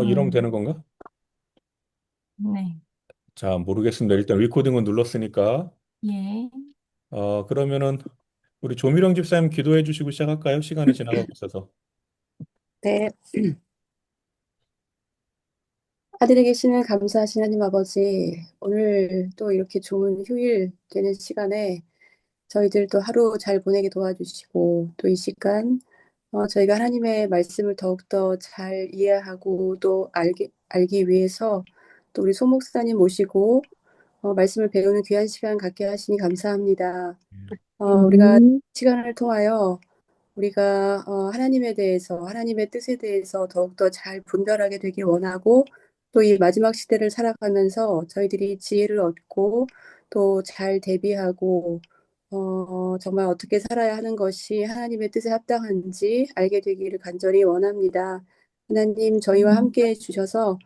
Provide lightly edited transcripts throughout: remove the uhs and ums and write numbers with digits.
이러면 음, 되는 건가? 네. 자, 모르겠습니다. 일단 리코딩은 눌렀으니까. 예. 그러면은 우리 조미령 집사님 기도해 주시고 시작할까요? 시간이 지나가고 있어서. 네, 하늘에 계시는 감사하신 하나님 아버지, 오늘 또 이렇게 좋은 휴일 되는 시간에 저희들 또 하루 잘 보내게 도와주시고, 또 이 시간, 저희가 하나님의 말씀을 더욱더 잘 이해하고 또 알기 위해서 또 우리 소 목사님 모시고, 말씀을 배우는 귀한 시간 갖게 하시니 감사합니다. 우리가 시간을 통하여 우리가 하나님에 대해서, 하나님의 뜻에 대해서 더욱더 잘 분별하게 되길 원하고, 또 이 마지막 시대를 살아가면서 저희들이 지혜를 얻고, 또 잘 대비하고, 정말 어떻게 살아야 하는 것이 하나님의 뜻에 합당한지 알게 되기를 간절히 원합니다. 하나님, 저희와 함께 해주셔서,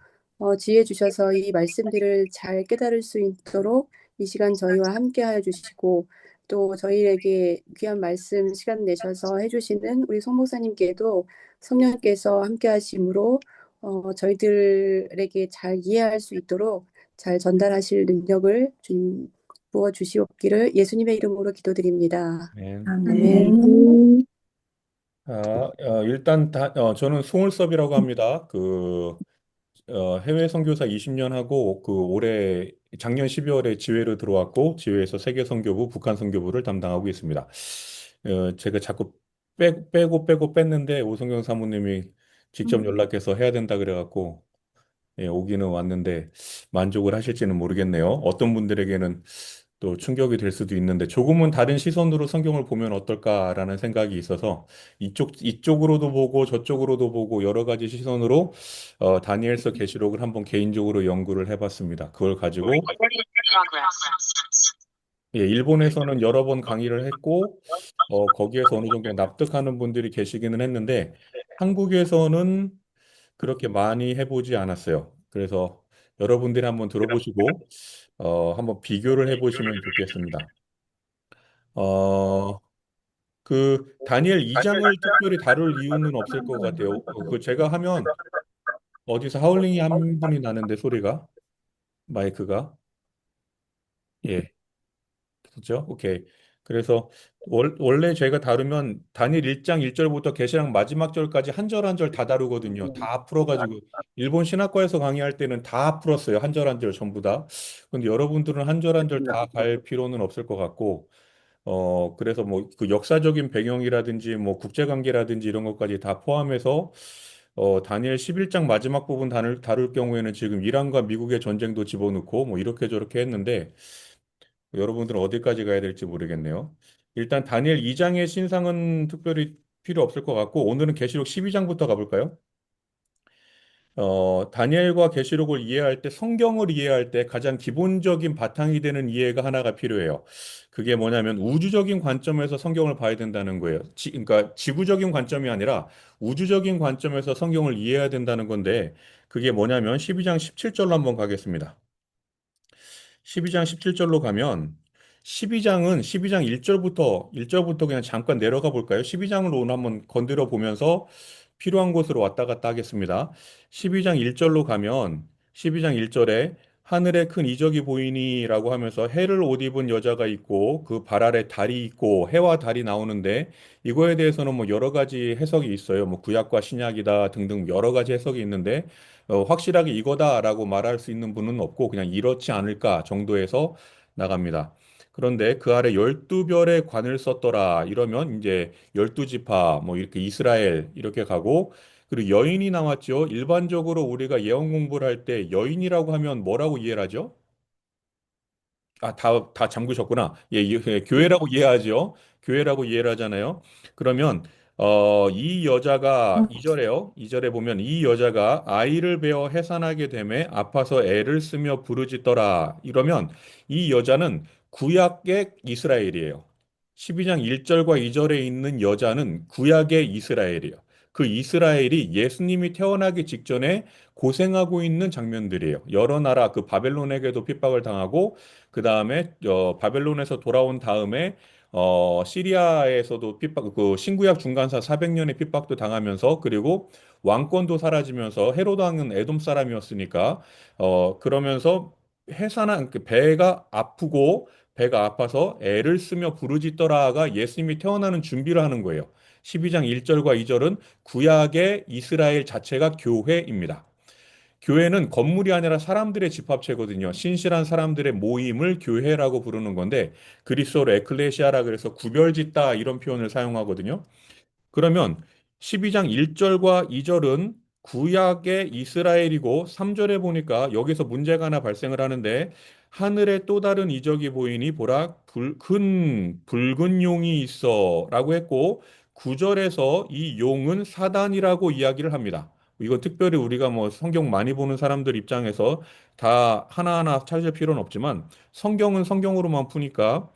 지혜 주셔서 이 말씀들을 잘 깨달을 수 있도록 이 시간 저희와 함께 하여 주시고, 또 저희에게 귀한 말씀 시간 내셔서 해주시는 우리 송 목사님께도 성령께서 함께 하심으로 저희들에게 잘 이해할 수 있도록 잘 전달하실 능력을 주님 부어 주시옵기를 예수님의 이름으로 기도드립니다. 네. 아멘. 일단 저는 송울섭이라고 합니다. 해외 선교사 20년 하고 올해 작년 12월에 지회로 들어왔고 지회에서 세계 선교부, 북한 선교부를 담당하고 있습니다. 제가 자꾸 빼고 뺐는데 오성경 사모님이 직접 연락해서 해야 된다 그래갖고 오기는 왔는데 만족을 하실지는 모르겠네요. 어떤 분들에게는 또 충격이 될 수도 있는데 조금은 다른 시선으로 성경을 보면 어떨까라는 생각이 있어서 이쪽으로도 보고 저쪽으로도 보고 여러 가지 시선으로 다니엘서 계시록을 한번 개인적으로 연구를 해봤습니다. 그걸 가지고 일본에서는 여러 번 강의를 했고 거기에서 어느 정도 납득하는 분들이 계시기는 했는데 한국에서는 그렇게 많이 해보지 않았어요. 그래서 여러분들이 한번 들어보시고 한번 비교를 해보시면 좋겠습니다. 어, 다니엘 2장을 특별히 다룰 이유는 없을 것 같아요. 제가 하면 어디서 하울링이 한 분이 나는데 소리가 마이크가 예, 그죠? 오케이. 그래서 원래 제가 다루면 다니엘 1장 1절부터 계시록 마지막 절까지 한 절 한 절 다 다루거든요. 다 풀어가지고 일본 신학과에서 강의할 때는 다 풀었어요. 한 절 한 절 전부 다. 근데 여러분들은 한 절 한 절 다 갈 필요는 없을 것 같고 그래서 뭐 그 역사적인 배경이라든지 뭐 국제관계라든지 이런 것까지 다 포함해서 다니엘 11장 마지막 부분 다룰 경우에는 지금 이란과 미국의 전쟁도 집어넣고 뭐 이렇게 저렇게 했는데 여러분들은 어디까지 가야 될지 모르겠네요. 일단 다니엘 2장의 신상은 특별히 필요 없을 것 같고 오늘은 계시록 12장부터 가볼까요? 다니엘과 계시록을 이해할 때 성경을 이해할 때 가장 기본적인 바탕이 되는 이해가 하나가 필요해요. 그게 뭐냐면 우주적인 관점에서 성경을 봐야 된다는 거예요. 그러니까 지구적인 관점이 아니라 우주적인 관점에서 성경을 이해해야 된다는 건데 그게 뭐냐면 12장 17절로 한번 가겠습니다. 12장 17절로 가면 12장 1절부터 그냥 잠깐 내려가 볼까요? 12장으로 오늘 한번 건드려 보면서 필요한 곳으로 왔다 갔다 하겠습니다. 12장 1절로 가면 12장 1절에 하늘에 큰 이적이 보이니라고 하면서 해를 옷 입은 여자가 있고 그 발 아래 달이 있고 해와 달이 나오는데 이거에 대해서는 뭐 여러 가지 해석이 있어요. 뭐 구약과 신약이다 등등 여러 가지 해석이 있는데 확실하게 이거다라고 말할 수 있는 분은 없고 그냥 이렇지 않을까 정도에서 나갑니다. 그런데 그 아래 12별의 관을 썼더라 이러면 이제 12지파 뭐 이렇게 이스라엘 이렇게 가고 그리고 여인이 나왔죠. 일반적으로 우리가 예언 공부를 할 때 여인이라고 하면 뭐라고 이해를 하죠? 다 잠그셨구나. 교회라고 이해하죠. 교회라고 이해를 하잖아요. 그러면 이 여자가 2절에요. 2절에 보면 이 여자가 아이를 베어 해산하게 되매 아파서 애를 쓰며 부르짖더라. 이러면 이 여자는 구약의 이스라엘이에요. 12장 1절과 2절에 있는 여자는 구약의 이스라엘이에요. 그 이스라엘이 예수님이 태어나기 직전에 고생하고 있는 장면들이에요. 여러 나라 그 바벨론에게도 핍박을 당하고 그 다음에 바벨론에서 돌아온 다음에 시리아에서도 핍박 그 신구약 중간사 400년의 핍박도 당하면서 그리고 왕권도 사라지면서 헤로드 왕은 에돔 사람이었으니까 그러면서 해산한 그 배가 아파서 애를 쓰며 부르짖더라가 예수님이 태어나는 준비를 하는 거예요. 12장 1절과 2절은 구약의 이스라엘 자체가 교회입니다. 교회는 건물이 아니라 사람들의 집합체거든요. 신실한 사람들의 모임을 교회라고 부르는 건데 그리스어로 에클레시아라 그래서 구별짓다 이런 표현을 사용하거든요. 그러면 12장 1절과 2절은 구약의 이스라엘이고 3절에 보니까 여기서 문제가 하나 발생을 하는데 하늘에 또 다른 이적이 보이니 보라 큰 붉은 용이 있어라고 했고 9절에서 이 용은 사단이라고 이야기를 합니다. 이건 특별히 우리가 뭐 성경 많이 보는 사람들 입장에서 다 하나하나 찾을 필요는 없지만 성경은 성경으로만 푸니까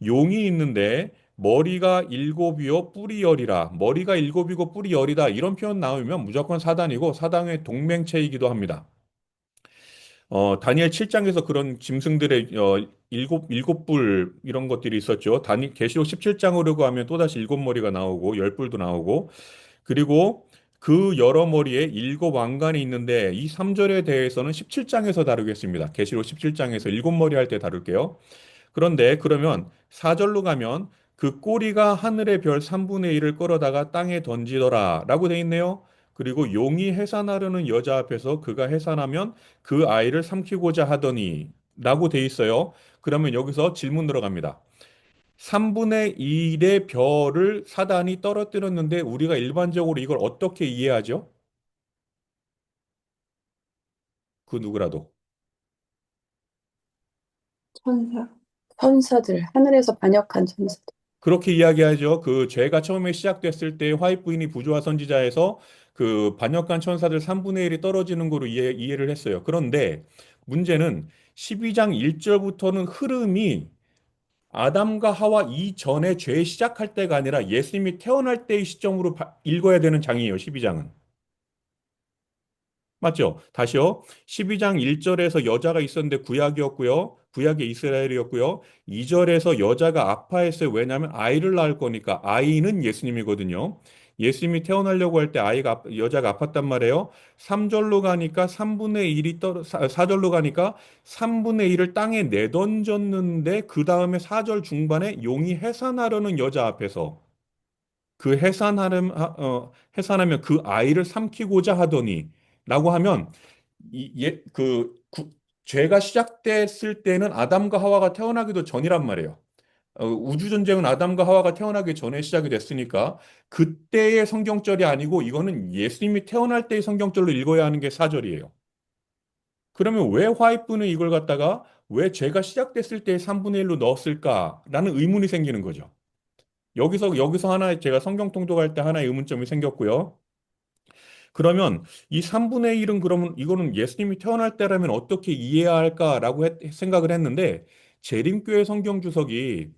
용이 있는데 머리가 일곱이요 뿔이 열이라 머리가 일곱이고 뿔이 열이다 이런 표현 나오면 무조건 사단이고 사단의 동맹체이기도 합니다. 다니엘 7장에서 그런 짐승들의 일곱 뿔 이런 것들이 있었죠. 계시록 17장으로 가면 또다시 일곱 머리가 나오고 열 뿔도 나오고 그리고 그 여러 머리에 일곱 왕관이 있는데 이 3절에 대해서는 17장에서 다루겠습니다. 계시록 17장에서 일곱 머리 할 때 다룰게요. 그런데 그러면 4절로 가면 그 꼬리가 하늘의 별 3분의 1을 끌어다가 땅에 던지더라 라고 돼 있네요. 그리고 용이 해산하려는 여자 앞에서 그가 해산하면 그 아이를 삼키고자 하더니 라고 돼 있어요. 그러면 여기서 질문 들어갑니다. 3분의 1의 별을 사단이 떨어뜨렸는데 우리가 일반적으로 이걸 어떻게 이해하죠? 그 누구라도. 천사. 천사들, 하늘에서 반역한 천사들. 그렇게 이야기하죠. 그 죄가 처음에 시작됐을 때 화입 부인이 부조와 선지자에서 그 반역한 천사들 3분의 1이 떨어지는 거로 이해를 했어요. 그런데 문제는 12장 1절부터는 흐름이 아담과 하와 이전에 죄 시작할 때가 아니라 예수님이 태어날 때의 시점으로 읽어야 되는 장이에요. 12장은. 맞죠? 다시요. 12장 1절에서 여자가 있었는데 구약이었고요. 구약의 이스라엘이었고요. 2절에서 여자가 아파했어요. 왜냐하면 아이를 낳을 거니까 아이는 예수님이거든요. 예수님이 태어나려고 할 때 여자가 아팠단 말이에요. 3절로 가니까 3분의 1이 4절로 가니까 3분의 1을 땅에 내던졌는데 그 다음에 4절 중반에 용이 해산하려는 여자 앞에서 해산하면 그 아이를 삼키고자 하더니 라고 하면 죄가 시작됐을 때는 아담과 하와가 태어나기도 전이란 말이에요. 우주 전쟁은 아담과 하와가 태어나기 전에 시작이 됐으니까 그때의 성경절이 아니고 이거는 예수님이 태어날 때의 성경절로 읽어야 하는 게 4절이에요. 그러면 왜 화이프는 이걸 갖다가 왜 죄가 시작됐을 때의 3분의 1로 넣었을까라는 의문이 생기는 거죠. 여기서 하나 제가 성경 통독할 때 하나의 의문점이 생겼고요. 그러면 이 3분의 1은 그러면 이거는 예수님이 태어날 때라면 어떻게 이해해야 할까라고 생각을 했는데 재림교회 성경 주석이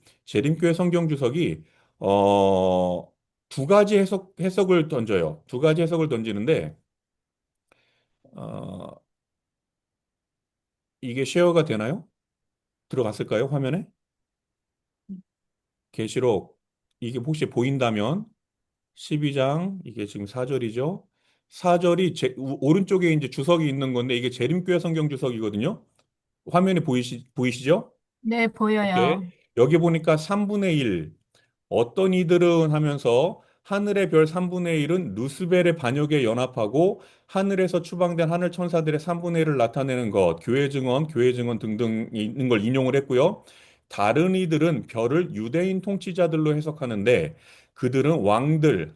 어, 두 가지 해석을 던져요. 두 가지 해석을 던지는데 어, 이게 쉐어가 되나요? 들어갔을까요? 화면에? 계시록 이게 혹시 보인다면 12장 이게 지금 4절이죠. 4절이 오른쪽에 이제 주석이 있는 건데 이게 재림교회 성경 주석이거든요. 화면에 보이시죠? 네, 오케이. 보여요. 여기 보니까 3분의 1 어떤 이들은 하면서 하늘의 별 3분의 1은 루스벨의 반역에 연합하고 하늘에서 추방된 하늘 천사들의 3분의 1을 나타내는 것, 교회 증언 등등 있는 걸 인용을 했고요. 다른 이들은 별을 유대인 통치자들로 해석하는데 그들은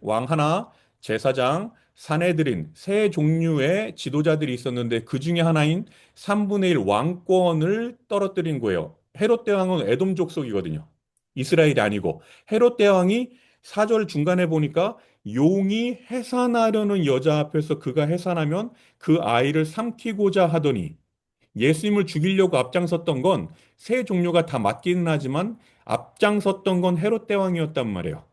왕 하나, 제사장, 사내들인 세 종류의 지도자들이 있었는데 그 중에 하나인 3분의 1 왕권을 떨어뜨린 거예요. 헤롯 대왕은 에돔 족속이거든요. 이스라엘이 아니고. 헤롯 대왕이 4절 중간에 보니까 용이 해산하려는 여자 앞에서 그가 해산하면 그 아이를 삼키고자 하더니 예수님을 죽이려고 앞장섰던 건 세 종류가 다 맞기는 하지만 앞장섰던 건 헤롯 대왕이었단 말이에요.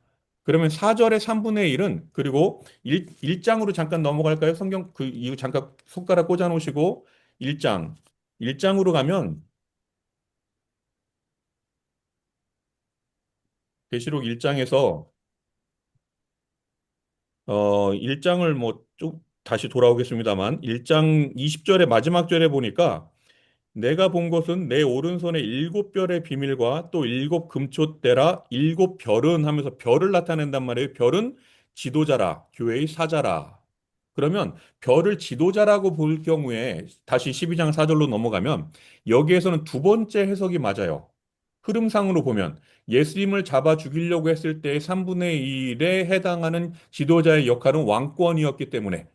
그러면 4절의 3분의 1은 그리고 1장으로 잠깐 넘어갈까요? 성경 그 이후 잠깐 손가락 꽂아 놓으시고 1장. 1장으로 가면 계시록 1장에서 1장을 뭐 다시 돌아오겠습니다만 1장 20절의 마지막 절에 보니까 내가 본 것은 내 오른손에 일곱 별의 비밀과 또 일곱 금초대라 일곱 별은 하면서 별을 나타낸단 말이에요. 별은 지도자라, 교회의 사자라. 그러면 별을 지도자라고 볼 경우에 다시 12장 4절로 넘어가면 여기에서는 두 번째 해석이 맞아요. 흐름상으로 보면 예수님을 잡아 죽이려고 했을 때의 3분의 1에 해당하는 지도자의 역할은 왕권이었기 때문에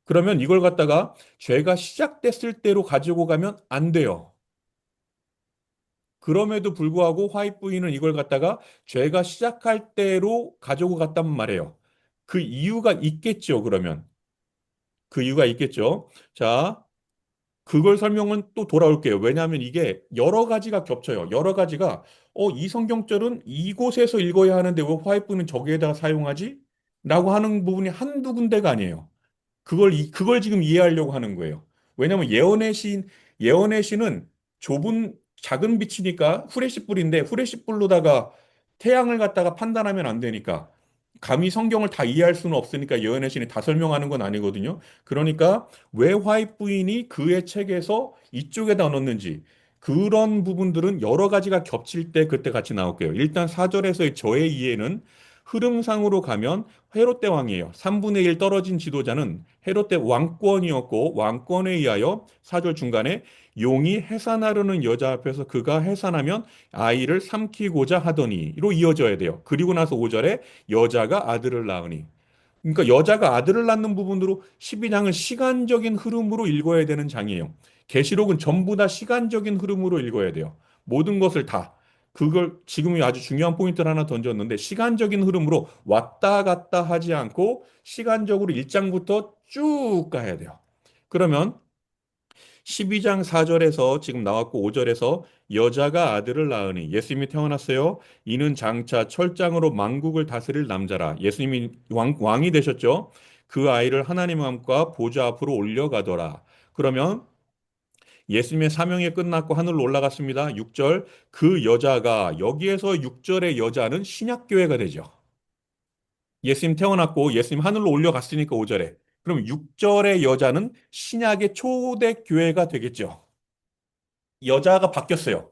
그러면 이걸 갖다가 죄가 시작됐을 때로 가지고 가면 안 돼요. 그럼에도 불구하고 화이트 부인은 이걸 갖다가 죄가 시작할 때로 가지고 갔단 말이에요. 그 이유가 있겠죠, 그러면. 그 이유가 있겠죠. 자, 그걸 설명은 또 돌아올게요. 왜냐하면 이게 여러 가지가 겹쳐요. 여러 가지가, 이 성경절은 이곳에서 읽어야 하는데 왜 화이트 부인은 저기에다가 사용하지? 라고 하는 부분이 한두 군데가 아니에요. 그걸 지금 이해하려고 하는 거예요. 왜냐하면 예언의 신은 좁은, 작은 빛이니까 후레쉬 불인데 후레쉬 불로다가 태양을 갖다가 판단하면 안 되니까 감히 성경을 다 이해할 수는 없으니까 예언의 신이 다 설명하는 건 아니거든요. 그러니까 왜 화이트 부인이 그의 책에서 이쪽에다 넣었는지 그런 부분들은 여러 가지가 겹칠 때 그때 같이 나올게요. 일단 4절에서의 저의 이해는 흐름상으로 가면 헤롯 대왕이에요. 3분의 1 떨어진 지도자는 헤롯 대 왕권이었고 왕권에 의하여 4절 중간에 용이 해산하려는 여자 앞에서 그가 해산하면 아이를 삼키고자 하더니로 이어져야 돼요. 그리고 나서 5절에 여자가 아들을 낳으니. 그러니까 여자가 아들을 낳는 부분으로 12장은 시간적인 흐름으로 읽어야 되는 장이에요. 계시록은 전부 다 시간적인 흐름으로 읽어야 돼요. 모든 것을 다. 그걸 지금 아주 중요한 포인트를 하나 던졌는데 시간적인 흐름으로 왔다 갔다 하지 않고 시간적으로 1장부터 쭉 가야 돼요. 그러면 12장 4절에서 지금 나왔고 5절에서 여자가 아들을 낳으니 예수님이 태어났어요. 이는 장차 철장으로 만국을 다스릴 남자라. 예수님이 왕이 되셨죠. 그 아이를 하나님의 함과 보좌 앞으로 올려가더라. 그러면 예수님의 사명이 끝났고 하늘로 올라갔습니다. 6절 그 여자가 여기에서 6절의 여자는 신약교회가 되죠. 예수님 태어났고 예수님 하늘로 올려갔으니까 5절에. 그럼 6절의 여자는 신약의 초대 교회가 되겠죠. 여자가 바뀌었어요.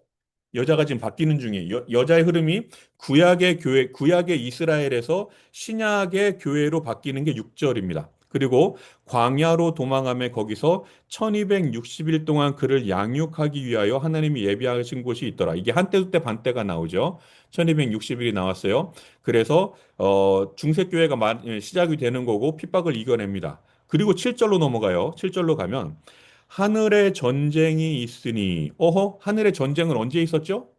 여자가 지금 바뀌는 중이에요. 여자의 흐름이 구약의 교회, 구약의 이스라엘에서 신약의 교회로 바뀌는 게 6절입니다. 그리고 광야로 도망함에 거기서 1260일 동안 그를 양육하기 위하여 하나님이 예비하신 곳이 있더라. 이게 한때 반때가 나오죠. 1260일이 나왔어요. 그래서 중세교회가 시작이 되는 거고 핍박을 이겨냅니다. 그리고 7절로 넘어가요. 7절로 가면 하늘에 전쟁이 있으니, 하늘에 전쟁은 언제 있었죠?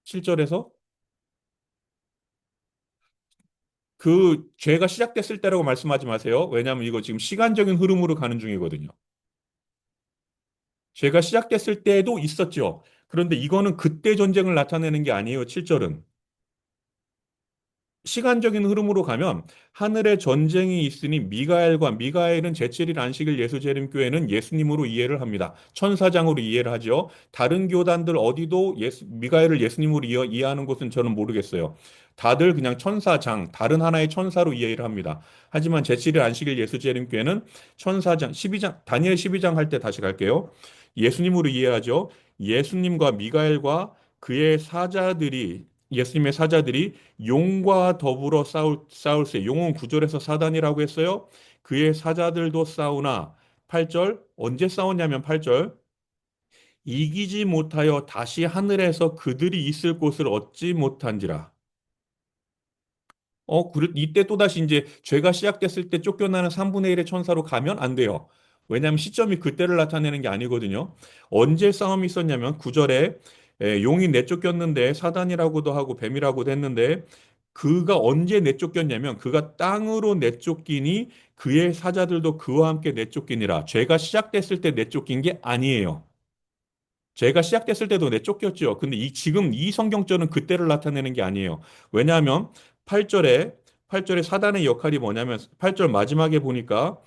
7절에서 그 죄가 시작됐을 때라고 말씀하지 마세요. 왜냐하면 이거 지금 시간적인 흐름으로 가는 중이거든요. 죄가 시작됐을 때에도 있었죠. 그런데 이거는 그때 전쟁을 나타내는 게 아니에요. 7절은. 시간적인 흐름으로 가면 하늘에 전쟁이 있으니 미가엘은 제7일 안식일 예수재림교회는 예수님으로 이해를 합니다. 천사장으로 이해를 하죠. 다른 교단들 어디도 미가엘을 예수님으로 이해하는 곳은 저는 모르겠어요. 다들 그냥 천사장, 다른 하나의 천사로 이해를 합니다. 하지만 제7일 안식일 예수재림교회는 천사장, 12장, 다니엘 12장 할 때 다시 갈게요. 예수님으로 이해하죠. 예수님과 미가엘과 그의 사자들이 예수님의 사자들이 용과 더불어 싸울세. 용은 9절에서 사단이라고 했어요. 그의 사자들도 싸우나 8절 언제 싸웠냐면 8절 이기지 못하여 다시 하늘에서 그들이 있을 곳을 얻지 못한지라. 이때 또다시 이제 죄가 시작됐을 때 쫓겨나는 3분의 1의 천사로 가면 안 돼요. 왜냐하면 시점이 그때를 나타내는 게 아니거든요. 언제 싸움이 있었냐면 9절에 용이 내쫓겼는데 사단이라고도 하고 뱀이라고도 했는데 그가 언제 내쫓겼냐면 그가 땅으로 내쫓기니 그의 사자들도 그와 함께 내쫓기니라. 죄가 시작됐을 때 내쫓긴 게 아니에요. 죄가 시작됐을 때도 내쫓겼죠. 근데 지금 이 성경절은 그때를 나타내는 게 아니에요. 왜냐하면 8절에 사단의 역할이 뭐냐면 8절 마지막에 보니까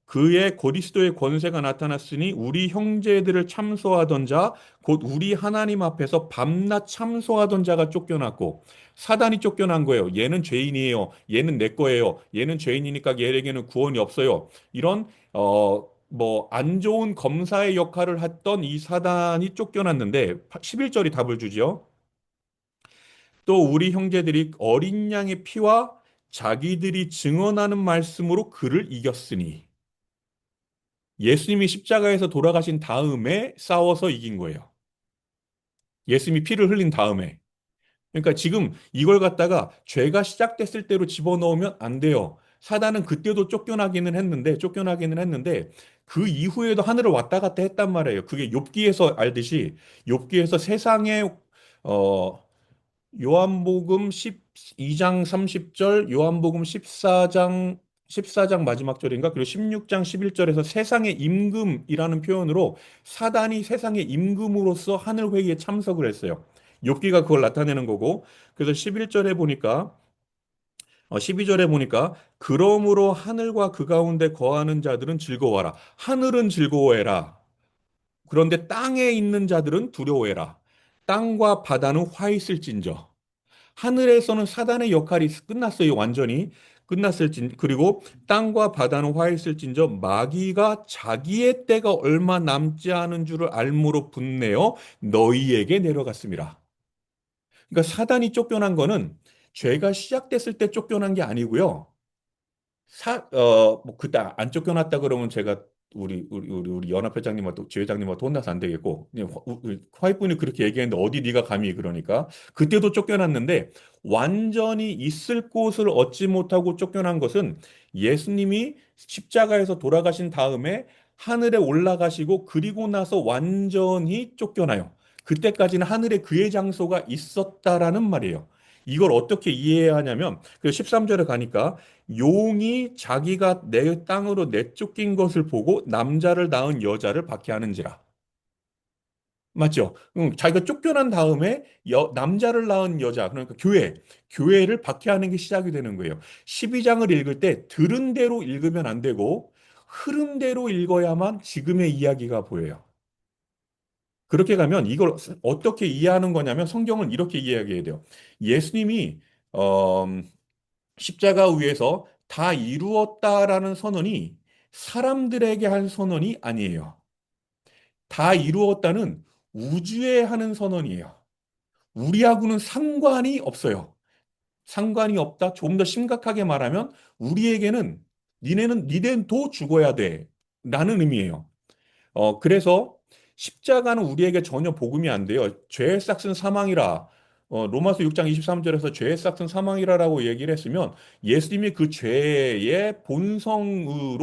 그의 그리스도의 권세가 나타났으니 우리 형제들을 참소하던 자, 곧 우리 하나님 앞에서 밤낮 참소하던 자가 쫓겨났고 사단이 쫓겨난 거예요. 얘는 죄인이에요. 얘는 내 거예요. 얘는 죄인이니까 얘에게는 구원이 없어요. 이런 뭐 안 좋은 검사의 역할을 했던 이 사단이 쫓겨났는데 11절이 답을 주지요. 또 우리 형제들이 어린 양의 피와 자기들이 증언하는 말씀으로 그를 이겼으니 예수님이 십자가에서 돌아가신 다음에 싸워서 이긴 거예요. 예수님이 피를 흘린 다음에. 그러니까 지금 이걸 갖다가 죄가 시작됐을 때로 집어넣으면 안 돼요. 사단은 그때도 쫓겨나기는 했는데 그 이후에도 하늘을 왔다 갔다 했단 말이에요. 그게 욥기에서 알듯이 욥기에서 세상에 어 요한복음 12장 30절, 요한복음 14장 마지막 절인가? 그리고 16장 11절에서 세상의 임금이라는 표현으로 사단이 세상의 임금으로서 하늘 회의에 참석을 했어요. 욥기가 그걸 나타내는 거고. 그래서 11절에 보니까 12절에 보니까 그러므로 하늘과 그 가운데 거하는 자들은 즐거워하라. 하늘은 즐거워해라. 그런데 땅에 있는 자들은 두려워해라. 땅과 바다는 화 있을진저. 하늘에서는 사단의 역할이 끝났어요. 완전히 끝났을진 그리고 땅과 바다는 화했을진저 마귀가 자기의 때가 얼마 남지 않은 줄을 알므로 분내어 너희에게 내려갔습니다. 그러니까 사단이 쫓겨난 거는 죄가 시작됐을 때 쫓겨난 게 아니고요. 뭐 그때 안 쫓겨났다 그러면 제가 우리 연합회장님하고 지회장님하고 혼나서 안 되겠고 그냥 화이트분이 그렇게 얘기했는데 어디 네가 감히 그러니까 그때도 쫓겨났는데 완전히 있을 곳을 얻지 못하고 쫓겨난 것은 예수님이 십자가에서 돌아가신 다음에 하늘에 올라가시고 그리고 나서 완전히 쫓겨나요. 그때까지는 하늘에 그의 장소가 있었다라는 말이에요. 이걸 어떻게 이해해야 하냐면 그 13절에 가니까 용이 자기가 내 땅으로 내쫓긴 것을 보고 남자를 낳은 여자를 박해하는지라. 맞죠? 자기가 쫓겨난 다음에 남자를 낳은 여자, 그러니까 교회를 박해하는 게 시작이 되는 거예요. 12장을 읽을 때 들은 대로 읽으면 안 되고 흐름대로 읽어야만 지금의 이야기가 보여요. 그렇게 가면 이걸 어떻게 이해하는 거냐면 성경은 이렇게 이해하게 돼요. 예수님이 어, 십자가 위에서 다 이루었다라는 선언이 사람들에게 한 선언이 아니에요. 다 이루었다는 우주에 하는 선언이에요. 우리하고는 상관이 없어요. 상관이 없다. 조금 더 심각하게 말하면 우리에게는 니네도 죽어야 돼. 라는 의미예요. 그래서 십자가는 우리에게 전혀 복음이 안 돼요. 죄의 싹은 사망이라. 로마서 6장 23절에서 죄의 싹은 사망이라라고 얘기를 했으면 예수님이 그 죄의 본성을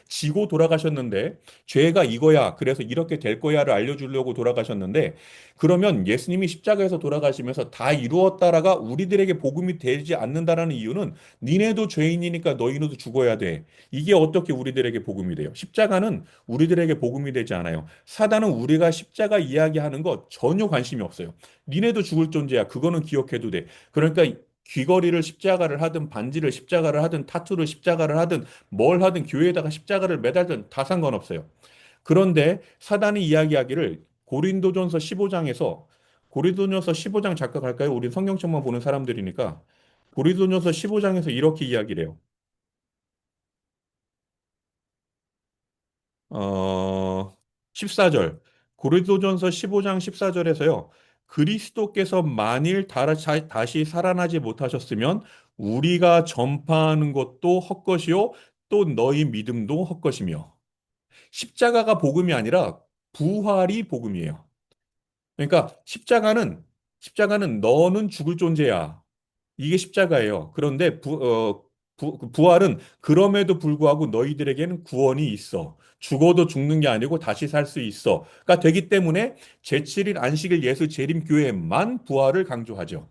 지고 돌아가셨는데 죄가 이거야. 그래서 이렇게 될 거야를 알려주려고 돌아가셨는데 그러면 예수님이 십자가에서 돌아가시면서 다 이루었다라가 우리들에게 복음이 되지 않는다라는 이유는 니네도 죄인이니까 너희는 죽어야 돼. 이게 어떻게 우리들에게 복음이 돼요? 십자가는 우리들에게 복음이 되지 않아요. 사단은 우리가 십자가 이야기하는 거 전혀 관심이 없어요. 니네도 죽을 존재야. 그거는 기억해도 돼. 그러니까 귀걸이를 십자가를 하든 반지를 십자가를 하든 타투를 십자가를 하든 뭘 하든 교회에다가 십자가를 매달든 다 상관없어요. 그런데 사단이 이야기하기를 고린도전서 15장 잠깐 갈까요? 우리 성경책만 보는 사람들이니까 고린도전서 15장에서 이렇게 이야기를 해요. 14절. 고린도전서 15장 14절에서요. 그리스도께서 만일 다시 살아나지 못하셨으면 우리가 전파하는 것도 헛것이요 또 너희 믿음도 헛것이며 십자가가 복음이 아니라 부활이 복음이에요. 그러니까 십자가는 너는 죽을 존재야. 이게 십자가예요. 그런데 그 부활은 그럼에도 불구하고 너희들에게는 구원이 있어. 죽어도 죽는 게 아니고 다시 살 수 있어. 가 되기 때문에 제7일 안식일 예수 재림교회만 부활을 강조하죠.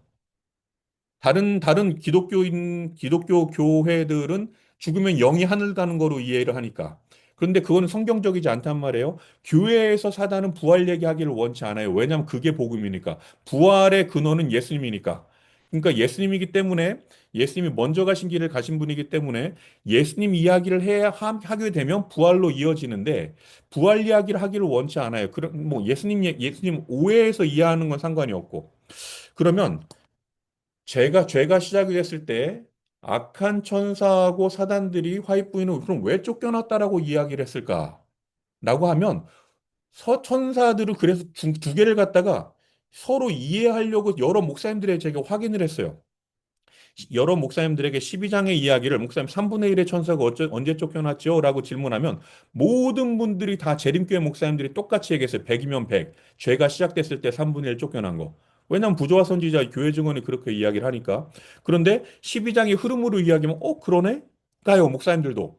다른 기독교 교회들은 죽으면 영이 하늘 가는 거로 이해를 하니까. 그런데 그거는 성경적이지 않단 말이에요. 교회에서 사단은 부활 얘기하기를 원치 않아요. 왜냐하면 그게 복음이니까. 부활의 근원은 예수님이니까. 그러니까 예수님이기 때문에 예수님이 먼저 가신 길을 가신 분이기 때문에 예수님 이야기를 하게 되면 부활로 이어지는데 부활 이야기를 하기를 원치 않아요. 그럼 뭐 예수님 오해해서 이해하는 건 상관이 없고 그러면 죄가 시작이 됐을 때 악한 천사하고 사단들이 화이부인은 그럼 왜 쫓겨났다라고 이야기를 했을까? 라고 하면 천사들은 그래서 두 개를 갖다가 서로 이해하려고 여러 목사님들의 제가 확인을 했어요. 여러 목사님들에게 12장의 이야기를 목사님 3분의 1의 천사가 언제 쫓겨났죠? 라고 질문하면 모든 분들이 다 재림교회 목사님들이 똑같이 얘기했어요. 100이면 100. 죄가 시작됐을 때 3분의 1 쫓겨난 거. 왜냐하면 부조와 선지자 교회 증언이 그렇게 이야기를 하니까. 그런데 12장의 흐름으로 이야기하면 그러네? 가요 목사님들도.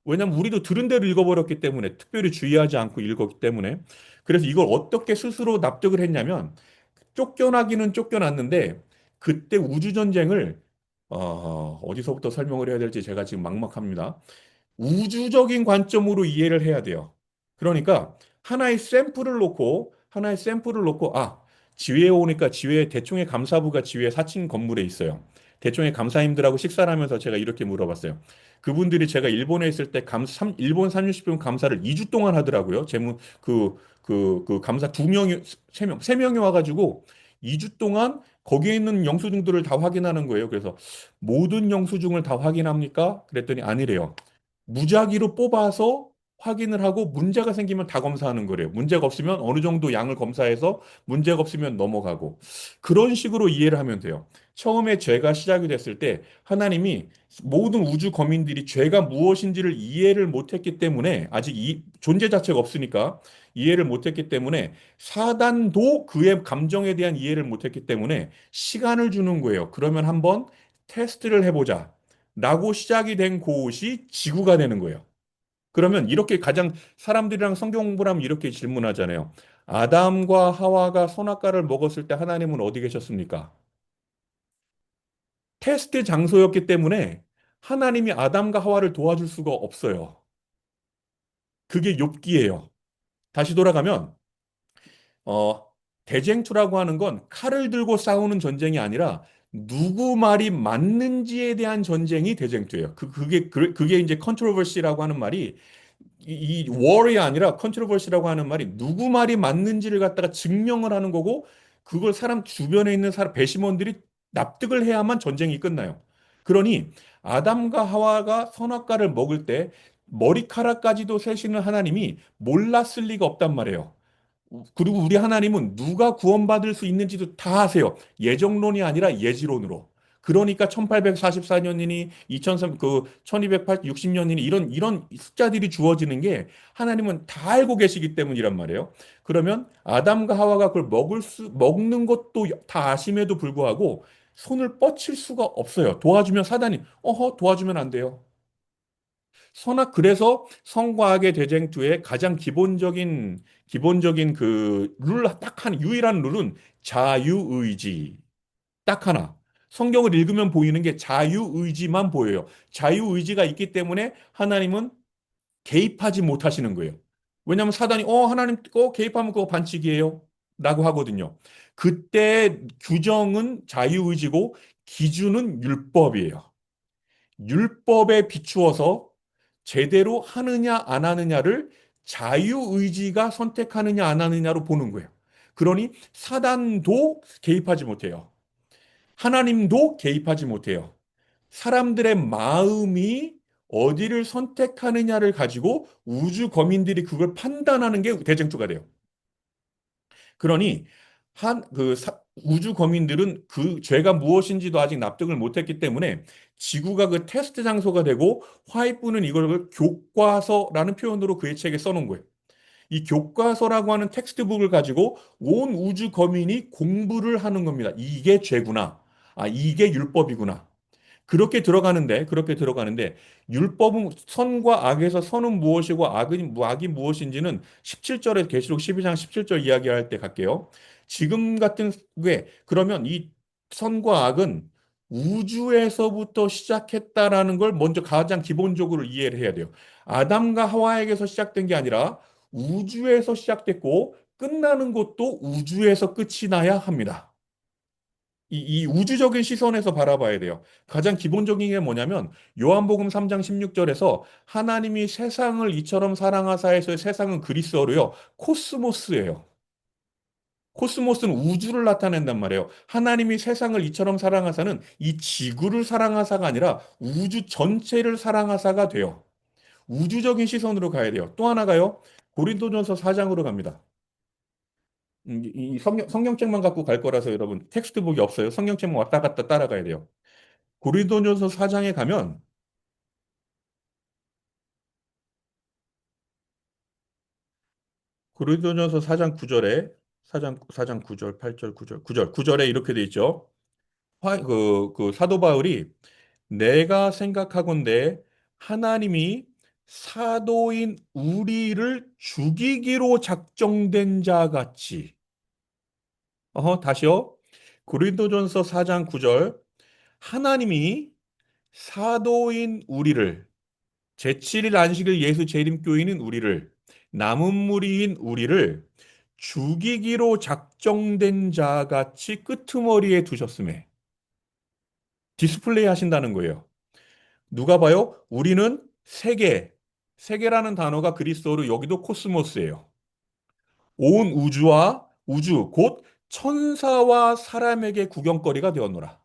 왜냐하면 우리도 들은 대로 읽어버렸기 때문에 특별히 주의하지 않고 읽었기 때문에 그래서 이걸 어떻게 스스로 납득을 했냐면 쫓겨나기는 쫓겨났는데 그때 우주전쟁을 어디서부터 설명을 해야 될지 제가 지금 막막합니다. 우주적인 관점으로 이해를 해야 돼요. 그러니까 하나의 샘플을 놓고 지회에 오니까 지회 대총회 감사부가 지회 4층 건물에 있어요. 대총회 감사님들하고 식사를 하면서 제가 이렇게 물어봤어요. 그분들이 제가 일본에 있을 때 일본 360분 감사를 2주 동안 하더라고요. 그 감사 두 명이 세 명이 와가지고 2주 동안 거기에 있는 영수증들을 다 확인하는 거예요. 그래서 모든 영수증을 다 확인합니까? 그랬더니 아니래요. 무작위로 뽑아서 확인을 하고 문제가 생기면 다 검사하는 거래요. 문제가 없으면 어느 정도 양을 검사해서 문제가 없으면 넘어가고 그런 식으로 이해를 하면 돼요. 처음에 죄가 시작이 됐을 때 하나님이 모든 우주 거민들이 죄가 무엇인지를 이해를 못했기 때문에 아직 이 존재 자체가 없으니까 이해를 못했기 때문에 사단도 그의 감정에 대한 이해를 못했기 때문에 시간을 주는 거예요. 그러면 한번 테스트를 해보자. 라고 시작이 된 곳이 지구가 되는 거예요. 그러면 이렇게 가장 사람들이랑 성경 공부를 하면 이렇게 질문하잖아요. 아담과 하와가 선악과를 먹었을 때 하나님은 어디 계셨습니까? 테스트 장소였기 때문에 하나님이 아담과 하와를 도와줄 수가 없어요. 그게 욥기예요. 다시 돌아가면 어, 대쟁투라고 하는 건 칼을 들고 싸우는 전쟁이 아니라 누구 말이 맞는지에 대한 전쟁이 대쟁투예요. 그게 이제 컨트로버시라고 하는 말이 이 war이 아니라 컨트로버시라고 하는 말이 누구 말이 맞는지를 갖다가 증명을 하는 거고 그걸 사람 주변에 있는 사람 배심원들이 납득을 해야만 전쟁이 끝나요. 그러니 아담과 하와가 선악과를 먹을 때 머리카락까지도 세시는 하나님이 몰랐을 리가 없단 말이에요. 그리고 우리 하나님은 누가 구원받을 수 있는지도 다 아세요. 예정론이 아니라 예지론으로. 그러니까 1844년이니 1260년이니 이런 숫자들이 주어지는 게 하나님은 다 알고 계시기 때문이란 말이에요. 그러면 아담과 하와가 그걸 먹는 것도 다 아심에도 불구하고 손을 뻗칠 수가 없어요. 도와주면 사단이 도와주면 안 돼요. 그래서 성과 악의 대쟁투의 가장 기본적인 딱 하나, 유일한 룰은 자유의지. 딱 하나. 성경을 읽으면 보이는 게 자유의지만 보여요. 자유의지가 있기 때문에 하나님은 개입하지 못하시는 거예요. 왜냐하면 사단이, 하나님, 개입하면 그거 반칙이에요. 라고 하거든요. 그때 규정은 자유의지고 기준은 율법이에요. 율법에 비추어서 제대로 하느냐 안 하느냐를 자유의지가 선택하느냐 안 하느냐로 보는 거예요. 그러니 사단도 개입하지 못해요. 하나님도 개입하지 못해요. 사람들의 마음이 어디를 선택하느냐를 가지고 우주 거민들이 그걸 판단하는 게 대쟁투가 돼요. 그러니 우주 거민들은 그 죄가 무엇인지도 아직 납득을 못했기 때문에 지구가 그 테스트 장소가 되고 화이트는 이걸 교과서라는 표현으로 그의 책에 써놓은 거예요. 이 교과서라고 하는 텍스트북을 가지고 온 우주 거민이 공부를 하는 겁니다. 이게 죄구나. 이게 율법이구나. 그렇게 들어가는데 율법은 선과 악에서 선은 무엇이고 악이 무엇인지는 17절에 계시록 12장 17절 이야기할 때 갈게요. 지금 같은 게 그러면 이 선과 악은 우주에서부터 시작했다라는 걸 먼저 가장 기본적으로 이해를 해야 돼요. 아담과 하와에게서 시작된 게 아니라 우주에서 시작됐고 끝나는 것도 우주에서 끝이 나야 합니다. 이 우주적인 시선에서 바라봐야 돼요. 가장 기본적인 게 뭐냐면 요한복음 3장 16절에서 하나님이 세상을 이처럼 사랑하사에서의 세상은 그리스어로요. 코스모스예요. 코스모스는 우주를 나타낸단 말이에요. 하나님이 세상을 이처럼 사랑하사는 이 지구를 사랑하사가 아니라 우주 전체를 사랑하사가 돼요. 우주적인 시선으로 가야 돼요. 또 하나가요. 고린도전서 4장으로 갑니다. 이 성경책만 갖고 갈 거라서 여러분 텍스트북이 없어요. 성경책만 왔다 갔다 따라가야 돼요. 고린도전서 4장에 가면 고린도전서 4장 9절에 4장 9절, 8절, 9절, 9절에 이렇게 돼 있죠. 그 사도 바울이 내가 생각하건대 하나님이 사도인 우리를 죽이기로 작정된 자 같이 다시요. 고린도전서 4장 9절 하나님이 사도인 우리를 제7일 안식일 예수 재림교인인 우리를 남은 무리인 우리를 죽이기로 작정된 자 같이 끄트머리에 두셨음에 디스플레이 하신다는 거예요. 누가 봐요? 우리는 세계라는 단어가 그리스어로 여기도 코스모스예요. 온 우주와 우주 곧 천사와 사람에게 구경거리가 되었노라.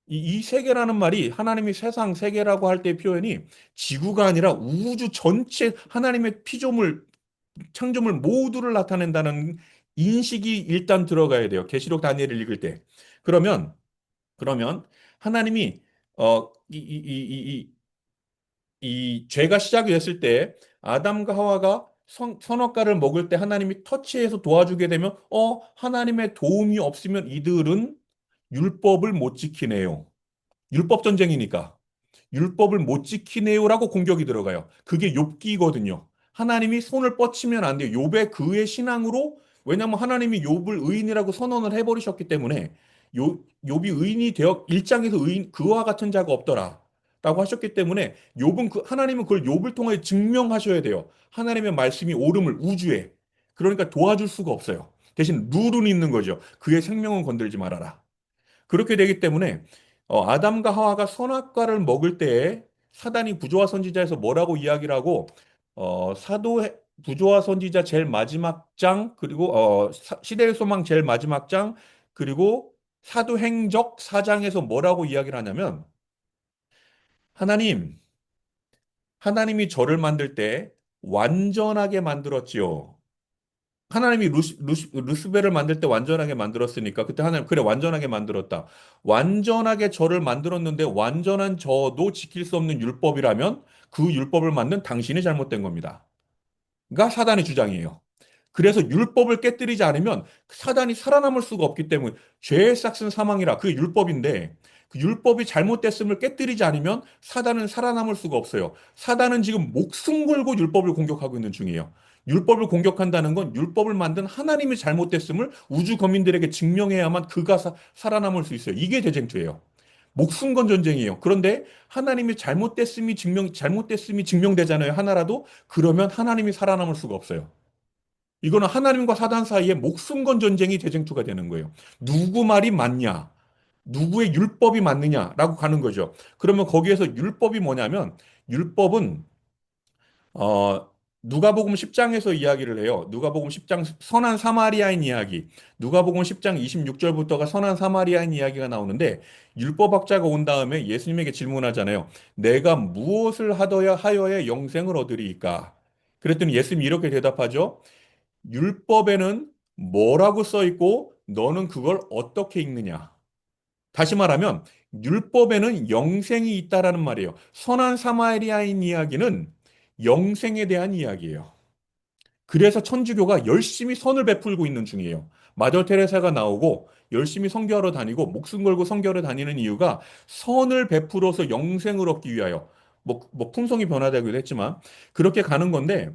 이 세계라는 말이 하나님이 세상 세계라고 할 때 표현이 지구가 아니라 우주 전체 하나님의 피조물 창조물 모두를 나타낸다는 인식이 일단 들어가야 돼요. 계시록 다니엘을 읽을 때. 그러면 하나님이 이 죄가 시작이 됐을 때 아담과 하와가 선악과를 먹을 때 하나님이 터치해서 도와주게 되면 하나님의 도움이 없으면 이들은 율법을 못 지키네요. 율법 전쟁이니까. 율법을 못 지키네요라고 공격이 들어가요. 그게 욥기거든요. 하나님이 손을 뻗치면 안 돼요. 욥의 그의 신앙으로 왜냐하면 하나님이 욥을 의인이라고 선언을 해버리셨기 때문에 욥이 의인이 되어 일장에서 의인 그와 같은 자가 없더라. 라고 하셨기 때문에 욥은 하나님은 그걸 욥을 통해 증명하셔야 돼요. 하나님의 말씀이 옳음을 우주에. 그러니까 도와줄 수가 없어요. 대신 룰은 있는 거죠. 그의 생명은 건들지 말아라. 그렇게 되기 때문에 아담과 하와가 선악과를 먹을 때에 사단이 부조와 선지자에서 뭐라고 이야기를 하고 부조와 선지자 제일 마지막 장 그리고 시대의 소망 제일 마지막 장 그리고 사도행적 4장에서 뭐라고 이야기를 하냐면 하나님 하나님이 저를 만들 때 완전하게 만들었지요. 하나님이 루스벨을 만들 때 완전하게 만들었으니까 그때 하나님 그래 완전하게 만들었다. 완전하게 저를 만들었는데 완전한 저도 지킬 수 없는 율법이라면 그 율법을 만든 당신이 잘못된 겁니다. 가 사단의 주장이에요. 그래서 율법을 깨뜨리지 않으면 사단이 살아남을 수가 없기 때문에 죄의 싹슨 사망이라 그 율법인데 그 율법이 잘못됐음을 깨뜨리지 않으면 사단은 살아남을 수가 없어요. 사단은 지금 목숨 걸고 율법을 공격하고 있는 중이에요. 율법을 공격한다는 건 율법을 만든 하나님이 잘못됐음을 우주 거민들에게 증명해야만 그가 살아남을 수 있어요. 이게 대쟁투예요. 목숨 건 전쟁이에요. 그런데 하나님이 잘못됐음이 증명되잖아요. 하나라도 그러면 하나님이 살아남을 수가 없어요. 이거는 하나님과 사단 사이에 목숨 건 전쟁이 대쟁투가 되는 거예요. 누구 말이 맞냐? 누구의 율법이 맞느냐라고 가는 거죠. 그러면 거기에서 율법이 뭐냐면 율법은 어 누가복음 10장에서 이야기를 해요. 누가복음 10장 선한 사마리아인 이야기. 누가복음 10장 26절부터가 선한 사마리아인 이야기가 나오는데 율법학자가 온 다음에 예수님에게 질문하잖아요. 내가 무엇을 하여야 영생을 얻으리이까? 그랬더니 예수님이 이렇게 대답하죠. 율법에는 뭐라고 써 있고 너는 그걸 어떻게 읽느냐? 다시 말하면 율법에는 영생이 있다라는 말이에요. 선한 사마리아인 이야기는 영생에 대한 이야기예요. 그래서 천주교가 열심히 선을 베풀고 있는 중이에요. 마더 테레사가 나오고 열심히 선교하러 다니고 목숨 걸고 선교하러 다니는 이유가 선을 베풀어서 영생을 얻기 위하여 뭐 품성이 변화되기도 했지만 그렇게 가는 건데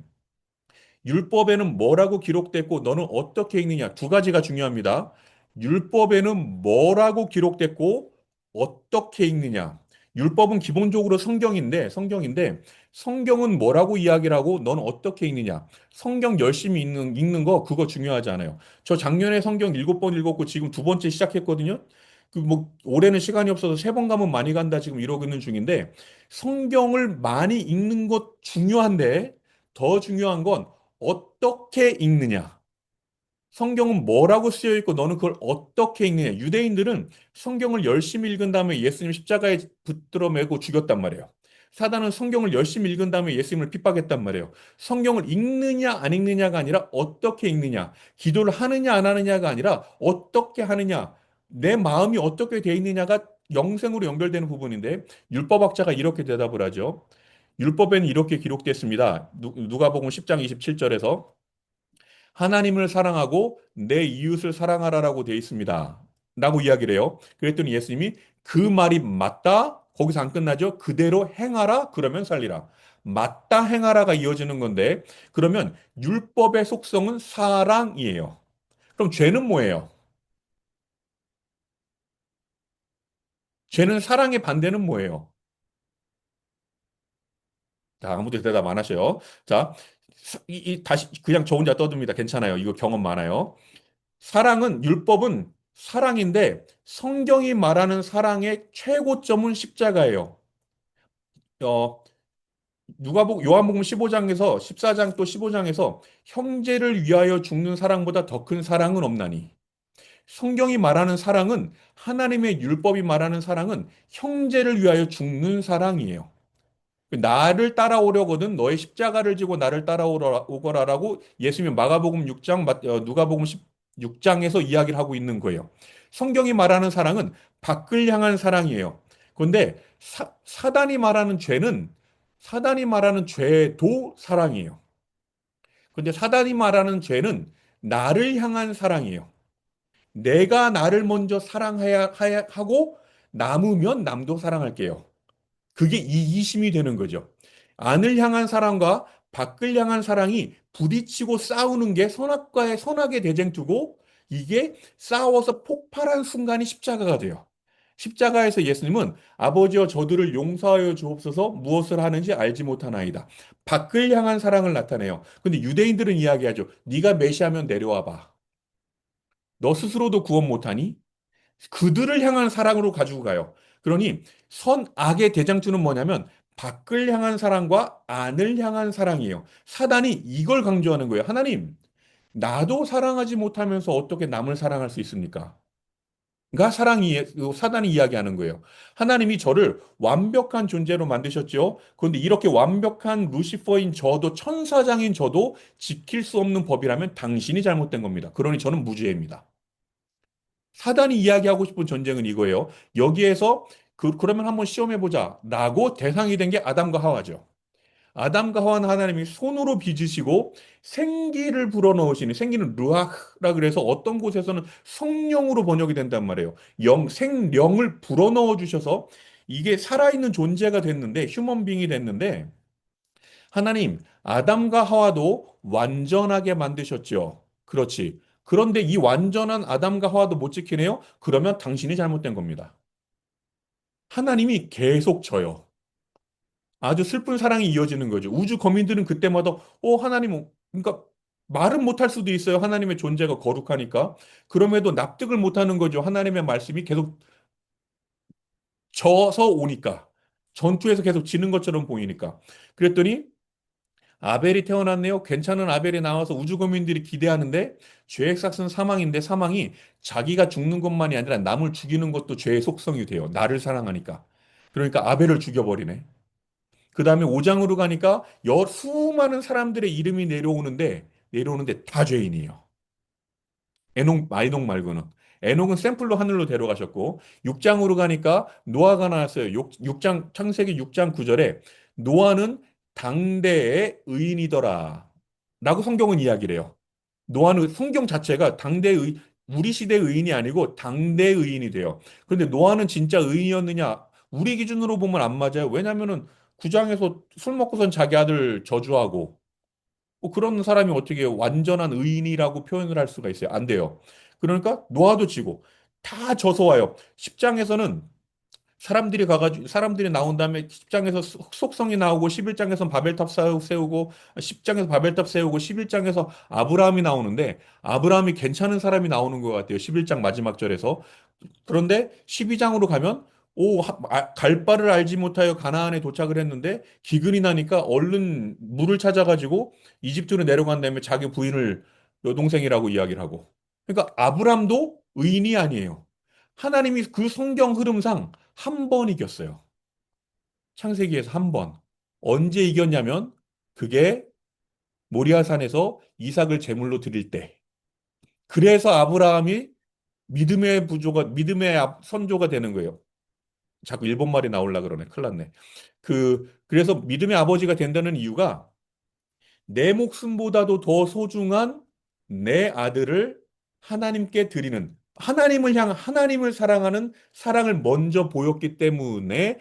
율법에는 뭐라고 기록됐고 너는 어떻게 읽느냐? 두 가지가 중요합니다. 율법에는 뭐라고 기록됐고 어떻게 읽느냐? 율법은 기본적으로 성경인데 성경은 뭐라고 이야기를 하고 넌 어떻게 읽느냐. 성경 열심히 읽는 거 그거 중요하지 않아요. 저 작년에 성경 7번 읽었고 지금 두 번째 시작했거든요. 그 뭐 올해는 시간이 없어서 3번 가면 많이 간다 지금 이러고 있는 중인데 성경을 많이 읽는 것 중요한데 더 중요한 건 어떻게 읽느냐. 성경은 뭐라고 쓰여 있고 너는 그걸 어떻게 읽느냐. 유대인들은 성경을 열심히 읽은 다음에 예수님 십자가에 붙들어 매고 죽였단 말이에요. 사단은 성경을 열심히 읽은 다음에 예수님을 핍박했단 말이에요. 성경을 읽느냐 안 읽느냐가 아니라 어떻게 읽느냐. 기도를 하느냐 안 하느냐가 아니라 어떻게 하느냐. 내 마음이 어떻게 돼 있느냐가 영생으로 연결되는 부분인데 율법학자가 이렇게 대답을 하죠. 율법에는 이렇게 기록됐습니다. 누가복음 10장 27절에서 하나님을 사랑하고 내 이웃을 사랑하라라고 되어 있습니다. 라고 이야기를 해요. 그랬더니 예수님이 그 말이 맞다? 거기서 안 끝나죠? 그대로 행하라? 그러면 살리라. 맞다 행하라가 이어지는 건데 그러면 율법의 속성은 사랑이에요. 그럼 죄는 뭐예요? 죄는 사랑의 반대는 뭐예요? 자, 아무도 대답 안 하셔요. 자, 다시 그냥 저 혼자 떠듭니다. 괜찮아요. 이거 경험 많아요. 율법은 사랑인데 성경이 말하는 사랑의 최고점은 십자가예요. 어, 요한복음 15장에서 14장 또 15장에서 형제를 위하여 죽는 사랑보다 더 큰 사랑은 없나니. 성경이 말하는 사랑은 하나님의 율법이 말하는 사랑은 형제를 위하여 죽는 사랑이에요. 나를 따라오려거든 너의 십자가를 지고 나를 따라오거라라고 예수님이 마가복음 6장, 누가복음 16장에서 이야기를 하고 있는 거예요. 성경이 말하는 사랑은 밖을 향한 사랑이에요. 그런데 사단이 말하는 죄도 사랑이에요. 그런데 사단이 말하는 죄는 나를 향한 사랑이에요. 내가 나를 먼저 하고 남으면 남도 사랑할게요. 그게 이기심이 되는 거죠. 안을 향한 사랑과 밖을 향한 사랑이 부딪히고 싸우는 게 선악과의 선악의 대쟁투고 이게 싸워서 폭발한 순간이 십자가가 돼요. 십자가에서 예수님은 아버지여 저들을 용서하여 주옵소서 무엇을 하는지 알지 못하나이다. 밖을 향한 사랑을 나타내요. 근데 유대인들은 이야기하죠. 네가 메시아면 내려와 봐. 너 스스로도 구원 못하니? 그들을 향한 사랑으로 가지고 가요. 그러니 선악의 대장투는 뭐냐면 밖을 향한 사랑과 안을 향한 사랑이에요. 사단이 이걸 강조하는 거예요. 하나님, 나도 사랑하지 못하면서 어떻게 남을 사랑할 수 있습니까? 가 사단이 이야기하는 거예요. 하나님이 저를 완벽한 존재로 만드셨죠. 그런데 이렇게 완벽한 루시퍼인 저도 천사장인 저도 지킬 수 없는 법이라면 당신이 잘못된 겁니다. 그러니 저는 무죄입니다. 사단이 이야기하고 싶은 전쟁은 이거예요. 여기에서 그러면 한번 시험해 보자. 라고 대상이 된 게 아담과 하와죠. 아담과 하와는 하나님이 손으로 빚으시고 생기를 불어넣으시는 생기는 르아흐라 그래서 어떤 곳에서는 성령으로 번역이 된단 말이에요. 생령을 불어넣어 주셔서 이게 살아있는 존재가 됐는데 휴먼빙이 됐는데 하나님 아담과 하와도 완전하게 만드셨죠. 그렇지. 그런데 이 완전한 아담과 하와도 못 지키네요? 그러면 당신이 잘못된 겁니다. 하나님이 계속 져요. 아주 슬픈 사랑이 이어지는 거죠. 우주 거민들은 그때마다 하나님 그러니까 말은 못할 수도 있어요. 하나님의 존재가 거룩하니까. 그럼에도 납득을 못하는 거죠. 하나님의 말씀이 계속 져서 오니까. 전투에서 계속 지는 것처럼 보이니까. 그랬더니 아벨이 태어났네요. 괜찮은 아벨이 나와서 우주거민들이 기대하는데 죄의 삭은 사망인데 사망이 자기가 죽는 것만이 아니라 남을 죽이는 것도 죄의 속성이 돼요. 나를 사랑하니까. 그러니까 아벨을 죽여버리네. 그 다음에 5장으로 가니까 수많은 사람들의 이름이 내려오는데 다 죄인이에요. 마이농 말고는. 에녹은 샘플로 하늘로 데려가셨고 6장으로 가니까 노아가 나왔어요. 6장 창세기 6장 9절에 노아는 당대의 의인이더라. 라고 성경은 이야기를 해요. 노아는 성경 자체가 우리 시대 의인이 아니고 당대 의인이 돼요. 그런데 노아는 진짜 의인이었느냐? 우리 기준으로 보면 안 맞아요. 왜냐면은 9장에서 술 먹고선 자기 아들 저주하고 뭐 그런 사람이 어떻게 완전한 의인이라고 표현을 할 수가 있어요? 안 돼요. 그러니까 노아도 지고 다 져서 와요. 10장에서는 사람들이 나온 다음에 10장에서 속성이 나오고 11장에서 바벨탑 세우고 10장에서 바벨탑 세우고 11장에서 아브라함이 나오는데 아브라함이 괜찮은 사람이 나오는 것 같아요. 11장 마지막 절에서. 그런데 12장으로 가면 갈 바를 알지 못하여 가나안에 도착을 했는데 기근이 나니까 얼른 물을 찾아가지고 이집트로 내려간 다음에 자기 부인을 여동생이라고 이야기를 하고. 그러니까 아브람도 의인이 아니에요. 하나님이 그 성경 흐름상 한 번 이겼어요. 창세기에서 한 번. 언제 이겼냐면 그게 모리아산에서 이삭을 제물로 드릴 때. 그래서 아브라함이 믿음의 선조가 되는 거예요. 자꾸 일본 말이 나올라 그러네. 큰일 났네. 그래서 믿음의 아버지가 된다는 이유가 내 목숨보다도 더 소중한 내 아들을 하나님께 드리는 하나님을 사랑하는 사랑을 먼저 보였기 때문에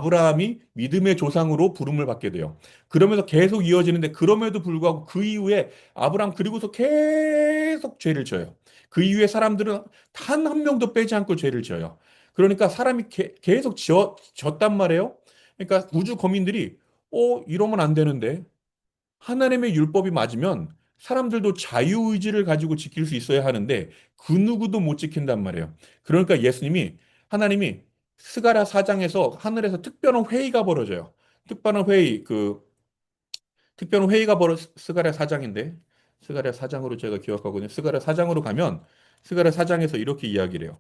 브라함이 믿음의 조상으로 부름을 받게 돼요. 그러면서 계속 이어지는데 그럼에도 불구하고 그 이후에 아브라함 그리고서 계속 죄를 져요. 그 이후에 사람들은 단 한 명도 빼지 않고 죄를 져요. 그러니까 사람이 계속 졌단 말이에요. 그러니까 우주 거민들이 이러면 안 되는데 하나님의 율법이 맞으면 사람들도 자유의지를 가지고 지킬 수 있어야 하는데 그 누구도 못 지킨단 말이에요. 그러니까 하나님이 스가랴 4장에서 하늘에서 특별한 회의가 벌어져요. 특별한 회의, 특별한 회의가 스가랴 4장인데 스가랴 4장으로 제가 기억하거든요. 스가랴 4장으로 가면 스가랴 4장에서 이렇게 이야기를 해요.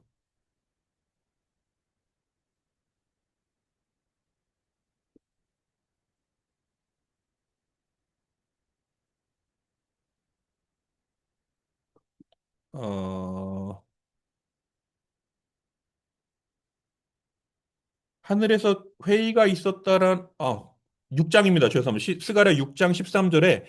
어, 하늘에서 회의가 있었다란 6장입니다. 죄송합니다. 스가랴 6장 13절에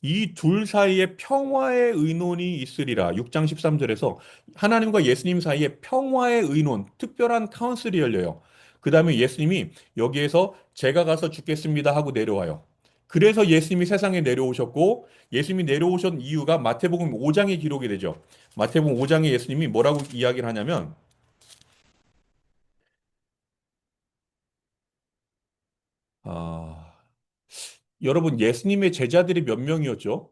이 둘 사이에 평화의 의논이 있으리라. 6장 13절에서 하나님과 예수님 사이에 평화의 의논, 특별한 카운슬이 열려요. 그 다음에 예수님이 여기에서 제가 가서 죽겠습니다 하고 내려와요. 그래서 예수님이 세상에 내려오셨고 예수님이 내려오신 이유가 마태복음 5장에 기록이 되죠. 마태복음 5장에 예수님이 뭐라고 이야기를 하냐면 아, 여러분, 예수님의 제자들이 몇 명이었죠?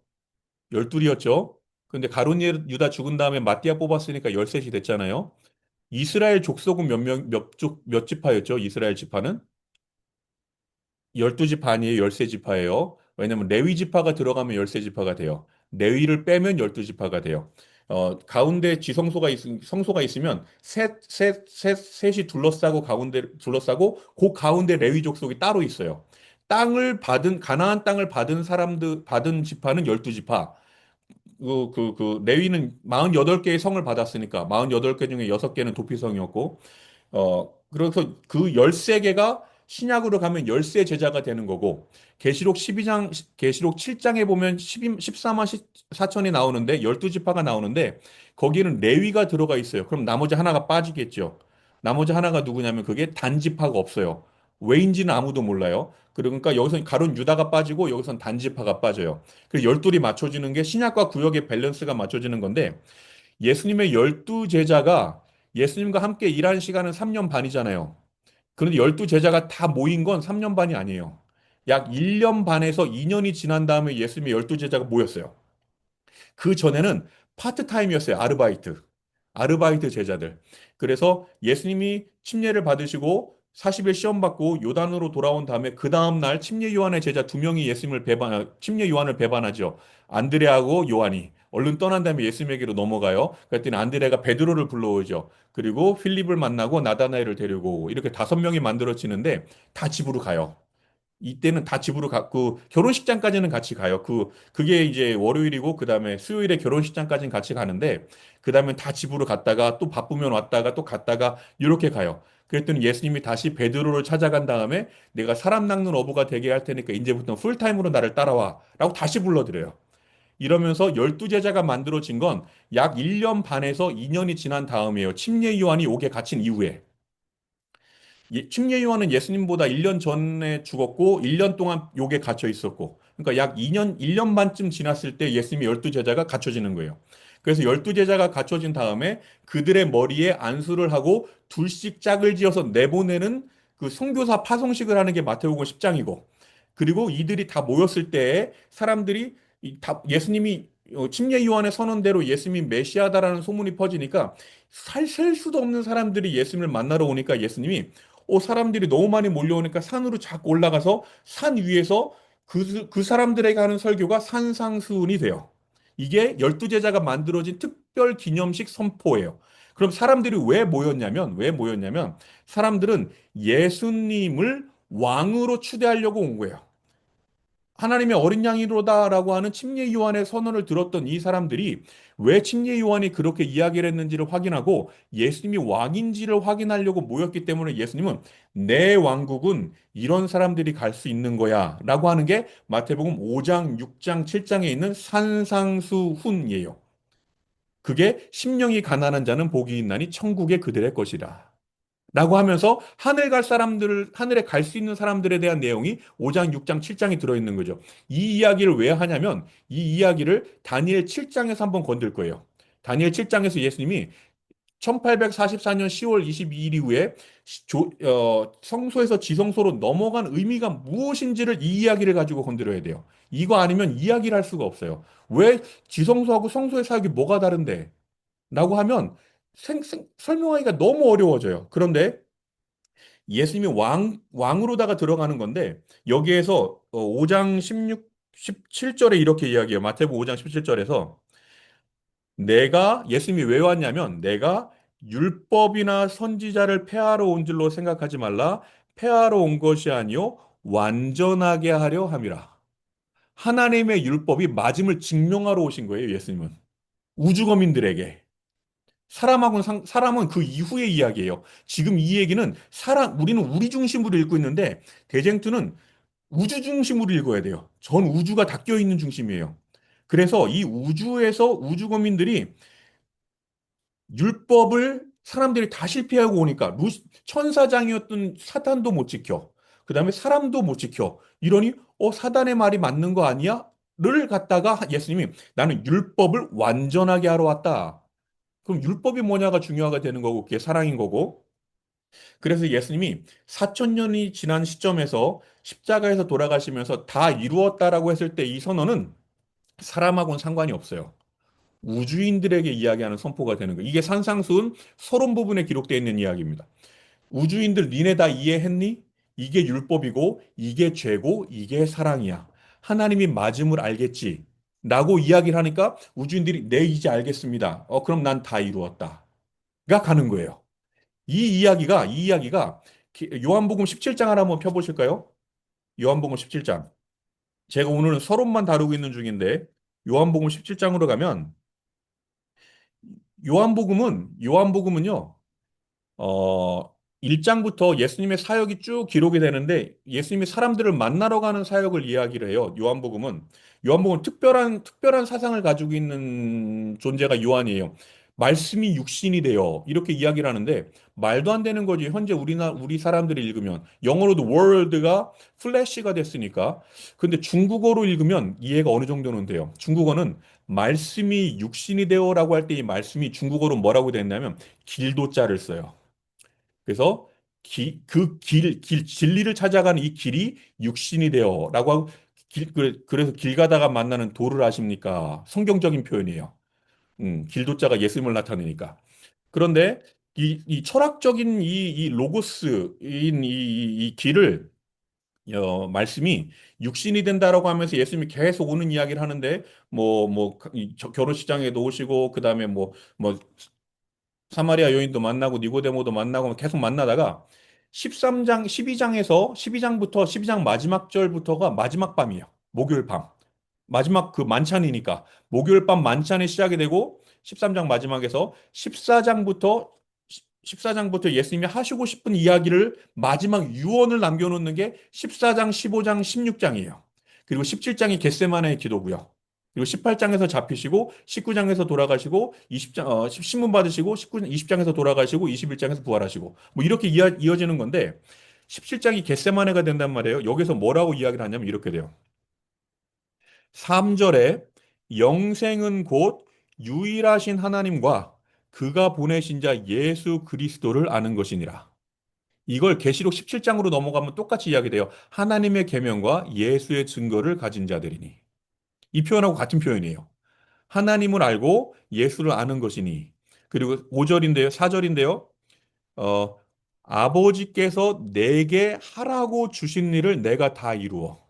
열둘이었죠? 근데 가룟 유다 죽은 다음에 마띠아 뽑았으니까 열셋이 됐잖아요. 이스라엘 족속은 몇 지파였죠? 이스라엘 지파는? 12지파 아니에요? 13지파예요. 왜냐면 레위 지파가 들어가면 13지파가 돼요. 레위를 빼면 12지파가 돼요. 가운데 성소가 있으면 셋이 둘러싸고 그 가운데 레위 족속이 따로 있어요. 가나안 땅을 받은 받은 지파는 12지파. 레위는 48개의 성을 받았으니까 48개 중에 6개는 도피성이었고 그래서 그 13개가 신약으로 가면 열세 제자가 되는 거고, 계시록 7장에 보면 14만 4천이 나오는데, 12지파가 나오는데, 거기는 레위가 들어가 있어요. 그럼 나머지 하나가 빠지겠죠. 나머지 하나가 누구냐면 그게 단지파가 없어요. 왜인지는 아무도 몰라요. 그러니까 여기서 가룟 유다가 빠지고 여기선 단지파가 빠져요. 그 열둘이 맞춰지는 게 신약과 구약의 밸런스가 맞춰지는 건데 예수님의 열두 제자가 예수님과 함께 일한 시간은 3년 반이잖아요. 그런데 열두 제자가 다 모인 건 3년 반이 아니에요. 약 1년 반에서 2년이 지난 다음에 예수님의 열두 제자가 모였어요. 그 전에는 파트타임이었어요. 아르바이트 제자들. 그래서 예수님이 침례를 받으시고 40일 시험 받고 요단으로 돌아온 다음에 그 다음 날 침례 요한의 제자 두 명이 침례 요한을 배반하죠. 안드레하고 요한이. 얼른 떠난 다음에 예수님에게로 넘어가요. 그랬더니 안드레가 베드로를 불러오죠. 그리고 필립을 만나고 나다나엘을 데리고 오고 이렇게 5명이 만들어지는데 다 집으로 가요. 이때는 다 집으로 갔고 결혼식장까지는 같이 가요. 그게 이제 월요일이고 그다음에 수요일에 결혼식장까지는 같이 가는데 그다음에 다 집으로 갔다가 또 바쁘면 왔다가 또 갔다가 이렇게 가요. 그랬더니 예수님이 다시 베드로를 찾아간 다음에 내가 사람 낚는 어부가 되게 할 테니까 이제부터 풀타임으로 나를 따라와라고 다시 불러들여요. 이러면서 열두 제자가 만들어진 건 약 1년 반에서 2년이 지난 다음이에요. 침례 요한이 옥에 갇힌 이후에. 침례 요한은 예수님보다 1년 전에 죽었고 1년 동안 욕에 갇혀 있었고 그러니까 약 1년 반쯤 지났을 때 예수님의 열두 제자가 갖춰지는 거예요. 그래서 12제자가 갖춰진 다음에 그들의 머리에 안수를 하고 둘씩 짝을 지어서 내보내는 그 선교사 파송식을 하는 게 마태복음 10장이고, 그리고 이들이 다 모였을 때에 사람들이 예수님이 침례 요한의 선언대로 예수님이 메시아다라는 소문이 퍼지니까 셀 수도 없는 사람들이 예수님을 만나러 오니까 예수님이 사람들이 너무 많이 몰려오니까 산으로 자꾸 올라가서 산 위에서 그 사람들에게 하는 설교가 산상수훈이 돼요. 이게 12제자가 만들어진 특별 기념식 선포예요. 그럼 사람들이 왜 모였냐면 사람들은 예수님을 왕으로 추대하려고 온 거예요. 하나님의 어린 양이로다라고 하는 침례 요한의 선언을 들었던 이 사람들이 왜 침례 요한이 그렇게 이야기를 했는지를 확인하고 예수님이 왕인지를 확인하려고 모였기 때문에 예수님은 내 왕국은 이런 사람들이 갈 수 있는 거야 라고 하는 게 마태복음 5장, 6장, 7장에 있는 산상수훈이에요. 그게 심령이 가난한 자는 복이 있나니 천국에 그들의 것이라. 라고 하면서 하늘에 갈 수 있는 사람들에 대한 내용이 5장, 6장, 7장에 들어있는 거죠. 이 이야기를 왜 하냐면 이 이야기를 다니엘 7장에서 한번 건들 거예요. 다니엘 7장에서 예수님이 1844년 10월 22일 이후에 성소에서 지성소로 넘어간 의미가 무엇인지를 이 이야기를 가지고 건드려야 돼요. 이거 아니면 이야기를 할 수가 없어요. 왜 지성소하고 성소의 사역이 뭐가 다른데? 라고 하면 설명하기가 너무 어려워져요. 그런데 예수님이 왕으로다가 들어가는 건데 여기에서 5장 17절에 이렇게 이야기해요. 마태복음 5장 17절에서 예수님이 왜 왔냐면 내가 율법이나 선지자를 폐하러 온 줄로 생각하지 말라. 폐하러 온 것이 아니요 완전하게 하려 함이라. 하나님의 율법이 맞음을 증명하러 오신 거예요, 예수님은. 우주거민들에게. 사람은 그 이후의 이야기예요. 지금 이 얘기는 우리는 우리 중심으로 읽고 있는데, 대쟁투는 우주 중심으로 읽어야 돼요. 전 우주가 닦여 있는 중심이에요. 그래서 이 우주에서 우주거민들이 율법을 사람들이 다 실패하고 오니까, 천사장이었던 사탄도 못 지켜. 그 다음에 사람도 못 지켜. 이러니, 사단의 말이 맞는 거 아니야? 를 갖다가 예수님이 나는 율법을 완전하게 하러 왔다. 그럼 율법이 뭐냐가 중요하게 되는 거고, 그게 사랑인 거고. 그래서 예수님이 4천년이 지난 시점에서 십자가에서 돌아가시면서 다 이루었다라고 했을 때 이 선언은 사람하고는 상관이 없어요. 우주인들에게 이야기하는 선포가 되는 거예요. 이게 산상수훈 서론 부분에 기록되어 있는 이야기입니다. 우주인들 니네 다 이해했니? 이게 율법이고, 이게 죄고, 이게 사랑이야. 하나님이 맞음을 알겠지? 라고 이야기를 하니까 우주인들이 네, 이제 알겠습니다. 그럼 난 다 이루었다. 가 가는 거예요. 이 이야기가 요한복음 17장을 한번 펴보실까요? 요한복음 17장. 제가 오늘은 서론만 다루고 있는 중인데 요한복음 17장으로 가면 요한복음은요. 어, 1장부터 예수님의 사역이 쭉 기록이 되는데 예수님이 사람들을 만나러 가는 사역을 이야기를 해요. 요한복음은 특별한 사상을 가지고 있는 존재가 요한이에요. 말씀이 육신이 되어 이렇게 이야기를 하는데 말도 안 되는 거지. 현재 우리 사람들이 읽으면 영어로도 world가 플래시가 됐으니까. 근데 중국어로 읽으면 이해가 어느 정도는 돼요. 중국어는 말씀이 육신이 되어라고 할 때 이 말씀이 중국어로 뭐라고 됐냐면 길도자를 써요. 그래서 진리를 찾아가는 이 길이 육신이 되어라고 하고 그래서 길 가다가 만나는 도를 아십니까? 성경적인 표현이에요. 길도자가 예수님을 나타내니까. 그런데 이 철학적인 이 로고스인 이 길을 말씀이 육신이 된다라고 하면서 예수님이 계속 오는 이야기를 하는데 결혼식장에도 오시고 그다음에 사마리아 여인도 만나고 니고데모도 만나고 계속 만나다가 12장부터 12장 마지막 절부터가 마지막 밤이에요. 목요일 밤. 마지막 그 만찬이니까 목요일 밤 만찬이 시작이 되고 13장 마지막에서 14장부터 예수님이 하시고 싶은 이야기를 마지막 유언을 남겨놓는 게 14장, 15장, 16장이에요. 그리고 17장이 겟세마네의 기도고요. 그리고 18장에서 잡히시고 19장에서 돌아가시고 20장 신문 받으시고 20장에서 돌아가시고 21장에서 부활하시고 뭐 이렇게 이어지는 건데 17장이 겟세마네가 된단 말이에요. 여기서 뭐라고 이야기를 하냐면 이렇게 돼요. 3절에 영생은 곧 유일하신 하나님과 그가 보내신 자 예수 그리스도를 아는 것이니라. 이걸 계시록 17장으로 넘어가면 똑같이 이야기돼요. 하나님의 계명과 예수의 증거를 가진 자들이니. 이 표현하고 같은 표현이에요. 하나님을 알고 예수를 아는 것이니. 그리고 5절인데요, 4절인데요. 어, 아버지께서 내게 하라고 주신 일을 내가 다 이루어.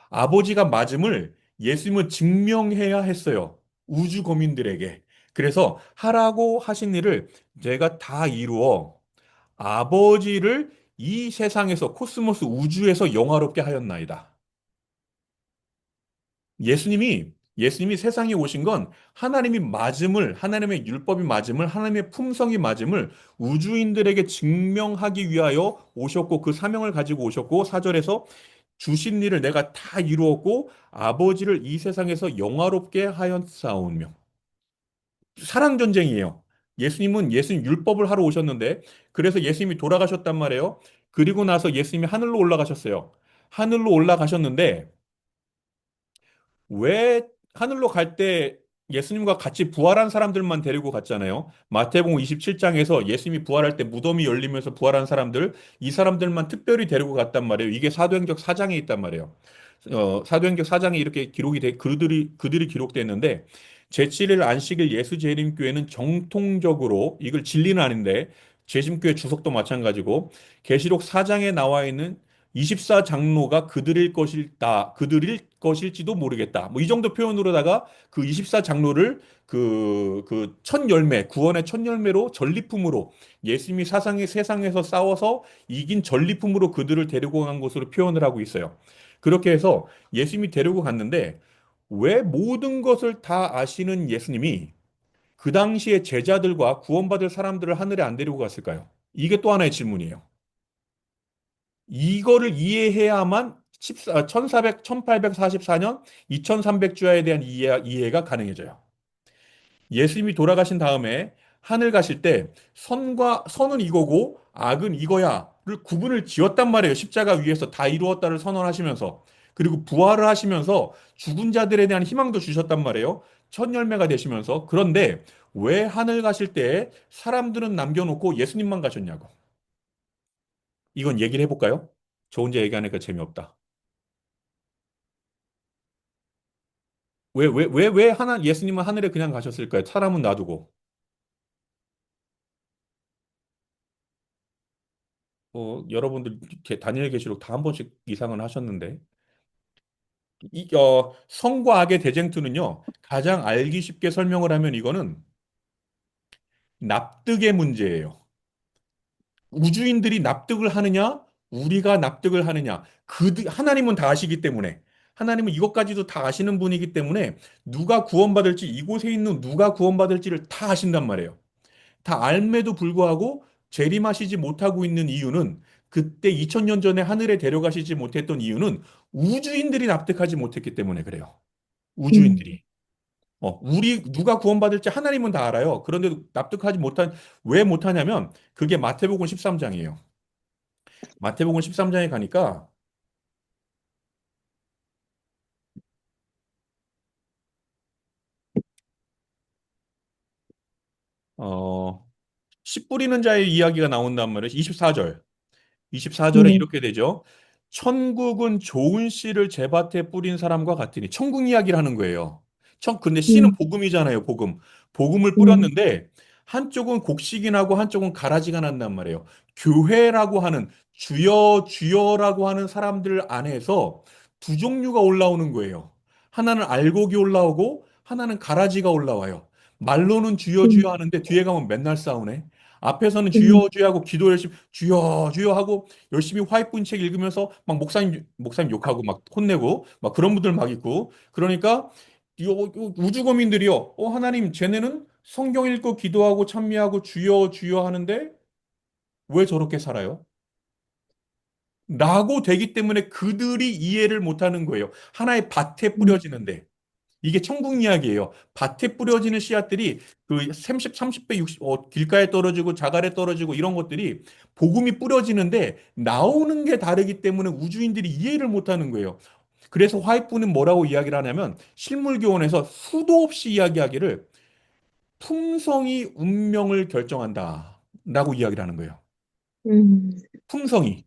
아버지가 맞음을 예수님은 증명해야 했어요. 우주 거민들에게. 그래서 하라고 하신 일을 제가 다 이루어 아버지를 이 세상에서 코스모스 우주에서 영화롭게 하였나이다. 예수님이 세상에 오신 건 하나님이 맞음을, 하나님의 율법이 맞음을, 하나님의 품성이 맞음을 우주인들에게 증명하기 위하여 오셨고 그 사명을 가지고 오셨고 4절에서 주신 일을 내가 다 이루었고 아버지를 이 세상에서 영화롭게 하였사오며 사랑 전쟁이에요. 예수님 율법을 하러 오셨는데 그래서 예수님이 돌아가셨단 말이에요. 그리고 나서 예수님이 하늘로 올라가셨어요. 하늘로 올라가셨는데 왜 하늘로 갈 때 예수님과 같이 부활한 사람들만 데리고 갔잖아요. 마태복음 27장에서 예수님이 부활할 때 무덤이 열리면서 부활한 사람들, 이 사람들만 특별히 데리고 갔단 말이에요. 이게 사도행적 4장에 있단 말이에요. 사도행적 4장에 이렇게 그들이 기록됐는데 제7일 안식일 예수 재림교회는 정통적으로 이걸 진리는 아닌데 재림교회 주석도 마찬가지고 계시록 4장에 나와 있는 24장로가 그들일 것일지도 모르겠다. 뭐 이 정도 표현으로다가 그 24장로를 첫 열매, 구원의 첫 열매로 전리품으로 예수님이 세상에서 싸워서 이긴 전리품으로 그들을 데리고 간 것으로 표현을 하고 있어요. 그렇게 해서 예수님이 데리고 갔는데 왜 모든 것을 다 아시는 예수님이 그 당시에 제자들과 구원받을 사람들을 하늘에 안 데리고 갔을까요? 이게 또 하나의 질문이에요. 이거를 이해해야만 1844년 2300주야에 대한 이해가 가능해져요. 예수님이 돌아가신 다음에 하늘 가실 때 선은 이거고 악은 이거야를 구분을 지었단 말이에요. 십자가 위에서 다 이루었다를 선언하시면서 그리고 부활을 하시면서 죽은 자들에 대한 희망도 주셨단 말이에요. 첫 열매가 되시면서 그런데 왜 하늘 가실 때 사람들은 남겨놓고 예수님만 가셨냐고. 이건 얘기를 해볼까요? 저 혼자 얘기하니까 재미없다. 예수님은 하늘에 그냥 가셨을까요? 사람은 놔두고. 여러분들 다니엘 계시록 다 한 번씩 이상은 하셨는데. 성과 악의 대쟁투는요, 가장 알기 쉽게 설명을 하면 이거는 납득의 문제예요. 우주인들이 납득을 하느냐, 우리가 납득을 하느냐. 하나님은 다 아시기 때문에. 하나님은 이것까지도 다 아시는 분이기 때문에 누가 구원받을지, 이곳에 있는 누가 구원받을지를 다 아신단 말이에요. 다 알매도 불구하고 재림하시지 못하고 있는 이유는 그때 2000년 전에 하늘에 데려가시지 못했던 이유는 우주인들이 납득하지 못했기 때문에 그래요. 음, 우주인들이. 우리 누가 구원받을지 하나님은 다 알아요. 그런데도 왜 못하냐면 그게 마태복음 13장이에요. 마태복음 13장에 가니까 어, 씨 뿌리는 자의 이야기가 나온단 말이에요. 24절. 24절에 네, 이렇게 되죠. 천국은 좋은 씨를 제밭에 뿌린 사람과 같으니 천국 이야기를 하는 거예요. 근데 씨는 음, 복음이잖아요, 복음. 복음을 음, 뿌렸는데 한쪽은 곡식이 나고 한쪽은 가라지가 난단 말이에요. 교회라고 하는 주여 주여라고 하는 사람들 안에서 두 종류가 올라오는 거예요. 하나는 알곡이 올라오고 하나는 가라지가 올라와요. 말로는 주여 주여 음, 하는데 뒤에 가면 맨날 싸우네. 앞에서는 음, 주여 주여 하고 기도 열심히 주여 주여 하고 열심히 화이트인 책 읽으면서 막 목사님 욕하고 막 혼내고 막 그런 분들 막 있고 그러니까 우주거민들이요. 하나님 쟤네는 성경 읽고 기도하고 찬미하고 주여 주여 하는데 왜 저렇게 살아요? 라고 되기 때문에 그들이 이해를 못하는 거예요. 하나의 밭에 음, 뿌려지는데. 이게 천국 이야기예요. 밭에 뿌려지는 씨앗들이 그 30배, 60, 길가에 떨어지고 자갈에 떨어지고 이런 것들이 복음이 뿌려지는데 나오는 게 다르기 때문에 우주인들이 이해를 못하는 거예요. 그래서 화이트는 뭐라고 이야기를 하냐면 실물교원에서 수도 없이 이야기하기를 품성이 운명을 결정한다 라고 이야기를 하는 거예요. 음, 품성이.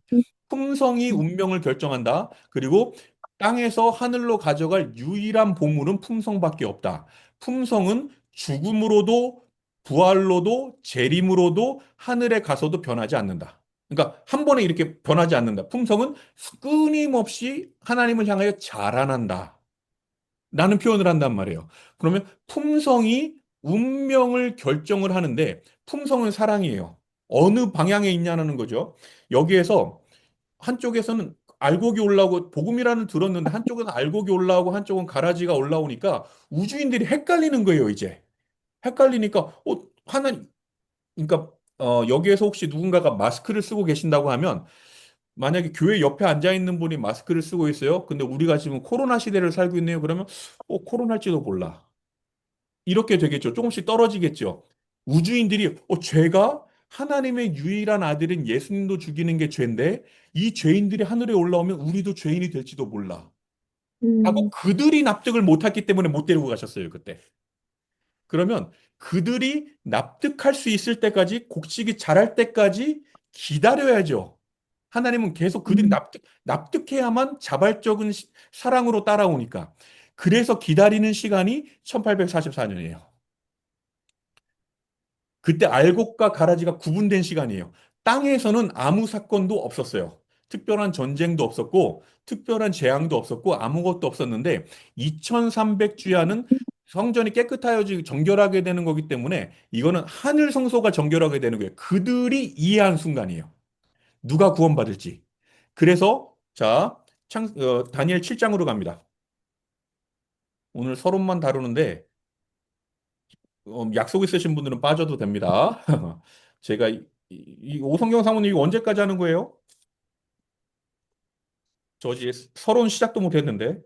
품성이 운명을 결정한다. 그리고 땅에서 하늘로 가져갈 유일한 보물은 품성밖에 없다. 품성은 죽음으로도 부활로도 재림으로도 하늘에 가서도 변하지 않는다. 그러니까 한 번에 이렇게 변하지 않는다. 품성은 끊임없이 하나님을 향하여 자라난다. 라는 표현을 한단 말이에요. 그러면 품성이 운명을 결정을 하는데 품성은 사랑이에요. 어느 방향에 있냐는 거죠. 여기에서 한쪽에서는 알곡이 올라오고 복음이라는 들었는데 한쪽은 알곡이 올라오고 한쪽은 가라지가 올라오니까 우주인들이 헷갈리는 거예요, 이제. 헷갈리니까 하나님 그러니까 여기에서 혹시 누군가가 마스크를 쓰고 계신다고 하면 만약에 교회 옆에 앉아 있는 분이 마스크를 쓰고 있어요. 근데 우리가 지금 코로나 시대를 살고 있네요. 그러면 코로나일지도 몰라. 이렇게 되겠죠. 조금씩 떨어지겠죠. 우주인들이 죄가 하나님의 유일한 아들인 예수님도 죽이는 게 죄인데 이 죄인들이 하늘에 올라오면 우리도 죄인이 될지도 몰라. 하고 음, 그들이 납득을 못했기 때문에 못 데리고 가셨어요, 그때. 그러면 그들이 납득할 수 있을 때까지 곡식이 자랄 때까지 기다려야죠. 하나님은 계속 그들이 음, 납득해야만 자발적인 사랑으로 따라오니까. 그래서 기다리는 시간이 1844년이에요. 그때 알곡과 가라지가 구분된 시간이에요. 땅에서는 아무 사건도 없었어요. 특별한 전쟁도 없었고, 특별한 재앙도 없었고, 아무것도 없었는데, 2300주야는 성전이 깨끗하여 정결하게 되는 거기 때문에, 이거는 하늘 성소가 정결하게 되는 거예요. 그들이 이해한 순간이에요. 누가 구원받을지. 그래서, 자, 다니엘 7장으로 갑니다. 오늘 서론만 다루는데, 약속 있으신 분들은 빠져도 됩니다. 제가 이 오성경 사모님 이거 언제까지 하는 거예요? 저 이제 서론 시작도 못 했는데.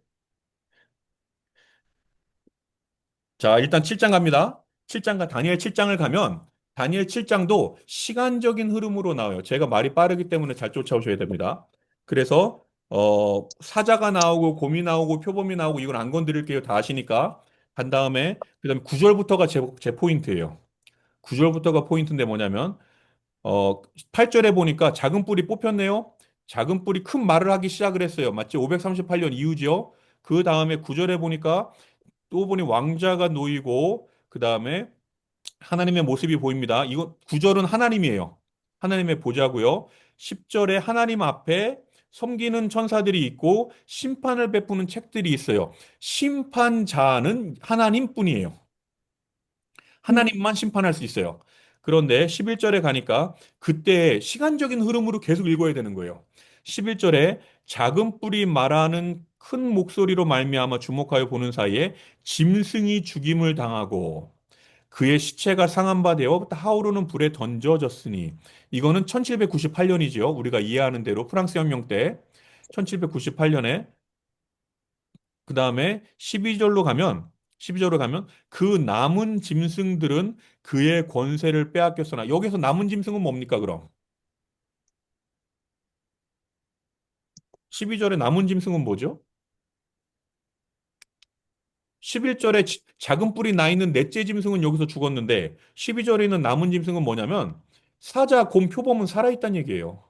자, 일단 7장 갑니다. 7장과 다니엘 7장을 가면 다니엘 7장도 시간적인 흐름으로 나와요. 제가 말이 빠르기 때문에 잘 쫓아오셔야 됩니다. 그래서 사자가 나오고 곰이 나오고 표범이 나오고 이건 안 건드릴게요. 다 아시니까. 간 다음에 그다음에 9절부터가 제 포인트예요. 9절부터가 포인트인데 뭐냐면 8절에 보니까 작은 뿔이 뽑혔네요. 작은 뿔이 큰 말을 하기 시작을 했어요. 마치 538년 이후죠. 그 다음에 9절에 보니까 또 보니 왕자가 놓이고 그 다음에 하나님의 모습이 보입니다. 이거 9절은 하나님이에요. 하나님의 보좌고요. 10절에 하나님 앞에 섬기는 천사들이 있고 심판을 베푸는 책들이 있어요. 심판자는 하나님뿐이에요. 음, 하나님만 심판할 수 있어요. 그런데 11절에 가니까 그때 시간적인 흐름으로 계속 읽어야 되는 거예요. 11절에 작은 뿔이 말하는 큰 목소리로 말미암아 주목하여 보는 사이에 짐승이 죽임을 당하고 그의 시체가 상한 바 되어 타오르는 불에 던져졌으니 이거는 1798년이지요. 우리가 이해하는 대로 프랑스 혁명 때 1798년에 그 다음에 12절로 가면 그 남은 짐승들은 그의 권세를 빼앗겼으나 여기서 남은 짐승은 뭡니까 그럼? 12절에 남은 짐승은 뭐죠? 11절에 작은 뿔이 나 있는 넷째 짐승은 여기서 죽었는데 12절에 있는 남은 짐승은 뭐냐면 사자, 곰, 표범은 살아있다는 얘기예요.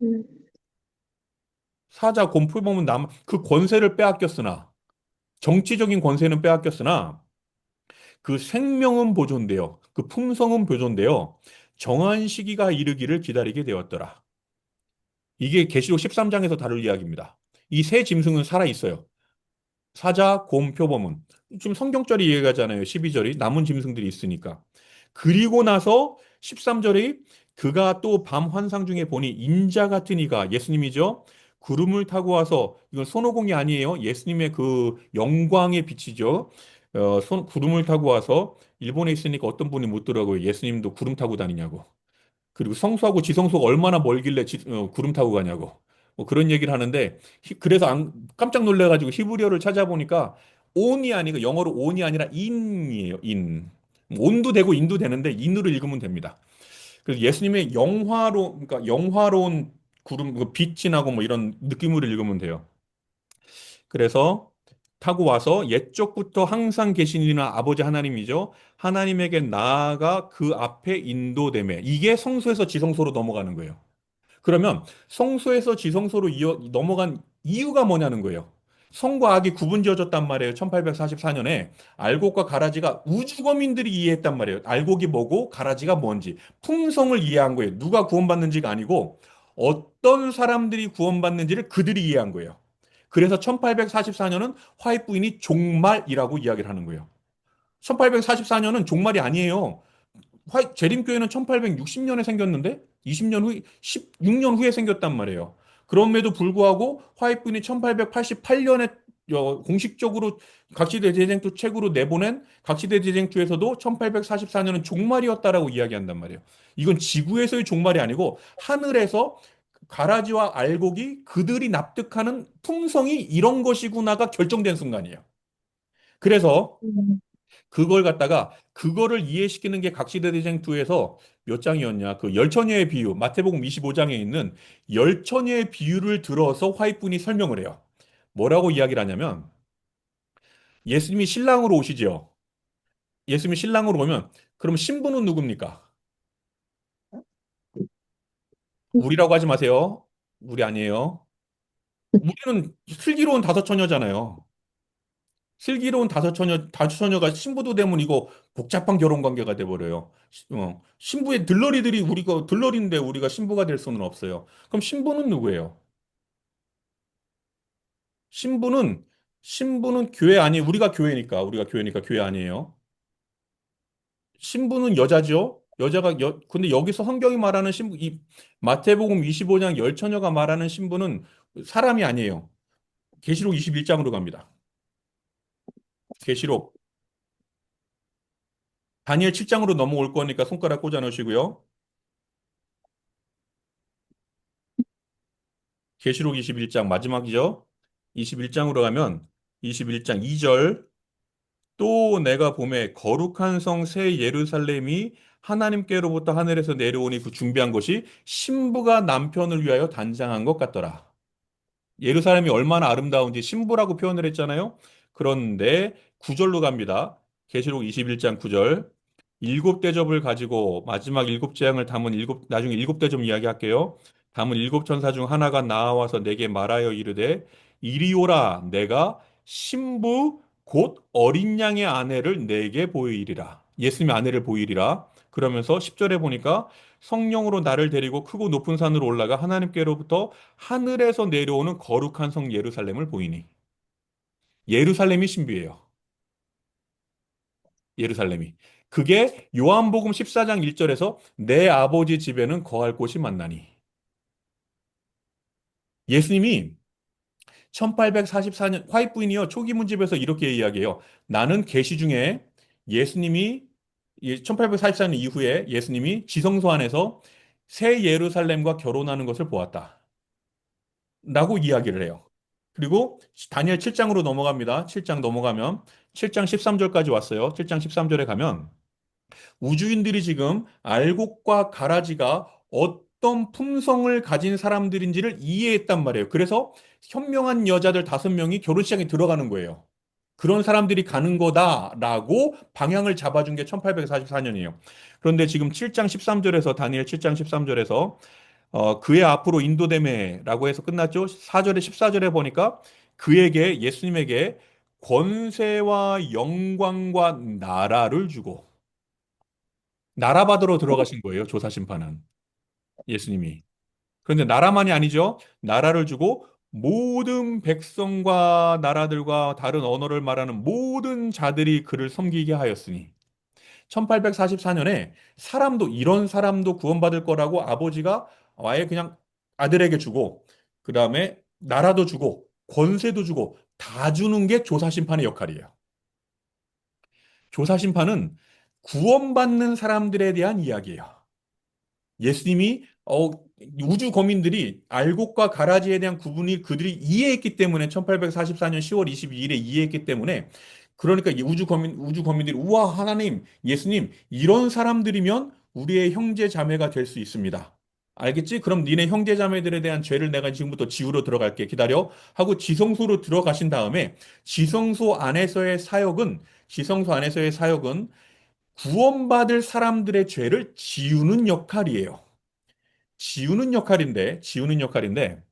음, 사자, 곰, 표범은 그 권세를 빼앗겼으나 정치적인 권세는 빼앗겼으나 그 생명은 보존되어 그 품성은 보존되어 정한 시기가 이르기를 기다리게 되었더라. 이게 계시록 13장에서 다룰 이야기입니다. 이 세 짐승은 살아 있어요. 사자, 곰, 표범은 지금 성경절이 얘기하잖아요. 12절이 남은 짐승들이 있으니까. 그리고 나서 13절이 그가 또 밤 환상 중에 보니 인자 같은 이가 예수님이죠. 구름을 타고 와서 이건 손오공이 아니에요. 예수님의 그 영광의 빛이죠. 구름을 타고 와서 일본에 있으니까 어떤 분이 묻더라고요. 예수님도 구름 타고 다니냐고. 그리고 성소하고 지성소가 얼마나 멀길래 구름 타고 가냐고. 뭐 그런 얘기를 하는데 그래서 깜짝 놀래가지고 히브리어를 찾아보니까 온이 아니고 영어로 온이 아니라 인이에요. 인. 온도 되고 인도 되는데 인으로 읽으면 됩니다. 그래서 예수님의 그러니까 영화로운 구름, 그 빛이 나고 뭐 이런 느낌으로 읽으면 돼요. 그래서 타고 와서 옛적부터 항상 계신 이는 아버지 하나님이죠. 하나님에게 나아가 그 앞에 인도되매. 이게 성소에서 지성소로 넘어가는 거예요. 그러면 성소에서 지성소로 넘어간 이유가 뭐냐는 거예요. 성과 악이 구분지어졌단 말이에요. 1844년에 알곡과 가라지가 우주거민들이 이해했단 말이에요. 알곡이 뭐고 가라지가 뭔지 품성을 이해한 거예요. 누가 구원받는지가 아니고 어떤 사람들이 구원받는지를 그들이 이해한 거예요. 그래서 1844년은 화해 부인이 종말이라고 이야기를 하는 거예요. 1844년은 종말이 아니에요. 재림교회는 1860년에 생겼는데 20년 후, 16년 후에 생겼단 말이에요. 그럼에도 불구하고 화이트문이 1888년에 공식적으로 각시대 재생투 책으로 내보낸 각시대 재생투에서도 1844년은 종말이었다라고 이야기한단 말이에요. 이건 지구에서의 종말이 아니고 하늘에서 가라지와 알곡이 그들이 납득하는 품성이 이런 것이구나가 결정된 순간이에요. 그래서 음, 그걸 갖다가 그거를 이해시키는 게 각시대전투에서 몇 장이었냐? 그 열처녀의 비유, 마태복음 25장에 있는 열처녀의 비유를 들어서 화이트분이 설명을 해요. 뭐라고 이야기를 하냐면 예수님이 신랑으로 오시죠. 예수님이 신랑으로 오면 그럼 신부는 누굽니까? 우리라고 하지 마세요. 우리 아니에요. 우리는 슬기로운 다섯 처녀잖아요. 슬기로운 다섯 처녀가 신부도 되면 이거 복잡한 결혼 관계가 돼버려요. 신부의 들러리들이 우리가 들러리인데 우리가 신부가 될 수는 없어요. 그럼 신부는 누구예요? 신부는 신부는 교회 아니 우리가 교회니까 교회 아니에요. 신부는 여자죠. 근데 여기서 성경이 말하는 신부 이 마태복음 25장 열처녀가 말하는 신부는 사람이 아니에요. 계시록 21장으로 갑니다. 계시록 다니엘 7장으로 넘어올 거니까 손가락 꽂아 놓으시고요. 계시록 21장 마지막이죠. 21장으로 가면 21장 2절 또 내가 봄에 거룩한 성 새 예루살렘이 하나님께로부터 하늘에서 내려오니 그 준비한 것이 신부가 남편을 위하여 단장한 것 같더라. 예루살렘이 얼마나 아름다운지 신부라고 표현을 했잖아요. 그런데 9절로 갑니다. 계시록 21장 9절. 일곱 대접을 가지고 마지막 일곱 재앙을 담은 나중에 일곱 대접 이야기할게요. 담은 일곱 천사 중 하나가 나와서 내게 말하여 이르되 이리 오라 내가 신부 곧 어린 양의 아내를 내게 보이리라. 예수님의 아내를 보이리라. 그러면서 10절에 보니까 성령으로 나를 데리고 크고 높은 산으로 올라가 하나님께로부터 하늘에서 내려오는 거룩한 성 예루살렘을 보이니. 예루살렘이 신비예요. 예루살렘이. 그게 요한복음 14장 1절에서 내 아버지 집에는 거할 곳이 만나니. 예수님이 1844년 화이트부인이요 초기 문집에서 이렇게 이야기해요. 나는 계시 중에 예수님이 1844년 이후에 예수님이 지성소 안에서 새 예루살렘과 결혼하는 것을 보았다. 라고 이야기를 해요. 그리고 다니엘 7장으로 넘어갑니다. 7장 넘어가면 7장 13절까지 왔어요. 7장 13절에 가면 우주인들이 지금 알곡과 가라지가 어떤 품성을 가진 사람들인지를 이해했단 말이에요. 그래서 현명한 여자들 5명이 결혼식장에 들어가는 거예요. 그런 사람들이 가는 거다라고 방향을 잡아준 게 1844년이에요. 그런데 지금 7장 13절에서 다니엘 7장 13절에서 그의 앞으로 인도되매라고 해서 끝났죠. 4절에 14절에 보니까 그에게 예수님에게 권세와 영광과 나라를 주고 나라 받으러 들어가신 거예요. 조사 심판은 예수님이. 그런데 나라만이 아니죠. 나라를 주고 모든 백성과 나라들과 다른 언어를 말하는 모든 자들이 그를 섬기게 하였으니 1844년에 이런 사람도 구원받을 거라고 아버지가 아예 그냥 아들에게 주고, 그 다음에 나라도 주고, 권세도 주고, 다 주는 게 조사심판의 역할이에요. 조사심판은 구원받는 사람들에 대한 이야기예요. 예수님이 우주 거민들이 알곡과 가라지에 대한 구분이 그들이 이해했기 때문에 1844년 10월 22일에 이해했기 때문에 그러니까 이 우주 거민들이 우와 하나님 예수님 이런 사람들이면 우리의 형제 자매가 될 수 있습니다. 알겠지? 그럼 니네 형제자매들에 대한 죄를 내가 지금부터 지우러 들어갈게. 기다려. 하고 지성소로 들어가신 다음에 지성소 안에서의 사역은 구원받을 사람들의 죄를 지우는 역할인데,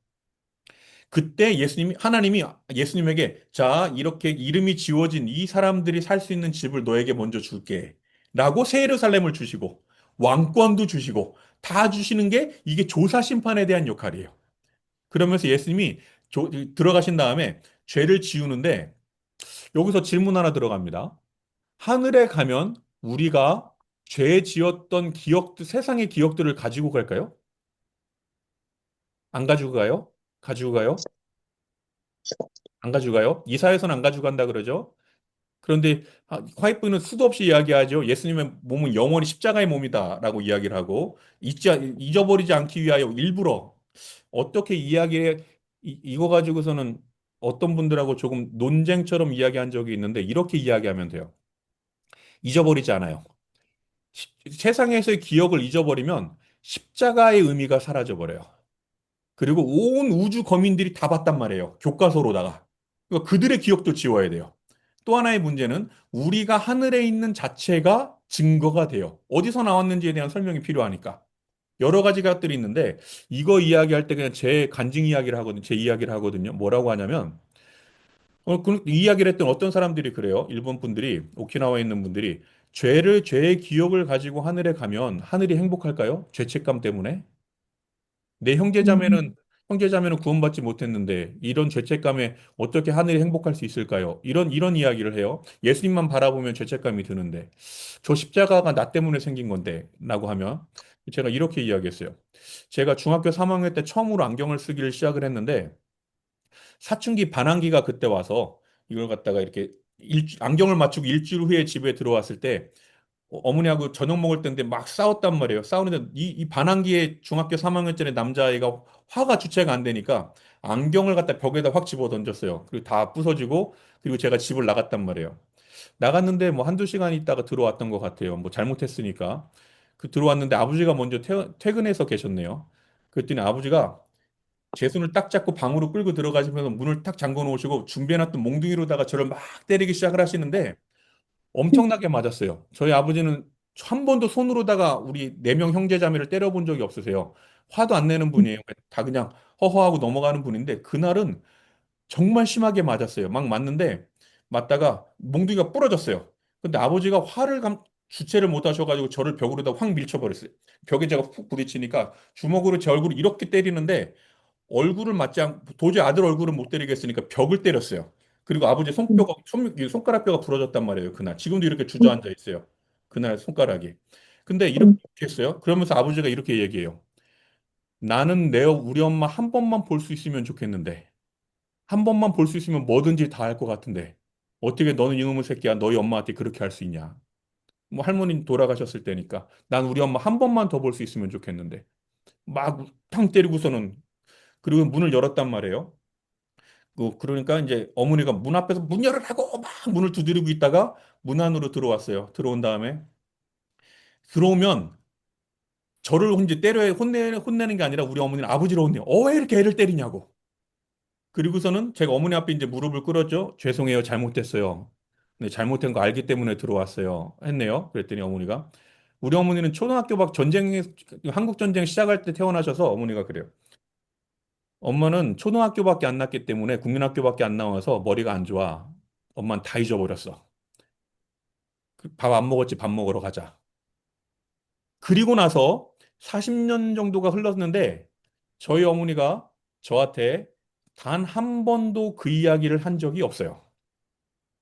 그때 하나님이 예수님에게, 자, 이렇게 이름이 지워진 이 사람들이 살 수 있는 집을 너에게 먼저 줄게. 라고 새 예루살렘을 주시고, 왕권도 주시고, 다 주시는 게 이게 조사 심판에 대한 역할이에요. 그러면서 예수님이 들어가신 다음에 죄를 지우는데, 여기서 질문 하나 들어갑니다. 하늘에 가면 우리가 죄 지었던 세상의 기억들을 가지고 갈까요? 안 가지고 가요? 가지고 가요? 안 가지고 가요? 이사에서는 안 가지고 간다 그러죠? 그런데 화이프는 수도 없이 이야기하죠. 예수님의 몸은 영원히 십자가의 몸이다라고 이야기를 하고 잊어버리지 않기 위하여 일부러 어떻게 이거 가지고서는 어떤 분들하고 조금 논쟁처럼 이야기한 적이 있는데 이렇게 이야기하면 돼요. 잊어버리지 않아요. 세상에서의 기억을 잊어버리면 십자가의 의미가 사라져 버려요. 그리고 온 우주 거민들이 다 봤단 말이에요. 교과서로다가. 그러니까 그들의 기억도 지워야 돼요. 또 하나의 문제는 우리가 하늘에 있는 자체가 증거가 돼요. 어디서 나왔는지에 대한 설명이 필요하니까. 여러 가지 것들이 있는데 이거 이야기할 때 그냥 제 간증 이야기를 하거든요. 제 이야기를 하거든요. 뭐라고 하냐면 이 이야기를 했던 어떤 사람들이 그래요. 일본 분들이 오키나와에 있는 분들이 죄의 기억을 가지고 하늘에 가면 하늘이 행복할까요? 죄책감 때문에? 내 음, 형제자매는 구원받지 못했는데 이런 죄책감에 어떻게 하늘이 행복할 수 있을까요? 이런 이야기를 해요. 예수님만 바라보면 죄책감이 드는데 저 십자가가 나 때문에 생긴 건데 라고 하면 제가 이렇게 이야기했어요. 제가 중학교 3학년 때 처음으로 안경을 쓰기를 시작을 했는데 사춘기 반항기가 그때 와서 이걸 갖다가 이렇게 안경을 맞추고 일주일 후에 집에 들어왔을 때 어머니하고 저녁 먹을 때인데 막 싸웠단 말이에요. 싸우는데 이 반항기에 중학교 3학년짜리 남자아이가 화가 주체가 안 되니까 안경을 갖다 벽에다 확 집어 던졌어요. 그리고 다 부서지고 그리고 제가 집을 나갔단 말이에요. 나갔는데 뭐 한두 시간 있다가 들어왔던 것 같아요. 뭐 잘못했으니까. 그 들어왔는데 아버지가 먼저 퇴근해서 계셨네요. 그랬더니 아버지가 제 손을 딱 잡고 방으로 끌고 들어가시면서 문을 탁 잠궈 놓으시고 준비해놨던 몽둥이로다가 저를 막 때리기 시작을 하시는데 엄청나게 맞았어요. 저희 아버지는 한 번도 손으로다가 우리 네 명 형제자매를 때려본 적이 없으세요. 화도 안 내는 분이에요. 다 그냥 허허하고 넘어가는 분인데 그날은 정말 심하게 맞았어요. 막 맞는데 맞다가 몽둥이가 부러졌어요. 근데 아버지가 주체를 못 하셔가지고 저를 벽으로다 확 밀쳐버렸어요. 벽에 제가 훅 부딪히니까 주먹으로 제 얼굴을 이렇게 때리는데 도저히 아들 얼굴은 못 때리겠으니까 벽을 때렸어요. 그리고 아버지 이 손가락뼈가 부러졌단 말이에요. 그날. 지금도 이렇게 주저앉아 있어요. 그날 손가락이. 근데 이렇게 했어요. 그러면서 아버지가 이렇게 얘기해요. 나는 우리 엄마 한 번만 볼 수 있으면 좋겠는데. 한 번만 볼 수 있으면 뭐든지 다 할 것 같은데. 어떻게 너는 이놈의 새끼야. 너희 엄마한테 그렇게 할 수 있냐. 뭐 할머니 돌아가셨을 때니까. 난 우리 엄마 한 번만 더 볼 수 있으면 좋겠는데. 막 탕 때리고서는 그리고 문을 열었단 말이에요. 그러니까 이제 어머니가 문 앞에서 문 열으라고 막 문을 두드리고 있다가 문 안으로 들어왔어요. 들어온 다음에 들어오면 저를 이제 혼내는 게 아니라 우리 어머니는 아버지를 혼내요. 왜 이렇게 애를 때리냐고. 그리고서는 제가 어머니 앞에 이제 무릎을 꿇었죠. 죄송해요. 잘못했어요. 네, 잘못한 거 알기 때문에 들어왔어요. 했네요. 그랬더니 어머니가 우리 어머니는 한국 전쟁 시작할 때 태어나셔서 어머니가 그래요. 엄마는 초등학교밖에 안 났기 때문에 국민학교밖에 안 나와서 머리가 안 좋아. 엄마는 다 잊어버렸어. 밥 안 먹었지, 밥 먹으러 가자. 그리고 나서 40년 정도가 흘렀는데 저희 어머니가 저한테 단 한 번도 그 이야기를 한 적이 없어요.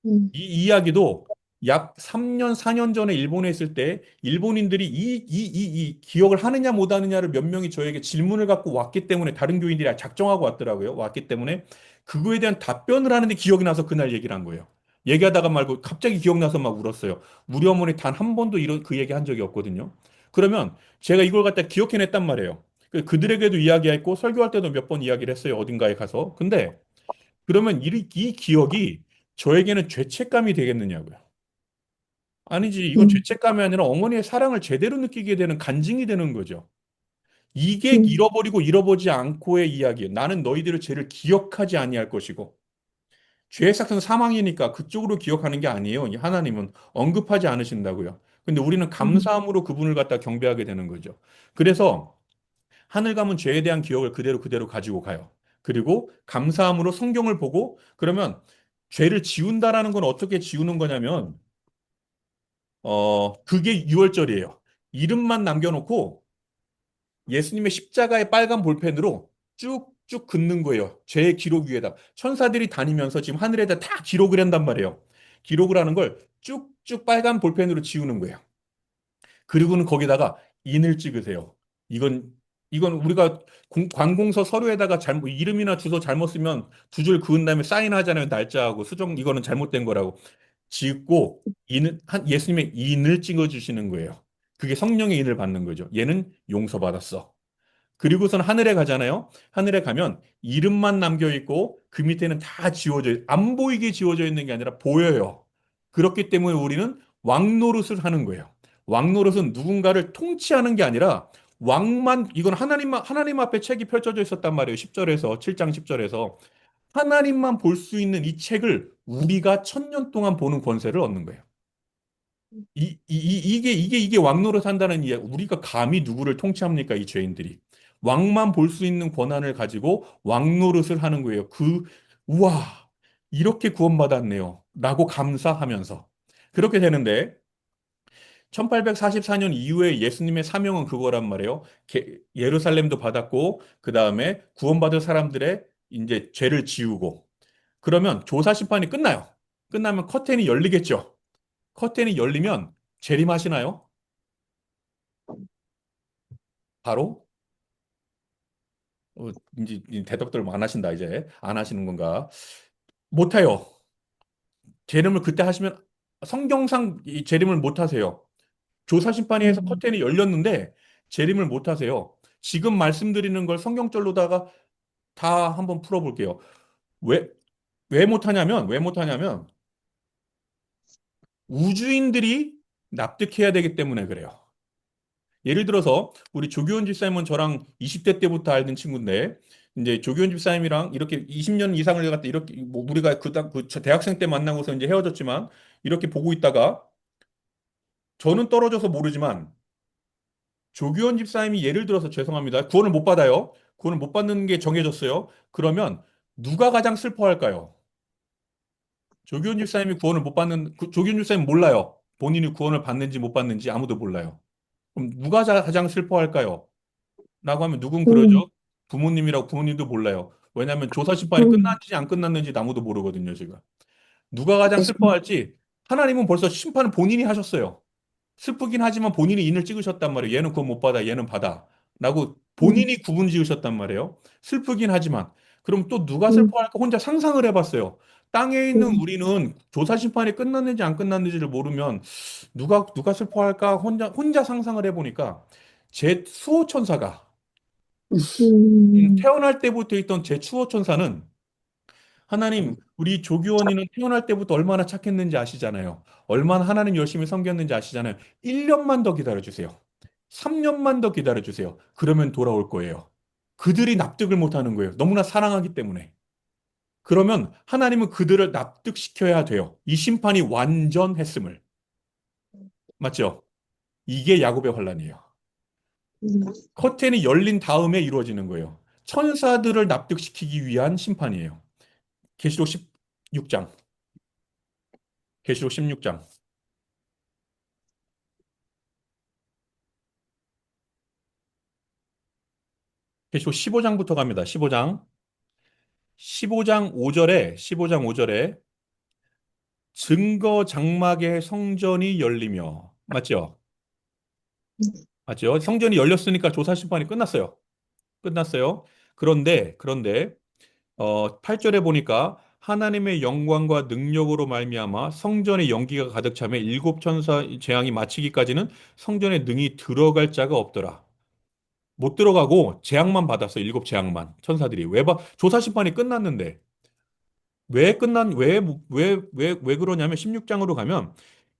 음, 이 이야기도 약 3년, 4년 전에 일본에 있을 때 일본인들이 이 기억을 하느냐 못 하느냐를 몇 명이 저에게 질문을 갖고 왔기 때문에 다른 교인들이 작정하고 왔더라고요. 왔기 때문에 그거에 대한 답변을 하는데 기억이 나서 그날 얘기를 한 거예요. 얘기하다가 말고 갑자기 기억나서 막 울었어요. 우리 어머니 단 한 번도 그 얘기 한 적이 없거든요. 그러면 제가 이걸 갖다 기억해냈단 말이에요. 그들에게도 이야기했고 설교할 때도 몇 번 이야기를 했어요. 어딘가에 가서. 근데 그러면 이 기억이 저에게는 죄책감이 되겠느냐고요. 아니지, 이건 음, 죄책감이 아니라 어머니의 사랑을 제대로 느끼게 되는 간증이 되는 거죠. 이게 음, 잃어버리고 잃어보지 않고의 이야기예요. 나는 너희들의 죄를 기억하지 아니할 것이고 죄의 삭은 사망이니까 그쪽으로 기억하는 게 아니에요. 하나님은 언급하지 않으신다고요. 근데 우리는 음, 감사함으로 그분을 갖다 경배하게 되는 거죠. 그래서 하늘 가면 죄에 대한 기억을 그대로 그대로 가지고 가요. 그리고 감사함으로 성경을 보고 그러면 죄를 지운다라는 건 어떻게 지우는 거냐면 그게 유월절이에요. 이름만 남겨놓고 예수님의 십자가의 빨간 볼펜으로 쭉쭉 긋는 거예요. 죄의 기록 위에다. 천사들이 다니면서 지금 하늘에다 다 기록을 한단 말이에요. 기록을 하는 걸 쭉쭉 빨간 볼펜으로 지우는 거예요. 그리고는 거기다가 인을 찍으세요. 이건 이건 우리가 관공서 서류에다가 잘못 이름이나 주소 잘못 쓰면 두 줄 그은 다음에 사인하잖아요. 날짜하고 수정 이거는 잘못된 거라고. 짓고 예수님의 인을 찍어 주시는 거예요. 그게 성령의 인을 받는 거죠. 얘는 용서받았어. 그리고선 하늘에 가잖아요. 하늘에 가면 이름만 남겨 있고 그 밑에는 다 안 보이게 지워져 있는 게 아니라 보여요. 그렇기 때문에 우리는 왕노릇을 하는 거예요. 왕노릇은 누군가를 통치하는 게 아니라 이건 하나님 앞에 책이 펼쳐져 있었단 말이에요. 10절에서 7장 10절에서 하나님만 볼 수 있는 이 책을 우리가 1000년 동안 보는 권세를 얻는 거예요. 이게 왕노릇 한다는 이야. 우리가 감히 누구를 통치합니까? 이 죄인들이. 왕만 볼 수 있는 권한을 가지고 왕노릇을 하는 거예요. 우와, 이렇게 구원받았네요. 라고 감사하면서. 그렇게 되는데, 1844년 이후에 예수님의 사명은 그거란 말이에요. 예루살렘도 받았고, 그 다음에 구원받은 사람들의 이제 죄를 지우고, 그러면 조사 심판이 끝나요. 끝나면 커튼이 열리겠죠. 커튼이 열리면 재림하시나요? 바로? 어, 이제 대답들 안 하신다, 이제. 안 하시는 건가? 못해요. 재림을 그때 하시면 성경상 이 재림을 못 하세요. 조사 심판이 해서 음, 커튼이 열렸는데 재림을 못 하세요. 지금 말씀드리는 걸 성경절로다가 다 한번 풀어볼게요. 왜, 왜 못하냐면 우주인들이 납득해야 되기 때문에 그래요. 예를 들어서 우리 조규현 집사님은 저랑 20대 때부터 알던 친구인데 이제 조규현 집사님이랑 이렇게 20년 이상을 갖다 이렇게 뭐 우리가 저 대학생 때 만나고서 이제 헤어졌지만 이렇게 보고 있다가 저는 떨어져서 모르지만 조규현 집사님이 예를 들어서 죄송합니다. 구원을 못 받아요. 구원을 못 받는 게 정해졌어요. 그러면 누가 가장 슬퍼할까요? 조규현 집사님이 구원을 못 받는 조규현 집사님 몰라요. 본인이 구원을 받는지 못 받는지 아무도 몰라요. 그럼 누가 가장 슬퍼할까요? 라고 하면 누군 음, 그러죠? 부모님이라고 부모님도 몰라요. 왜냐하면 조사 심판이 음, 끝났는지 안 끝났는지 아무도 모르거든요, 지금. 누가 가장 그죠. 슬퍼할지 하나님은 벌써 심판을 본인이 하셨어요. 슬프긴 하지만 본인이 인을 찍으셨단 말이에요. 얘는 그거 못 받아, 얘는 받아. 라고 음, 본인이 구분 지으셨단 말이에요. 슬프긴 하지만. 그럼 또 누가 음, 슬퍼할까 혼자 상상을 해봤어요. 땅에 있는 음, 우리는 조사 심판이 끝났는지 안 끝났는지를 모르면 누가 슬퍼할까 혼자 상상을 해보니까 제 수호천사가 음, 태어날 때부터 있던 제 수호천사는 하나님, 우리 조규원이는 태어날 때부터 얼마나 착했는지 아시잖아요. 얼마나 하나님 열심히 섬겼는지 아시잖아요. 1년만 더 기다려주세요. 3년만 더 기다려주세요. 그러면 돌아올 거예요. 그들이 납득을 못 하는 거예요. 너무나 사랑하기 때문에. 그러면 하나님은 그들을 납득시켜야 돼요. 이 심판이 완전했음을. 맞죠? 이게 야곱의 환란이에요. 음, 커튼이 열린 다음에 이루어지는 거예요. 천사들을 납득시키기 위한 심판이에요. 계시록 16장. 계시록 16장. 계시록 15장부터 갑니다. 15장. 15장 5절에 증거 장막의 성전이 열리며 맞죠? 맞죠? 성전이 열렸으니까 조사 심판이 끝났어요. 끝났어요. 그런데 8절에 보니까 하나님의 영광과 능력으로 말미암아 성전의 연기가 가득 차며 일곱 천사 재앙이 마치기까지는 성전에 능히 들어갈 자가 없더라. 못 들어가고 재앙만 받았어. 일곱 재앙만. 천사들이. 조사 심판이 끝났는데 왜 그러냐면 16장으로 가면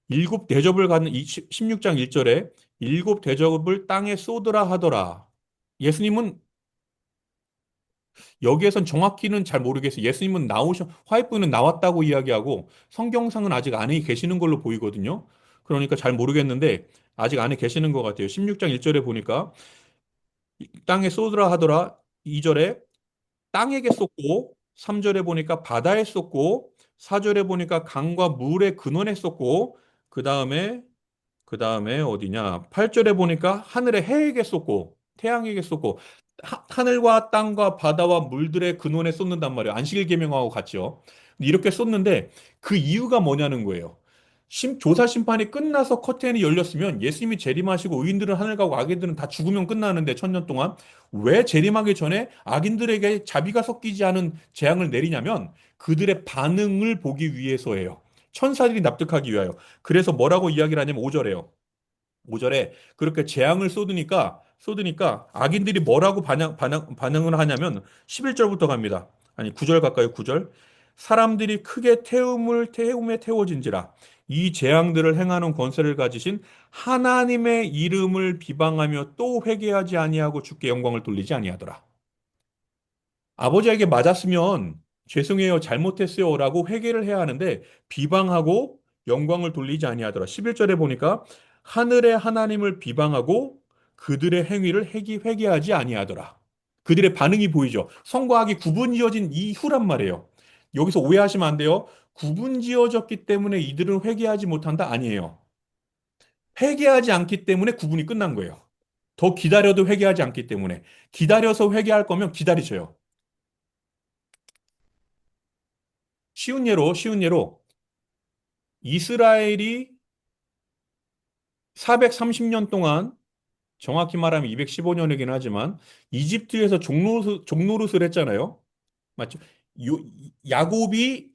일곱 대접을 갖는 16장 1절에 일곱 대접을 땅에 쏟으라 하더라. 예수님은 여기에선 정확히는 잘 모르겠어요. 예수님은 화해부는 나왔다고 이야기하고 성경상은 아직 안에 계시는 걸로 보이거든요. 그러니까 잘 모르겠는데 아직 안에 계시는 것 같아요. 16장 1절에 보니까 땅에 쏟으라 하더라. 2절에 땅에게 쏟고 3절에 보니까 바다에 쏟고 4절에 보니까 강과 물의 근원에 쏟고 그 다음에 어디냐? 8절에 보니까 하늘의 해에게 쏟고 태양에게 쏟고 하늘과 땅과 바다와 물들의 근원에 쏟는단 말이에요. 안식일 계명하고 같이요. 이렇게 쏟는데 그 이유가 뭐냐는 거예요. 조사 심판이 끝나서 커튼이 열렸으면 예수님이 재림하시고 의인들은 하늘 가고 악인들은 다 죽으면 끝나는데 천년 동안 왜 재림하기 전에 악인들에게 자비가 섞이지 않은 재앙을 내리냐면 그들의 반응을 보기 위해서예요. 천사들이 납득하기 위하여. 그래서 뭐라고 이야기를 하냐면 5절에요. 5절에 그렇게 재앙을 쏟으니까 악인들이 뭐라고 반응을 하냐면 11절부터 갑니다. 아니 9절 가까이 9절. 사람들이 크게 태움에 태워진지라 이 재앙들을 행하는 권세를 가지신 하나님의 이름을 비방하며 또 회개하지 아니하고 주께 영광을 돌리지 아니하더라. 아버지에게 맞았으면 죄송해요, 잘못했어요라고 회개를 해야 하는데 비방하고 영광을 돌리지 아니하더라. 11절에 보니까 하늘의 하나님을 비방하고 그들의 행위를 회개하지 아니하더라. 그들의 반응이 보이죠. 성과 악이 구분지어진 이후란 말이에요. 여기서 오해하시면 안 돼요. 구분지어졌기 때문에 이들은 회개하지 못한다? 아니에요. 회개하지 않기 때문에 구분이 끝난 거예요. 더 기다려도 회개하지 않기 때문에. 기다려서 회개할 거면 기다리셔요. 쉬운 예로 이스라엘이 430년 동안 정확히 말하면 215년이긴 하지만 이집트에서 종노릇을 했잖아요. 맞죠? 요- 야곱이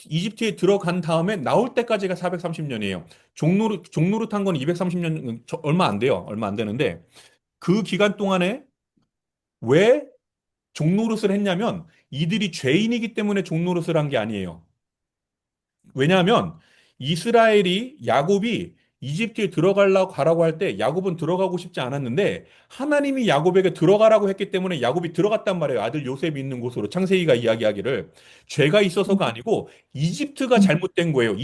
이집트에 들어간 다음에 나올 때까지가 430년이에요. 종노릇한 건 230년 얼마 안 돼요. 얼마 안 되는데 그 기간 동안에 왜 종노릇을 했냐면 이들이 죄인이기 때문에 종노릇을 한 게 아니에요. 왜냐하면 야곱이 이집트에 들어가려고 가라고 할 때 야곱은 들어가고 싶지 않았는데 하나님이 야곱에게 들어가라고 했기 때문에 야곱이 들어갔단 말이에요. 아들 요셉이 있는 곳으로 창세기가 이야기하기를 죄가 있어서가 아니고 이집트가 잘못된 거예요.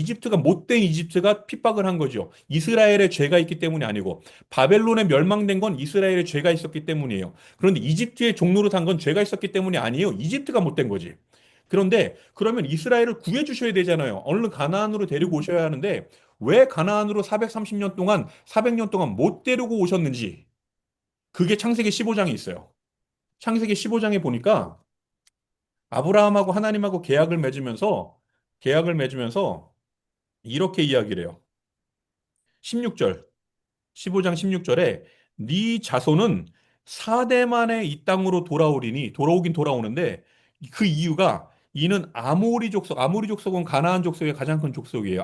못된 이집트가 핍박을 한 거죠. 이스라엘의 죄가 있기 때문이 아니고 바벨론에 멸망된 건 이스라엘의 죄가 있었기 때문이에요. 그런데 이집트에 종로로 탄 건 죄가 있었기 때문이 아니에요. 이집트가 못된 거지. 그런데 그러면 이스라엘을 구해 주셔야 되잖아요. 얼른 가나안으로 데리고 오셔야 하는데 왜 가나안으로 430년 동안 400년 동안 못 데리고 오셨는지 그게 창세기 15장에 있어요. 창세기 15장에 보니까 아브라함하고 하나님하고 계약을 맺으면서 이렇게 이야기를 해요. 16절 15장 16절에 네 자손은 4대 만에 이 땅으로 돌아오긴 돌아오는데 그 이유가 이는 아모리 족속은 가나안 족속의 가장 큰 족속이에요.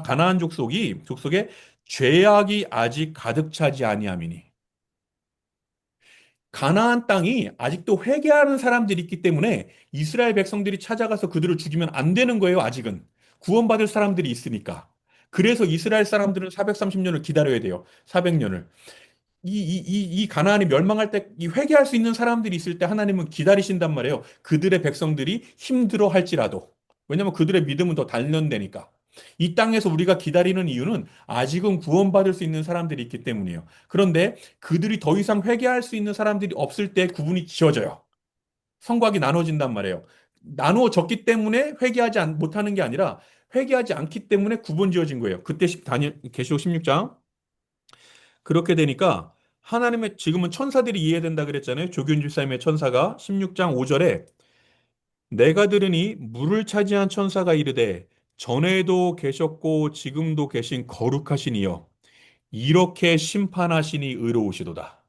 가나안 족속에 죄악이 아직 가득 차지 아니함이니. 가나안 땅이 아직도 회개하는 사람들이 있기 때문에 이스라엘 백성들이 찾아가서 그들을 죽이면 안 되는 거예요, 아직은. 구원받을 사람들이 있으니까. 그래서 이스라엘 사람들은 430년을 기다려야 돼요. 400년을. 이 가나안이 멸망할 때, 이 회개할 수 있는 사람들이 있을 때 하나님은 기다리신단 말이에요. 그들의 백성들이 힘들어 할지라도. 왜냐면 그들의 믿음은 더 단련되니까. 이 땅에서 우리가 기다리는 이유는 아직은 구원받을 수 있는 사람들이 있기 때문이에요. 그런데 그들이 더 이상 회개할 수 있는 사람들이 없을 때 구분이 지어져요. 성곽이 나눠진단 말이에요. 나누어졌기 때문에 못하는 게 아니라 회개하지 않기 때문에 구분 지어진 거예요. 그때 계시록 16장. 그렇게 되니까 하나님의 지금은 천사들이 이해된다 그랬잖아요. 조균 집사님의 천사가 16장 5절에 내가 들으니 물을 차지한 천사가 이르되 전에도 계셨고 지금도 계신 거룩하신 이여 이렇게 심판하시니 의로우시도다.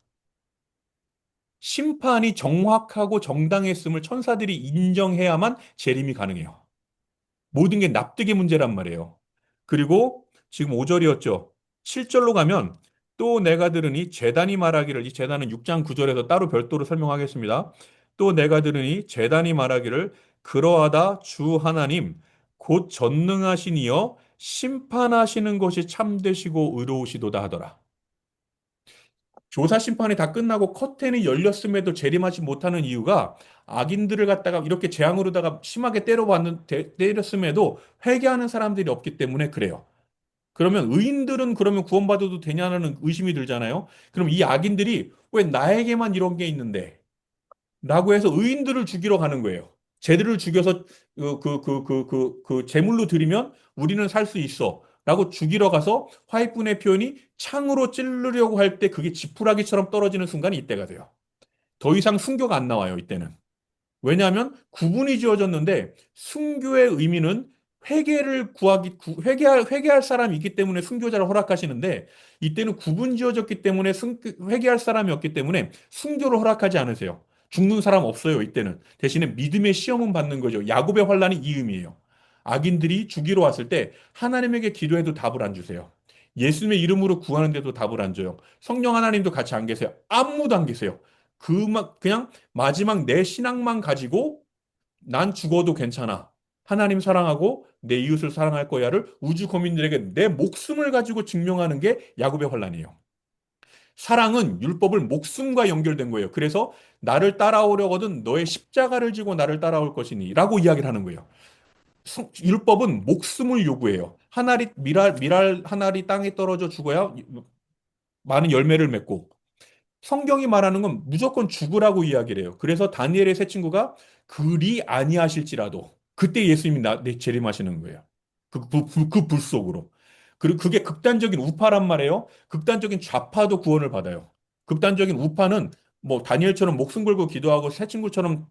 심판이 정확하고 정당했음을 천사들이 인정해야만 재림이 가능해요. 모든 게 납득의 문제란 말이에요. 그리고 지금 5절이었죠. 7절로 가면 또 내가 들으니 재단이 말하기를 이 재단은 6장 9절에서 따로 별도로 설명하겠습니다. 또 내가 들으니 재단이 말하기를 그러하다 주 하나님 곧 전능하신 이여 심판하시는 것이 참되시고 의로우시도다 하더라. 조사 심판이 다 끝나고 커튼이 열렸음에도 재림하지 못하는 이유가 악인들을 갖다가 이렇게 재앙으로다가 심하게 때렸음에도 회개하는 사람들이 없기 때문에 그래요. 그러면 의인들은 그러면 구원받아도 되냐는 의심이 들잖아요. 그럼 이 악인들이 왜 나에게만 이런 게 있는데? 라고 해서 의인들을 죽이러 가는 거예요. 쟤들을 죽여서 제물로 드리면 우리는 살 수 있어. 라고 죽이러 가서 화이트분의 표현이 창으로 찌르려고 할 때 그게 지푸라기처럼 떨어지는 순간이 이때가 돼요. 더 이상 순교가 안 나와요, 이때는. 왜냐하면 구분이 지어졌는데 순교의 의미는 회개할 사람이 있기 때문에 순교자를 허락하시는데 이때는 구분 지어졌기 때문에 회개할 사람이 없기 때문에 순교를 허락하지 않으세요. 죽는 사람 없어요, 이때는. 대신에 믿음의 시험은 받는 거죠. 야곱의 환란이 이 의미예요. 악인들이 죽이러 왔을 때 하나님에게 기도해도 답을 안 주세요. 예수님의 이름으로 구하는데도 답을 안 줘요. 성령 하나님도 같이 안 계세요. 아무도 안 계세요. 그냥 마지막 내 신앙만 가지고 난 죽어도 괜찮아. 하나님 사랑하고 내 이웃을 사랑할 거야를 우주 거민들에게 내 목숨을 가지고 증명하는 게 야곱의 환란이에요. 사랑은 율법을 목숨과 연결된 거예요. 그래서 나를 따라오려거든 너의 십자가를 지고 나를 따라올 것이니 라고 이야기를 하는 거예요. 율법은 목숨을 요구해요. 미랄 한 알이 땅에 떨어져 죽어야 많은 열매를 맺고 성경이 말하는 건 무조건 죽으라고 이야기를 해요. 그래서 다니엘의 세 친구가 그리 아니하실지라도 그때 예수님이 재림하시는 거예요. 그 불 속으로. 그리고 그게 극단적인 우파란 말이에요. 극단적인 좌파도 구원을 받아요. 극단적인 우파는 뭐 다니엘처럼 목숨 걸고 기도하고 새 친구처럼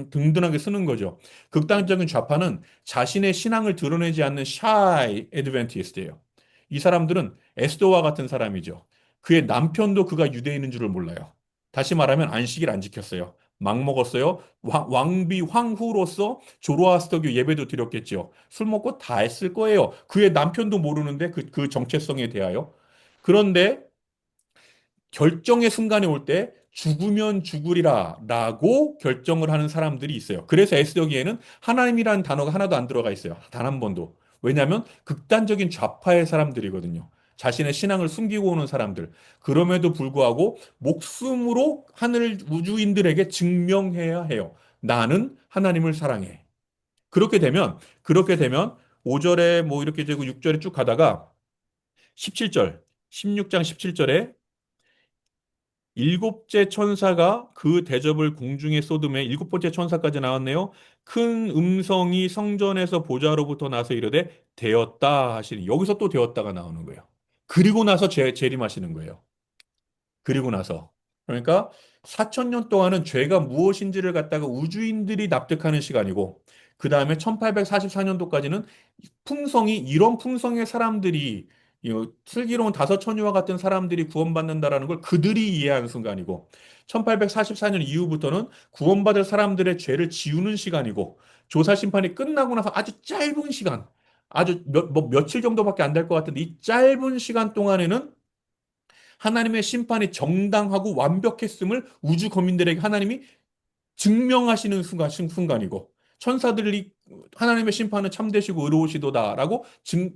든든하게 쓰는 거죠. 극단적인 좌파는 자신의 신앙을 드러내지 않는 shy adventist예요. 이 사람들은 에스더와 같은 사람이죠. 그의 남편도 그가 유대인인 줄을 몰라요. 다시 말하면 안식일 안 지켰어요. 막 먹었어요. 왕비 황후로서 조로아스터교 예배도 드렸겠죠. 술 먹고 다 했을 거예요. 그의 남편도 모르는데 그 정체성에 대하여. 그런데 결정의 순간이 올 때 죽으면 죽으리라 라고 결정을 하는 사람들이 있어요. 그래서 에스더기에는 하나님이라는 단어가 하나도 안 들어가 있어요. 단 한 번도. 왜냐하면 극단적인 좌파의 사람들이거든요. 자신의 신앙을 숨기고 오는 사람들. 그럼에도 불구하고 목숨으로 하늘 우주인들에게 증명해야 해요. 나는 하나님을 사랑해. 그렇게 되면 5절에 뭐 이렇게 되고 6절에 쭉 가다가 17절, 16장 17절에 일곱째 천사가 그 대접을 공중에 쏟음에 일곱 번째 천사까지 나왔네요. 큰 음성이 성전에서 보좌로부터 나서 이르되 되었다 하시니 여기서 또 되었다가 나오는 거예요. 그리고 나서 재림하시는 거예요. 그리고 나서. 그러니까 4천 년 동안은 죄가 무엇인지를 갖다가 우주인들이 납득하는 시간이고 그 다음에 1844년도까지는 이런 품성의 사람들이 이 슬기로운 다섯 처녀와 같은 사람들이 구원받는다라는 걸 그들이 이해하는 순간이고 1844년 이후부터는 구원받을 사람들의 죄를 지우는 시간이고 조사 심판이 끝나고 나서 아주 짧은 시간 아주 며칠 정도밖에 안 될 것 같은데 이 짧은 시간 동안에는 하나님의 심판이 정당하고 완벽했음을 우주 거민들에게 하나님이 증명하시는 순간이고 천사들이 하나님의 심판은 참되시고 의로우시도다라고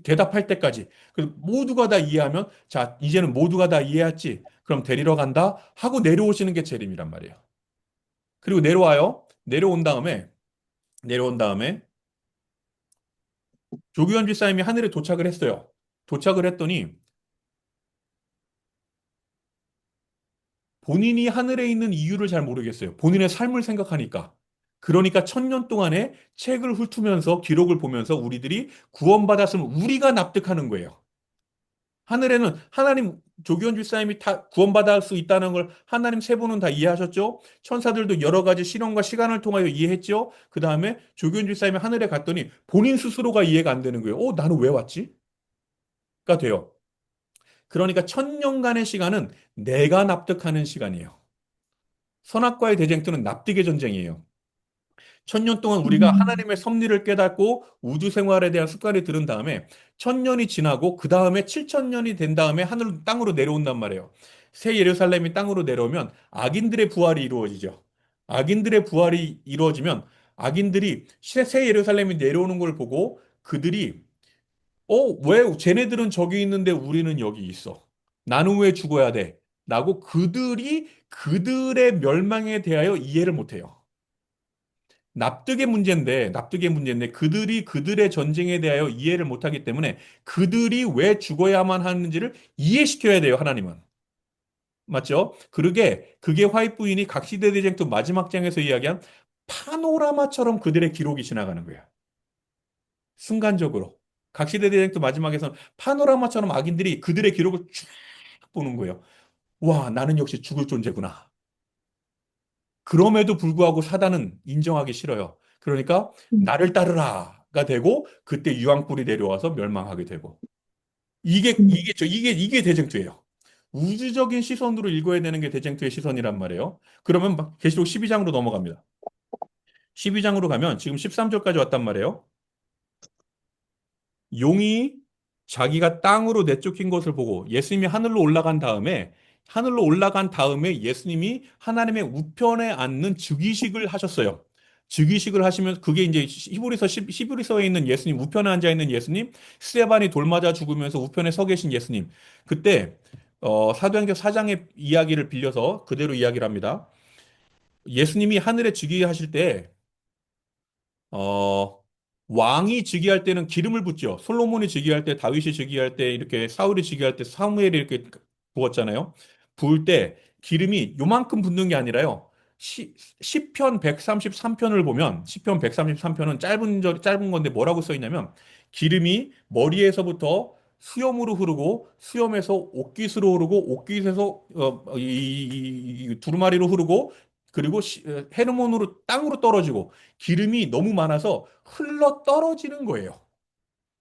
대답할 때까지 모두가 다 이해하면 자 이제는 모두가 다 이해했지 그럼 데리러 간다 하고 내려오시는 게 재림이란 말이에요. 그리고 내려와요. 내려온 다음에 조규현 집사님이 하늘에 도착을 했어요. 도착을 했더니 본인이 하늘에 있는 이유를 잘 모르겠어요. 본인의 삶을 생각하니까. 그러니까 1,000년 동안의 책을 훑으면서 기록을 보면서 우리들이 구원받았으면 우리가 납득하는 거예요. 하늘에는 조기현 집사님이 다 구원받을 수 있다는 걸 하나님 세 분은 다 이해하셨죠? 천사들도 여러 가지 실험과 시간을 통하여 이해했죠? 그 다음에 조기현 집사님이 하늘에 갔더니 본인 스스로가 이해가 안 되는 거예요. 나는 왜 왔지? 가 돼요. 그러니까 1,000년간의 시간은 내가 납득하는 시간이에요. 선악과의 대쟁투는 납득의 전쟁이에요. 1,000년 동안 우리가 음, 하나님의 섭리를 깨닫고 우주 생활에 대한 습관이 들은 다음에 1,000년이 지나고 그 다음에 7,000년이 된 다음에 땅으로 내려온단 말이에요. 새 예루살렘이 땅으로 내려오면 악인들의 부활이 이루어지죠. 악인들의 부활이 이루어지면 악인들이 새 예루살렘이 내려오는 걸 보고 그들이 왜 쟤네들은 저기 있는데 우리는 여기 있어? 나는 왜 죽어야 돼? 라고 그들이 그들의 멸망에 대하여 이해를 못해요. 납득의 문제인데 그들이 그들의 전쟁에 대하여 이해를 못하기 때문에 그들이 왜 죽어야만 하는지를 이해시켜야 돼요, 하나님은. 맞죠? 그게 화이트 부인이 각시대 대쟁투 마지막 장에서 이야기한 파노라마처럼 그들의 기록이 지나가는 거예요. 순간적으로. 각시대 대쟁투 마지막에서는 파노라마처럼 악인들이 그들의 기록을 쭉 보는 거예요. 와, 나는 역시 죽을 존재구나. 그럼에도 불구하고 사단은 인정하기 싫어요. 그러니까 음, 나를 따르라가 되고 그때 유황불이 내려와서 멸망하게 되고 음, 이게 대쟁투예요. 우주적인 시선으로 읽어야 되는 게 대쟁투의 시선이란 말이에요. 그러면 계시록 12장으로 넘어갑니다. 12장으로 가면 지금 13절까지 왔단 말이에요. 용이 자기가 땅으로 내쫓긴 것을 보고 예수님이 하늘로 올라간 다음에 예수님이 하나님의 우편에 앉는 즉위식을 하셨어요. 즉위식을 하시면 그게 이제 히브리서에 있는 예수님, 우편에 앉아 있는 예수님, 스데반이 돌 맞아 죽으면서 우편에 서 계신 예수님. 그때 사도행전 4장의 이야기를 빌려서 그대로 이야기를 합니다. 예수님이 하늘에 즉위하실 때 어, 왕이 즉위할 때는 기름을 붓죠. 솔로몬이 즉위할 때, 다윗이 즉위할 때, 이렇게 사울이 즉위할 때, 사무엘이 이렇게 부었잖아요. 부을 때 기름이 요만큼 붓는 게 아니라요. 시편 133편을 보면, 시편 133편은 짧은 건데 뭐라고 써 있냐면, 기름이 머리에서부터 수염으로 흐르고, 수염에서 옥깃으로 흐르고, 옥깃에서 두루마리로 흐르고, 그리고 헤르몬으로 땅으로 떨어지고, 기름이 너무 많아서 흘러 떨어지는 거예요.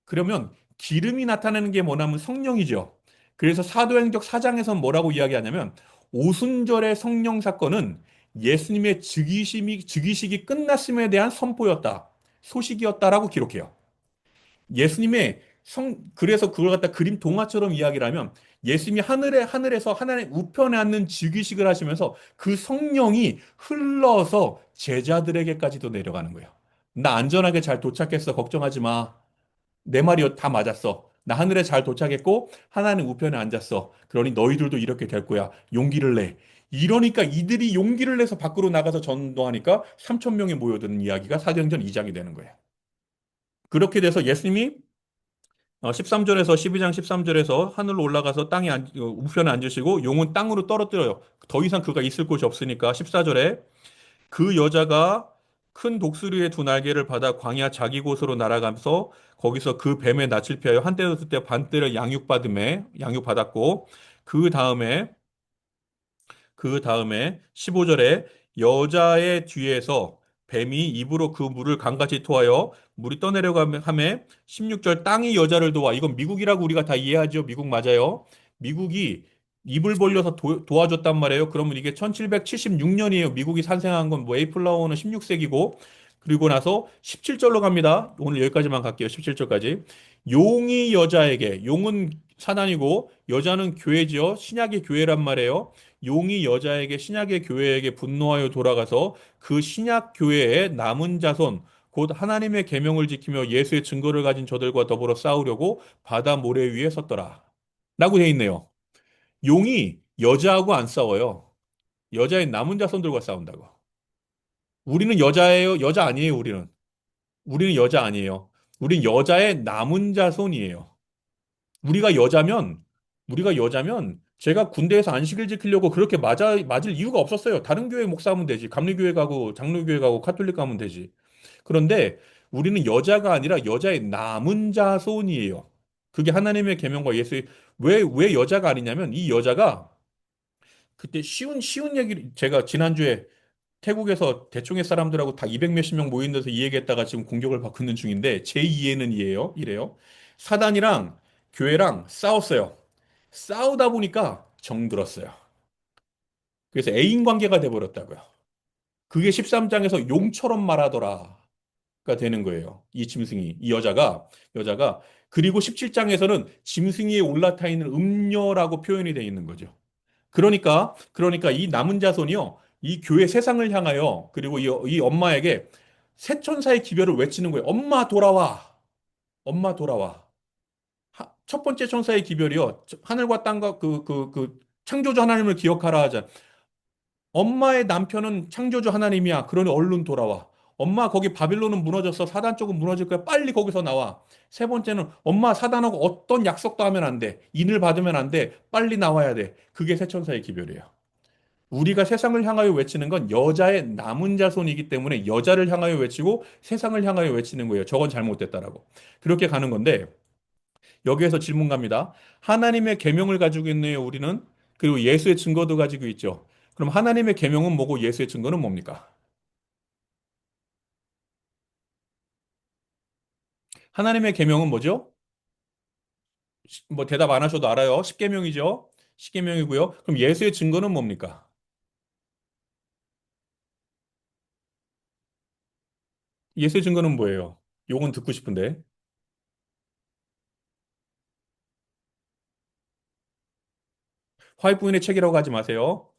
그러면 기름이 나타나는 게 뭐냐면 성령이죠. 그래서 사도행전 4장에서 뭐라고 이야기하냐면 오순절의 성령 사건은 예수님의 즉위식이 끝났음에 대한 선포였다. 소식이었다라고 기록해요. 그래서 그걸 갖다 그림 동화처럼 이야기를 하면 예수님이 하늘에서 하나님 우편에 앉는 즉위식을 하시면서 그 성령이 흘러서 제자들에게까지도 내려가는 거예요. 나 안전하게 잘 도착했어. 걱정하지 마. 내 말이 다 맞았어. 나 하늘에 잘 도착했고 하나님 우편에 앉았어. 그러니 너희들도 이렇게 될 거야. 용기를 내. 이러니까 이들이 용기를 내서 밖으로 나가서 전도하니까 3천 명이 모여드는 이야기가 사도행전 2장이 되는 거예요. 그렇게 돼서 예수님이 13절에서 12장 13절에서 하늘로 올라가서 우편에 앉으시고 용은 땅으로 떨어뜨려요. 더 이상 그가 있을 곳이 없으니까 14절에 그 여자가 큰 독수리의 두 날개를 받아 광야 자기 곳으로 날아가면서 거기서 그 뱀의 낯을 피하여 한때 두때 반때를 양육받았고 그 다음에 15절에 여자의 뒤에서 뱀이 입으로 그 물을 강같이 토하여 물이 떠내려가매 16절 땅이 여자를 도와. 이건 미국이라고 우리가 다 이해하죠. 미국 맞아요. 미국이 입을 벌려서 도와줬단 말이에요. 그러면 이게 1776년이에요. 미국이 탄생한 건 뭐 에이플라워는 16세기고 그리고 나서 17절로 갑니다. 오늘 여기까지만 갈게요. 17절까지. 용은 사단이고 여자는 교회지요. 신약의 교회란 말이에요. 용이 여자에게 신약의 교회에게 분노하여 돌아가서 그 신약 교회의 남은 자손 곧 하나님의 계명을 지키며 예수의 증거를 가진 저들과 더불어 싸우려고 바다 모래 위에 섰더라. 라고 돼 있네요. 용이 여자하고 안 싸워요. 여자의 남은 자손들과 싸운다고. 우리는 여자예요? 여자 아니에요, 우리는. 우리는 여자 아니에요. 우린 여자의 남은 자손이에요. 우리가 여자면, 우리가 여자면 제가 군대에서 안식일 지키려고 그렇게 맞을 이유가 없었어요. 다른 교회 목사 하면 되지. 감리교회 가고, 장로교회 가고, 카톨릭 가면 되지. 그런데 우리는 여자가 아니라 여자의 남은 자손이에요. 그게 하나님의 계명과 예수의, 왜 여자가 아니냐면 이 여자가 그때 쉬운 얘기를 제가 지난주에 태국에서 대충의 사람들하고 다 200 몇십 명 모인 데서 이 얘기했다가 지금 공격을 받고 있는 중인데 제 이해는 이래요. 사단이랑 교회랑 싸웠어요. 싸우다 보니까 정들었어요. 그래서 애인 관계가 돼버렸다고요. 그게 13장에서 용처럼 말하더라가 되는 거예요. 이 여자가 그리고 17장에서는 짐승이 올라타 있는 음녀라고 표현이 되어 있는 거죠. 그러니까 이 남은 자손이요. 이 교회 세상을 향하여 그리고 이 엄마에게 새천사의 기별을 외치는 거예요. 엄마 돌아와. 엄마 돌아와. 첫 번째 천사의 기별이요. 하늘과 땅과 그 창조주 하나님을 기억하라 하자. 엄마의 남편은 창조주 하나님이야. 그러니 얼른 돌아와. 엄마 거기 바빌론은 무너졌어. 사단 쪽은 무너질 거야. 빨리 거기서 나와. 세 번째는 엄마 사단하고 어떤 약속도 하면 안 돼. 인을 받으면 안 돼. 빨리 나와야 돼. 그게 세 천사의 기별이에요. 우리가 세상을 향하여 외치는 건 여자의 남은 자손이기 때문에 여자를 향하여 외치고 세상을 향하여 외치는 거예요. 저건 잘못됐다라고. 그렇게 가는 건데 여기에서 질문 갑니다. 하나님의 계명을 가지고 있네요, 우리는. 그리고 예수의 증거도 가지고 있죠. 그럼 하나님의 계명은 뭐고 예수의 증거는 뭡니까? 하나님의 계명은 뭐죠? 뭐 대답 안 하셔도 알아요. 십계명이죠. 십계명이고요. 그럼 예수의 증거는 뭡니까? 예수의 증거는 뭐예요? 요건 듣고 싶은데. 화이트인의 책이라고 하지 마세요.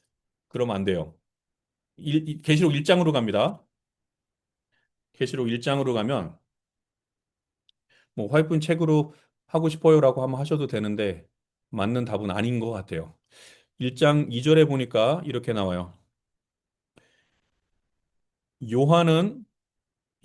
그러면 안 돼요. 계시록 1장으로 갑니다. 계시록 1장으로 가면 뭐 화이트인 책으로 하고 싶어요라고 하면 하셔도 되는데 맞는 답은 아닌 것 같아요. 1장 2절에 보니까 이렇게 나와요. 요한은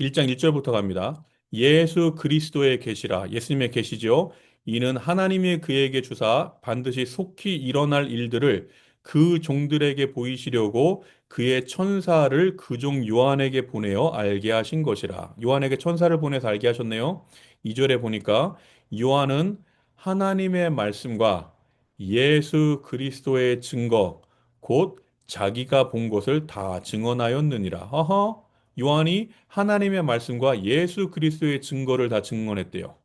1장 1절부터 갑니다. 예수 그리스도의 계시라. 예수님의 계시죠. 이는 하나님이 그에게 주사 반드시 속히 일어날 일들을 그 종들에게 보이시려고 그의 천사를 그 종 요한에게 보내어 알게 하신 것이라. 요한에게 천사를 보내서 알게 하셨네요. 2절에 보니까 요한은 하나님의 말씀과 예수 그리스도의 증거, 곧 자기가 본 것을 다 증언하였느니라. 허허. 요한이 하나님의 말씀과 예수 그리스도의 증거를 다 증언했대요.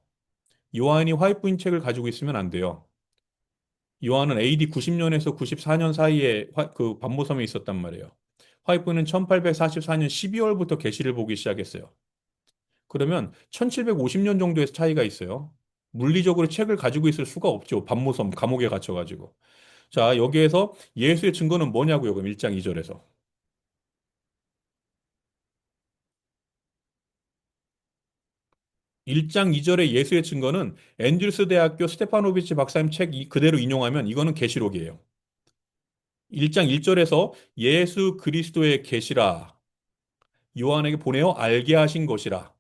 요한이 화이트인 책을 가지고 있으면 안 돼요. 요한은 AD 90년에서 94년 사이에 그 반모섬에 있었단 말이에요. 화이트는 1844년 12월부터 계시를 보기 시작했어요. 그러면 1750년 정도의 차이가 있어요. 물리적으로 책을 가지고 있을 수가 없죠. 반모섬 감옥에 갇혀가지고. 자, 여기에서 예수의 증거는 뭐냐고요? 그럼 1장 2절에서. 1장 2절의 예수의 증거는 앤드루스 대학교 스테파노비치 박사님 책 그대로 인용하면 이거는 계시록이에요. 1장 1절에서 예수 그리스도의 계시라 요한에게 보내어 알게 하신 것이라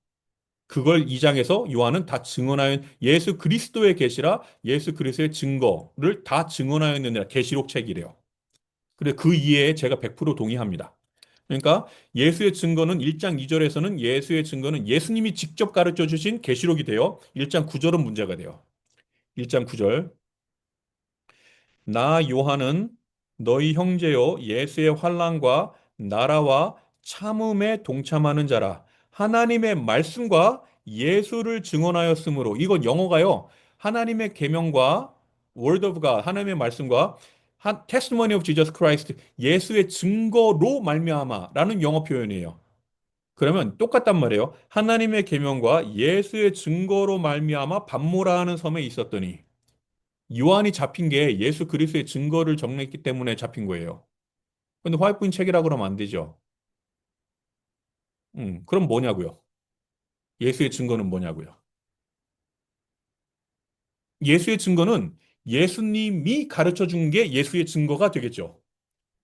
그걸 2장에서 요한은 다 증언하여 예수 그리스도의 계시라 예수 그리스도의 증거를 다 증언하였느니라 계시록 책이래요. 그래 그 이해에 제가 100% 동의합니다. 그러니까 예수의 증거는 1장 2절에서는 예수의 증거는 예수님이 직접 가르쳐 주신 계시록이 되어 1장 9절은 문제가 돼요. 1장 9절. 나 요한은 너희 형제요 예수의 환난과 나라와 참음에 동참하는 자라. 하나님의 말씀과 예수를 증언하였으므로 이건 영어가요. 하나님의 계명과 Word of God, 하나님의 말씀과 Testimony of Jesus Christ, 예수의 증거로 말미암아라는 영어 표현이에요. 그러면 똑같단 말이에요. 하나님의 계명과 예수의 증거로 말미암아 밤모라 하는 섬에 있었더니 요한이 잡힌 게 예수 그리스도의 증거를 적냈기 때문에 잡힌 거예요. 근데 화이트인 책이라 그러면 안 되죠. 그럼 뭐냐고요? 예수의 증거는 뭐냐고요? 예수의 증거는 예수님이 가르쳐 준 게 예수의 증거가 되겠죠.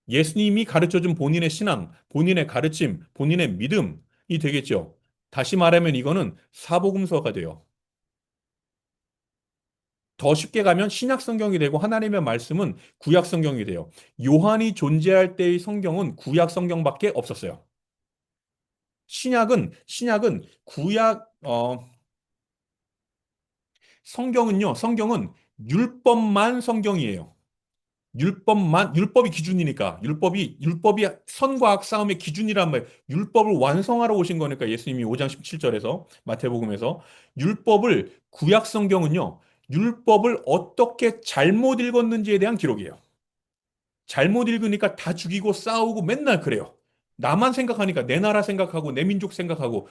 예수님이 가르쳐 준 본인의 신앙, 본인의 가르침, 본인의 믿음이 되겠죠. 다시 말하면 이거는 사복음서가 돼요. 더 쉽게 가면 신약 성경이 되고 하나님의 말씀은 구약 성경이 돼요. 요한이 존재할 때의 성경은 구약 성경밖에 없었어요. 신약은 구약 성경은 율법만 성경이에요. 율법이 기준이니까 율법이 선과 악 싸움의 기준이란 말. 율법을 완성하러 오신 거니까 예수님이 5장 17절에서 마태복음에서 율법을 구약 성경은요. 율법을 어떻게 잘못 읽었는지에 대한 기록이에요. 잘못 읽으니까 다 죽이고 싸우고 맨날 그래요. 나만 생각하니까 내 나라 생각하고 내 민족 생각하고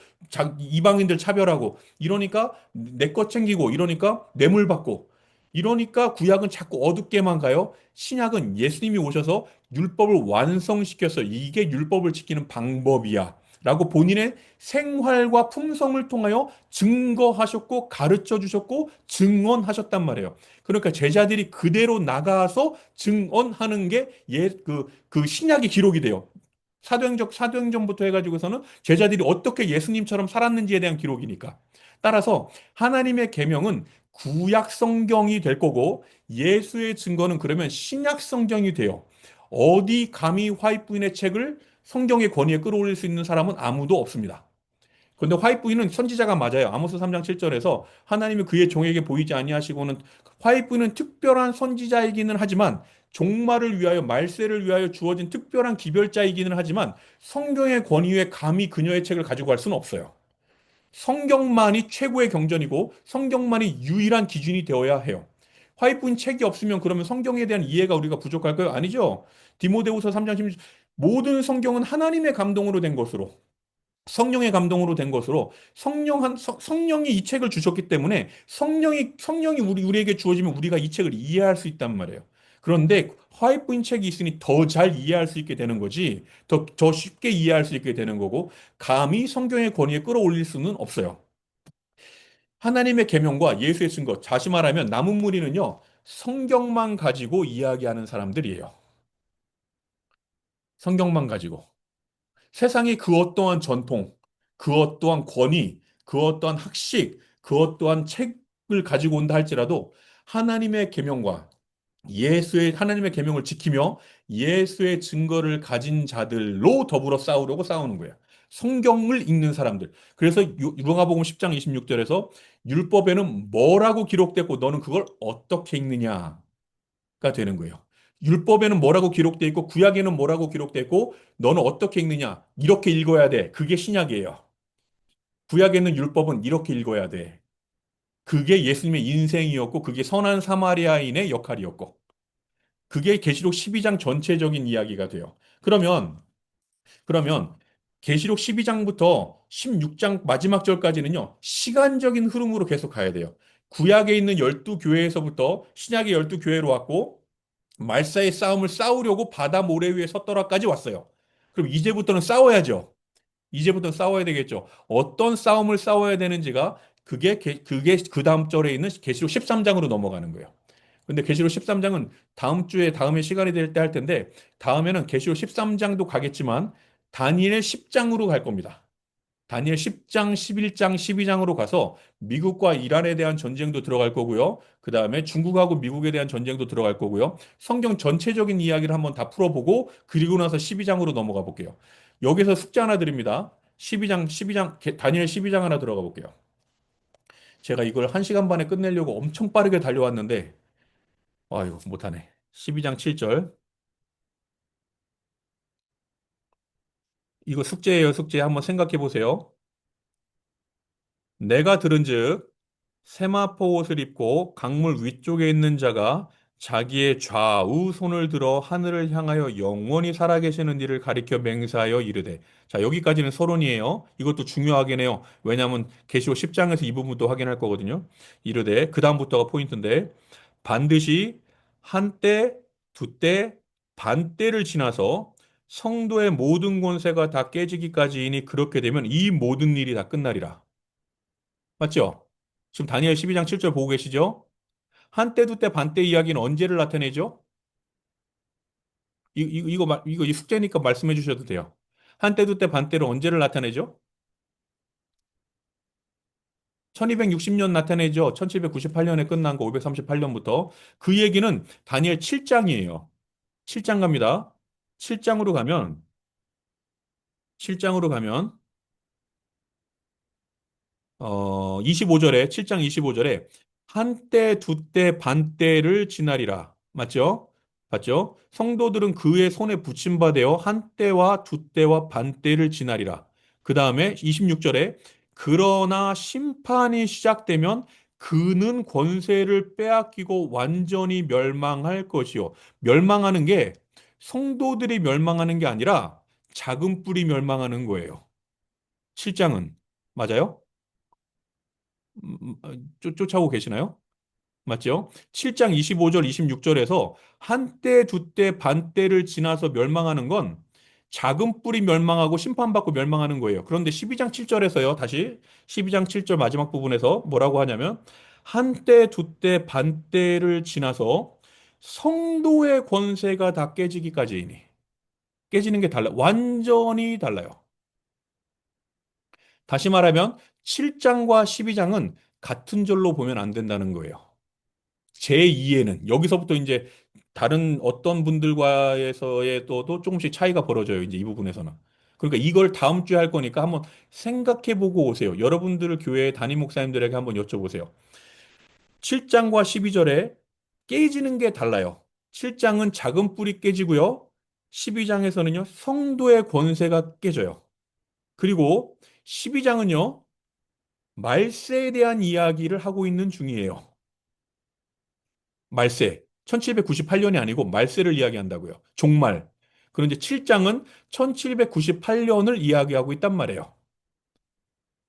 이방인들 차별하고 이러니까 내 것 챙기고 이러니까 뇌물 받고 이러니까 구약은 자꾸 어둡게만 가요. 신약은 예수님이 오셔서 율법을 완성시켜서 이게 율법을 지키는 방법이야. 라고 본인의 생활과 품성을 통하여 증거하셨고 가르쳐 주셨고 증언하셨단 말이에요. 그러니까 제자들이 그대로 나가서 증언하는 게 그 신약의 기록이 돼요. 사도행전부터 해가지고서는 제자들이 어떻게 예수님처럼 살았는지에 대한 기록이니까. 따라서 하나님의 계명은 구약 성경이 될 거고 예수의 증거는 그러면 신약 성경이 돼요. 어디 감히 화이트 부인의 책을 성경의 권위에 끌어올릴 수 있는 사람은 아무도 없습니다. 그런데 화이트 부인은 선지자가 맞아요. 아모스 3장 7절에서 하나님이 그의 종에게 보이지 아니하시고는 화이트 부인은 특별한 선지자이기는 하지만 종말을 위하여 말세를 위하여 주어진 특별한 기별자이기는 하지만 성경의 권위에 감히 그녀의 책을 가지고 갈 수는 없어요. 성경만이 최고의 경전이고 성경만이 유일한 기준이 되어야 해요. 화이트인 책이 없으면 그러면 성경에 대한 이해가 우리가 부족할까요? 아니죠. 디모데후서 3장 16 모든 성경은 하나님의 감동으로 된 것으로 성령의 감동으로 된 것으로 성령이 이 책을 주셨기 때문에 성령이 우리에게 주어지면 우리가 이 책을 이해할 수 있단 말이에요. 그런데 화이트인 책이 있으니 더 잘 이해할 수 있게 되는 거지, 더 쉽게 이해할 수 있게 되는 거고, 감히 성경의 권위에 끌어올릴 수는 없어요. 하나님의 계명과 예수의 증거, 다시 말하면 남은 무리는요, 성경만 가지고 이야기하는 사람들이에요. 성경만 가지고. 세상이 그 어떠한 전통, 그 어떠한 권위, 그 어떠한 학식, 그 어떠한 책을 가지고 온다 할지라도 하나님의 계명과 하나님의 계명을 지키며 예수의 증거를 가진 자들로 더불어 싸우려고 싸우는 거예요. 성경을 읽는 사람들. 그래서 누가복음 10장 26절에서 율법에는 뭐라고 기록됐고 너는 그걸 어떻게 읽느냐가 되는 거예요. 율법에는 뭐라고 기록돼 있고 구약에는 뭐라고 기록돼 있고 너는 어떻게 읽느냐? 이렇게 읽어야 돼. 그게 신약이에요. 구약에는 율법은 이렇게 읽어야 돼. 그게 예수님의 인생이었고 그게 선한 사마리아인의 역할이었고 그게 계시록 12장 전체적인 이야기가 돼요. 그러면 계시록 12장부터 16장 마지막 절까지는요. 시간적인 흐름으로 계속 가야 돼요. 구약에 있는 12교회에서부터 신약의 12교회로 왔고 말사의 싸움을 싸우려고 바다 모래 위에 섰더라까지 왔어요. 그럼 이제부터는 싸워야죠. 이제부터는 싸워야 되겠죠. 어떤 싸움을 싸워야 되는지가 그게 그 다음 절에 있는 계시록 13장으로 넘어가는 거예요. 근데 계시록 13장은 다음에 시간이 될 때 할 텐데 다음에는 계시록 13장도 가겠지만 다니엘 10장으로 갈 겁니다. 다니엘 10장, 11장, 12장으로 가서 미국과 이란에 대한 전쟁도 들어갈 거고요. 그 다음에 중국하고 미국에 대한 전쟁도 들어갈 거고요. 성경 전체적인 이야기를 한번 다 풀어보고 그리고 나서 12장으로 넘어가 볼게요. 여기서 숙제 하나 드립니다. 12장, 다니엘 12장 하나 들어가 볼게요. 제가 이걸 1시간 반에 끝내려고 엄청 빠르게 달려왔는데 아이고 못하네. 12장 7절. 이거 숙제예요, 숙제. 한번 생각해 보세요. 내가 들은즉 세마포 옷을 입고 강물 위쪽에 있는 자가 자기의 좌우 손을 들어 하늘을 향하여 영원히 살아계시는 이를 가리켜 맹세하여 이르되. 자, 여기까지는 서론이에요. 이것도 중요하긴 해요. 왜냐하면 계시록 10장에서 이 부분도 확인할 거거든요. 이르되 그 다음부터가 포인트인데 반드시 한때, 두때, 반때를 지나서 성도의 모든 권세가 다 깨지기까지이니 그렇게 되면 이 모든 일이 다 끝나리라. 맞죠? 지금 다니엘 12장 7절 보고 계시죠? 한때, 두때, 반때 이야기는 언제를 나타내죠? 이거 이 숙제니까 말씀해 주셔도 돼요. 한때, 두때, 반때를 언제를 나타내죠? 1260년 나타내죠. 1798년에 끝난 거 538년부터. 그 얘기는 다니엘 7장이에요. 7장 갑니다. 7장으로 가면, 7장으로 가면, 25절에, 7장 25절에 한때, 두때, 반때를 지나리라. 맞죠? 맞죠? 성도들은 그의 손에 붙임 바 되어 한때와 두때와 반때를 지나리라. 그 다음에 26절에 그러나 심판이 시작되면 그는 권세를 빼앗기고 완전히 멸망할 것이요. 멸망하는 게 성도들이 멸망하는 게 아니라 작은 뿔이 멸망하는 거예요. 7장은. 맞아요? 쫓아오고 계시나요? 맞죠? 7장 25절, 26절에서 한때, 두때, 반때를 지나서 멸망하는 건 작은 뿔이 멸망하고 심판받고 멸망하는 거예요. 그런데 12장 7절에서요. 다시 12장 7절 마지막 부분에서 뭐라고 하냐면 한때 두때 반때를 지나서 성도의 권세가 다 깨지기까지이니 깨지는 게 달라. 완전히 달라요. 다시 말하면 7장과 12장은 같은 절로 보면 안 된다는 거예요. 제 2에는 여기서부터 이제 다른 어떤 분들과에서의 또 조금씩 차이가 벌어져요. 이제 이 부분에서는. 그러니까 이걸 다음 주에 할 거니까 한번 생각해 보고 오세요. 여러분들 교회 담임 목사님들에게 한번 여쭤보세요. 7장과 12절에 깨지는 게 달라요. 7장은 작은 뿔이 깨지고요. 12장에서는요, 성도의 권세가 깨져요. 그리고 12장은요, 말세에 대한 이야기를 하고 있는 중이에요. 말세. 1798년이 아니고 말세를 이야기한다고요. 종말. 그런데 7장은 1798년을 이야기하고 있단 말이에요.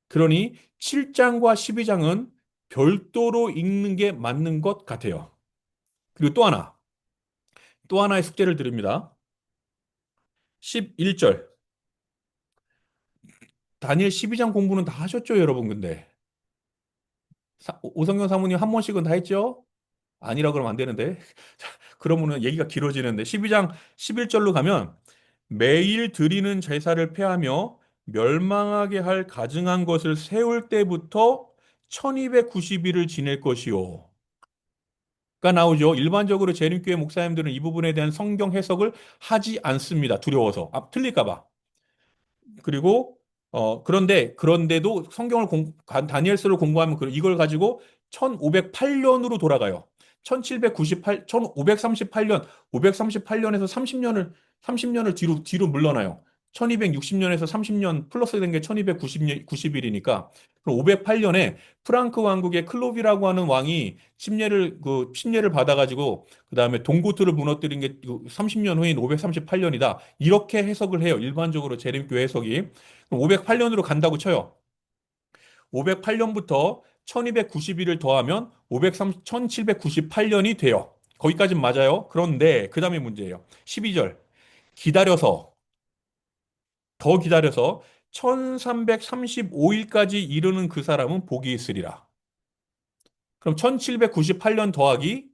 그러니 7장과 12장은 별도로 읽는 게 맞는 것 같아요. 그리고 또 하나, 또 하나의 숙제를 드립니다. 11절. 다니엘 12장 공부는 다 하셨죠, 여러분, 근데. 오성경 사모님 한 번씩은 다 했죠? 아니라 그러면 안 되는데. 그러면은 얘기가 길어지는데 12장 11절로 가면 매일 드리는 제사를 폐하며 멸망하게 할 가증한 것을 세울 때부터 1290일을 지낼 것이요. 가 나오죠. 일반적으로 재림교회 목사님들은 이 부분에 대한 성경 해석을 하지 않습니다. 두려워서. 틀릴까 봐. 그리고 그런데도 성경을 다니엘서를 공부하면 이걸 가지고 1508년으로 돌아가요. 1538년, 538년에서 30년을 뒤로 물러나요. 1260년에서 30년 플러스 된 게 1290일이니까 그럼 508년에 프랑크 왕국의 클로비라고 하는 왕이 침례를 받아가지고 그다음에 동고트를 무너뜨린 게 30년 후인 538년이다. 이렇게 해석을 해요. 일반적으로 재림교회 해석이. 508년으로 간다고 쳐요. 508년부터 1291을 더하면 1798년이 돼요. 거기까지는 맞아요. 그런데 그 다음에 문제예요. 12절. 기다려서 더 기다려서 1335일까지 이르는 그 사람은 복이 있으리라. 그럼 1798년 더하기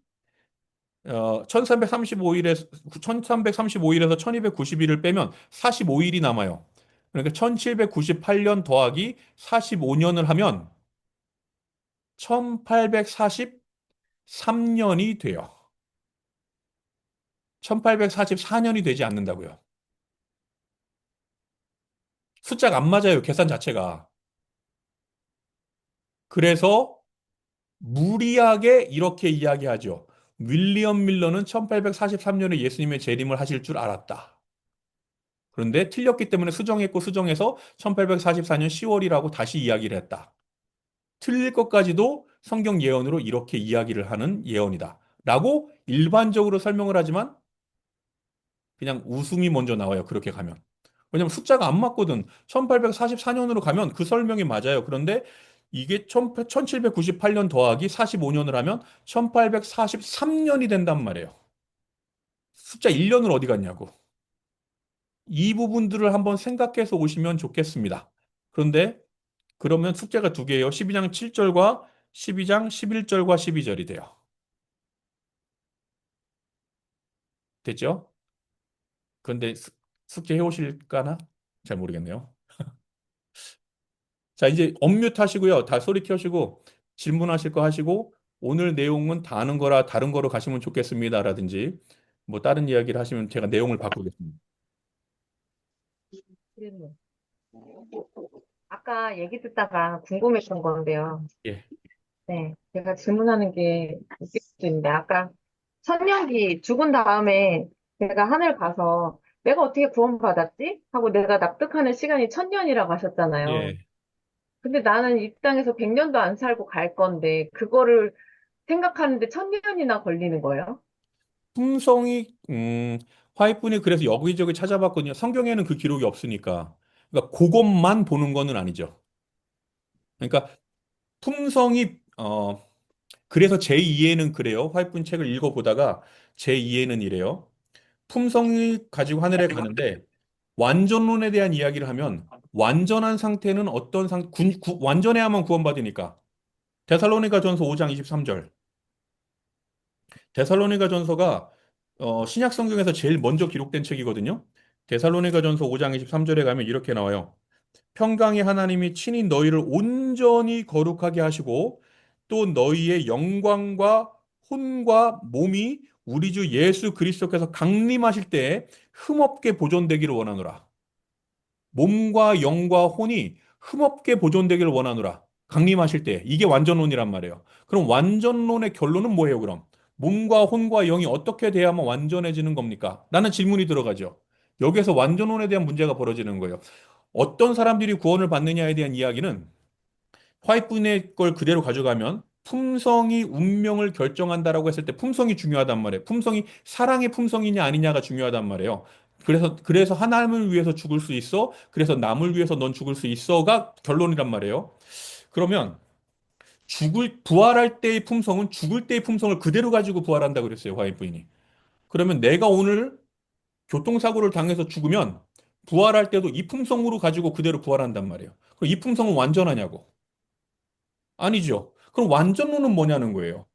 1335일에서 1290일을 빼면 45일이 남아요. 그러니까 1798년 더하기 45년을 하면 1843년이 돼요. 1844년이 되지 않는다고요. 숫자가 안 맞아요. 계산 자체가. 그래서 무리하게 이렇게 이야기하죠. 윌리엄 밀러는 1843년에 예수님의 재림을 하실 줄 알았다. 그런데 틀렸기 때문에 수정했고 수정해서 1844년 10월이라고 다시 이야기를 했다. 틀릴 것까지도 성경 예언으로 이렇게 이야기를 하는 예언이다. 라고 일반적으로 설명을 하지만 그냥 웃음이 먼저 나와요. 그렇게 가면. 왜냐면 숫자가 안 맞거든. 1844년으로 가면 그 설명이 맞아요. 그런데 이게 1798년 더하기 45년을 하면 1843년이 된단 말이에요. 숫자 1년을 어디 갔냐고. 이 부분들을 한번 생각해서 오시면 좋겠습니다. 그런데 그러면 숙제가 두 개예요. 12장 7절과 12장 11절과 12절이 돼요. 됐죠? 그런데 숙제 해오실까나? 잘 모르겠네요. 자, 이제 엄뮤트 하시고요. 다 소리 켜시고 질문하실 거 하시고 오늘 내용은 다 아는 거라 다른 거로 가시면 좋겠습니다라든지 뭐 다른 이야기를 하시면 제가 내용을 바꾸겠습니다. 질문. 아까 얘기 듣다가 궁금했던 건데요. 예. 네, 제가 질문하는 게 웃길 수도 있는데, 아까 천년기 죽은 다음에 내가 하늘 가서 내가 어떻게 구원받았지? 하고 내가 납득하는 시간이 천년이라고 하셨잖아요. 예. 근데 나는 이 땅에서 100년도 안 살고 갈 건데, 그거를 생각하는데 천년이나 걸리는 거예요? 품성이 화이분이 그래서 여기저기 찾아봤거든요. 성경에는 그 기록이 없으니까. 그러니까 그것만 보는 거는 아니죠. 그러니까 품성이 그래서 제2에는 그래요. 화이분 책을 읽어보다가 제2에는 이래요. 품성이 가지고 하늘에 가는데 완전론에 대한 이야기를 하면 완전한 상태는 어떤 완전해야만 구원받으니까. 데살로니가 전서 5장 23절. 데살로니가 전서가 신약 성경에서 제일 먼저 기록된 책이거든요. 데살로니가 전서 5장 23절에 가면 이렇게 나와요. 평강의 하나님이 친히 너희를 온전히 거룩하게 하시고 또 너희의 영광과 혼과 몸이 우리 주 예수 그리스도께서 강림하실 때에 흠없게 보존되기를 원하노라. 몸과 영과 혼이 흠없게 보존되기를 원하노라. 강림하실 때. 이게 완전론이란 말이에요. 그럼 완전론의 결론은 뭐예요, 그럼? 몸과 혼과 영이 어떻게 돼야만 완전해지는 겁니까? 라는 질문이 들어가죠. 여기에서 완전론에 대한 문제가 벌어지는 거예요. 어떤 사람들이 구원을 받느냐에 대한 이야기는 화이트의 걸 그대로 가져가면 품성이 운명을 결정한다라고 했을 때 품성이 중요하단 말이에요. 품성이 사랑의 품성이냐 아니냐가 중요하단 말이에요. 그래서 하나님을 위해서 죽을 수 있어. 그래서 남을 위해서 넌 죽을 수 있어가 결론이란 말이에요. 그러면 부활할 때의 품성은 죽을 때의 품성을 그대로 가지고 부활한다고 그랬어요. 화이트 부인이. 그러면 내가 오늘 교통사고를 당해서 죽으면 부활할 때도 이 품성으로 가지고 그대로 부활한단 말이에요. 그럼 이 품성은 완전하냐고? 아니죠. 그럼 완전론은 뭐냐는 거예요.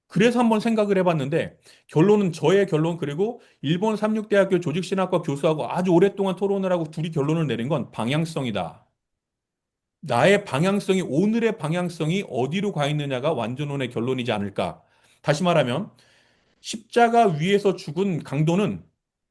그래서 한번 생각을 해봤는데 결론은 저의 결론 그리고 일본 삼육대학교 조직신학과 교수하고 아주 오랫동안 토론을 하고 둘이 결론을 내린 건 방향성이다. 나의 방향성이 오늘의 방향성이 어디로 가 있느냐가 완전론의 결론이지 않을까. 다시 말하면 십자가 위에서 죽은 강도는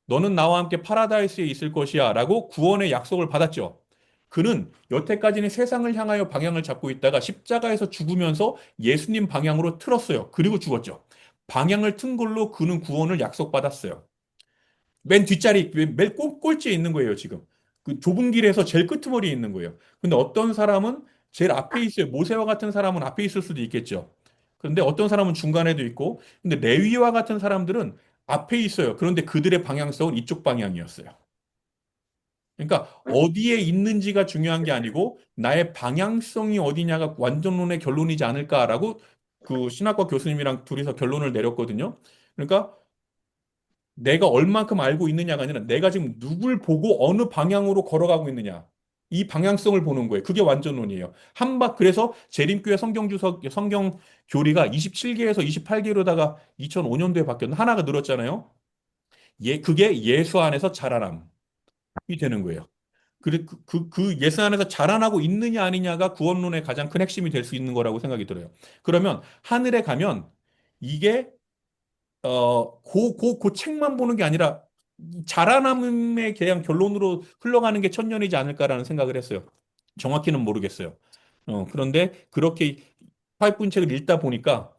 너는 나와 함께 파라다이스에 있을 것이야 라고 구원의 약속을 받았죠. 그는 여태까지는 세상을 향하여 방향을 잡고 있다가 십자가에서 죽으면서 예수님 방향으로 틀었어요. 그리고 죽었죠. 방향을 튼 걸로 그는 구원을 약속받았어요. 맨 뒷자리, 맨 꼴찌에 있는 거예요, 지금. 그 좁은 길에서 제일 끄트머리에 있는 거예요. 근데 어떤 사람은 제일 앞에 있어요. 모세와 같은 사람은 앞에 있을 수도 있겠죠. 그런데 어떤 사람은 중간에도 있고, 근데 레위와 같은 사람들은 앞에 있어요. 그런데 그들의 방향성은 이쪽 방향이었어요. 그러니까 어디에 있는지가 중요한 게 아니고 나의 방향성이 어디냐가 완전론의 결론이지 않을까라고 그 신학과 교수님이랑 둘이서 결론을 내렸거든요. 그러니까 내가 얼만큼 알고 있느냐가 아니라 내가 지금 누굴 보고 어느 방향으로 걸어가고 있느냐. 이 방향성을 보는 거예요. 그게 완전론이에요. 그래서 재림교회 성경 교리가 27개에서 28개로다가 2005년도에 바뀌었나? 하나가 늘었잖아요. 그게 예수 안에서 자라남이 되는 거예요. 그 예수 안에서 자라나고 있느냐 아니냐가 구원론의 가장 큰 핵심이 될 수 있는 거라고 생각이 들어요. 그러면 하늘에 가면 이게 그 책만 보는 게 아니라 이 자라남에 대한 결론으로 흘러가는 게 천년이지 않을까라는 생각을 했어요. 정확히는 모르겠어요. 그런데 그렇게 화이트분 책을 읽다 보니까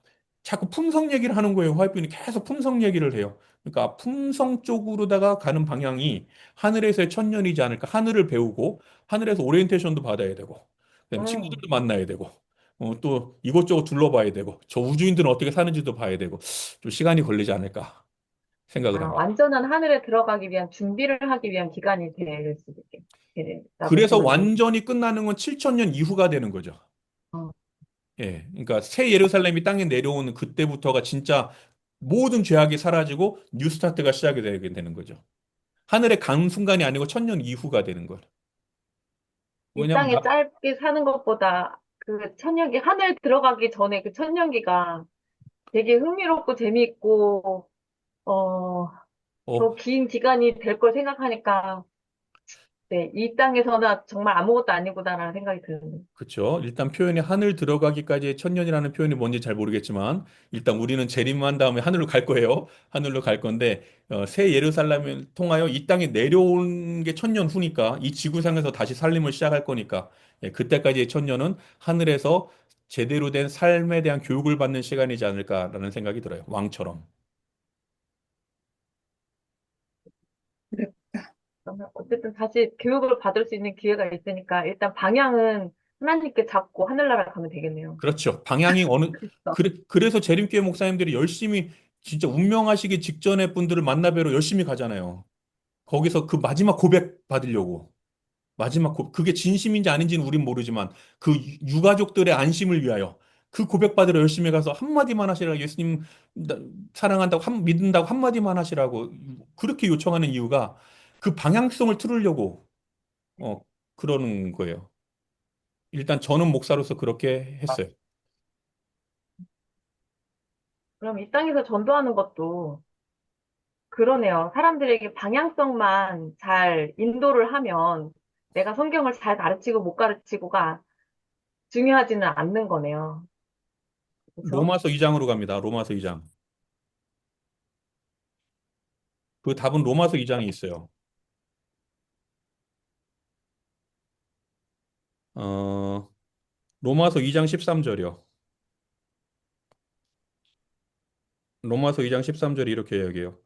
자꾸 품성 얘기를 하는 거예요. 화이트분이 계속 품성 얘기를 해요. 그러니까 품성 쪽으로다가 가는 방향이 하늘에서의 천년이지 않을까. 하늘을 배우고 하늘에서 오리엔테이션도 받아야 되고 그다음에 음. 친구들도 만나야 되고 또 이것저것 둘러봐야 되고 저 우주인들은 어떻게 사는지도 봐야 되고 좀 시간이 걸리지 않을까 생각을 아, 합니다. 완전한 하늘에 들어가기 위한 준비를 하기 위한 기간이 될 수도 있겠다고 그래서 생각을 해요. 완전히 끝나는 건 7천년 이후가 되는 거죠. 어. 예. 그러니까 새 예루살렘이 땅에 내려오는 그때부터가 진짜 모든 죄악이 사라지고 뉴 스타트가 시작이 되게 되는 거죠. 하늘에 가는 순간이 아니고 천년 이후가 되는 거예요. 이 왜냐면 땅에 짧게 사는 것보다 그 천년기, 하늘 들어가기 전에 그 천년기가 되게 흥미롭고 재미있고, 어, 더 긴 기간이 될 걸 생각하니까, 네, 이 땅에서는 정말 아무것도 아니구나라는 생각이 드는데. 그렇죠. 일단 표현이 하늘 들어가기까지의 천년이라는 표현이 뭔지 잘 모르겠지만 일단 우리는 재림한 다음에 하늘로 갈 거예요. 하늘로 갈 건데 새 예루살렘을 통하여 이 땅에 내려온 게 천년 후니까 이 지구상에서 다시 살림을 시작할 거니까 예, 그때까지의 천년은 하늘에서 제대로 된 삶에 대한 교육을 받는 시간이지 않을까라는 생각이 들어요. 왕처럼. 그러면 어쨌든 다시 교육을 받을 수 있는 기회가 있으니까 일단 방향은 하나님께 잡고 하늘나라 가면 되겠네요. 그렇죠. 방향이 그렇죠. 그래서 재림교회 목사님들이 열심히 진짜 운명하시기 직전의 분들을 만나 뵈러 열심히 가잖아요. 거기서 그 마지막 고백 받으려고. 그게 진심인지 아닌지는 우린 모르지만 그 유가족들의 안심을 위하여 그 고백 받으러 열심히 가서 한마디만 하시라고 사랑한다고 믿는다고 한마디만 하시라고 그렇게 요청하는 이유가 그 방향성을 틀으려고 어, 그러는 거예요. 일단 저는 목사로서 그렇게 했어요. 그럼 이 땅에서 전도하는 것도 그러네요. 사람들에게 방향성만 잘 인도를 하면 내가 성경을 잘 가르치고 못 가르치고가 중요하지는 않는 거네요. 그렇죠? 로마서 2장으로 갑니다. 로마서 2장. 그 답은 로마서 2장에 있어요. 어, 로마서 2장 13절이요. 로마서 2장 13절이 이렇게 이야기해요.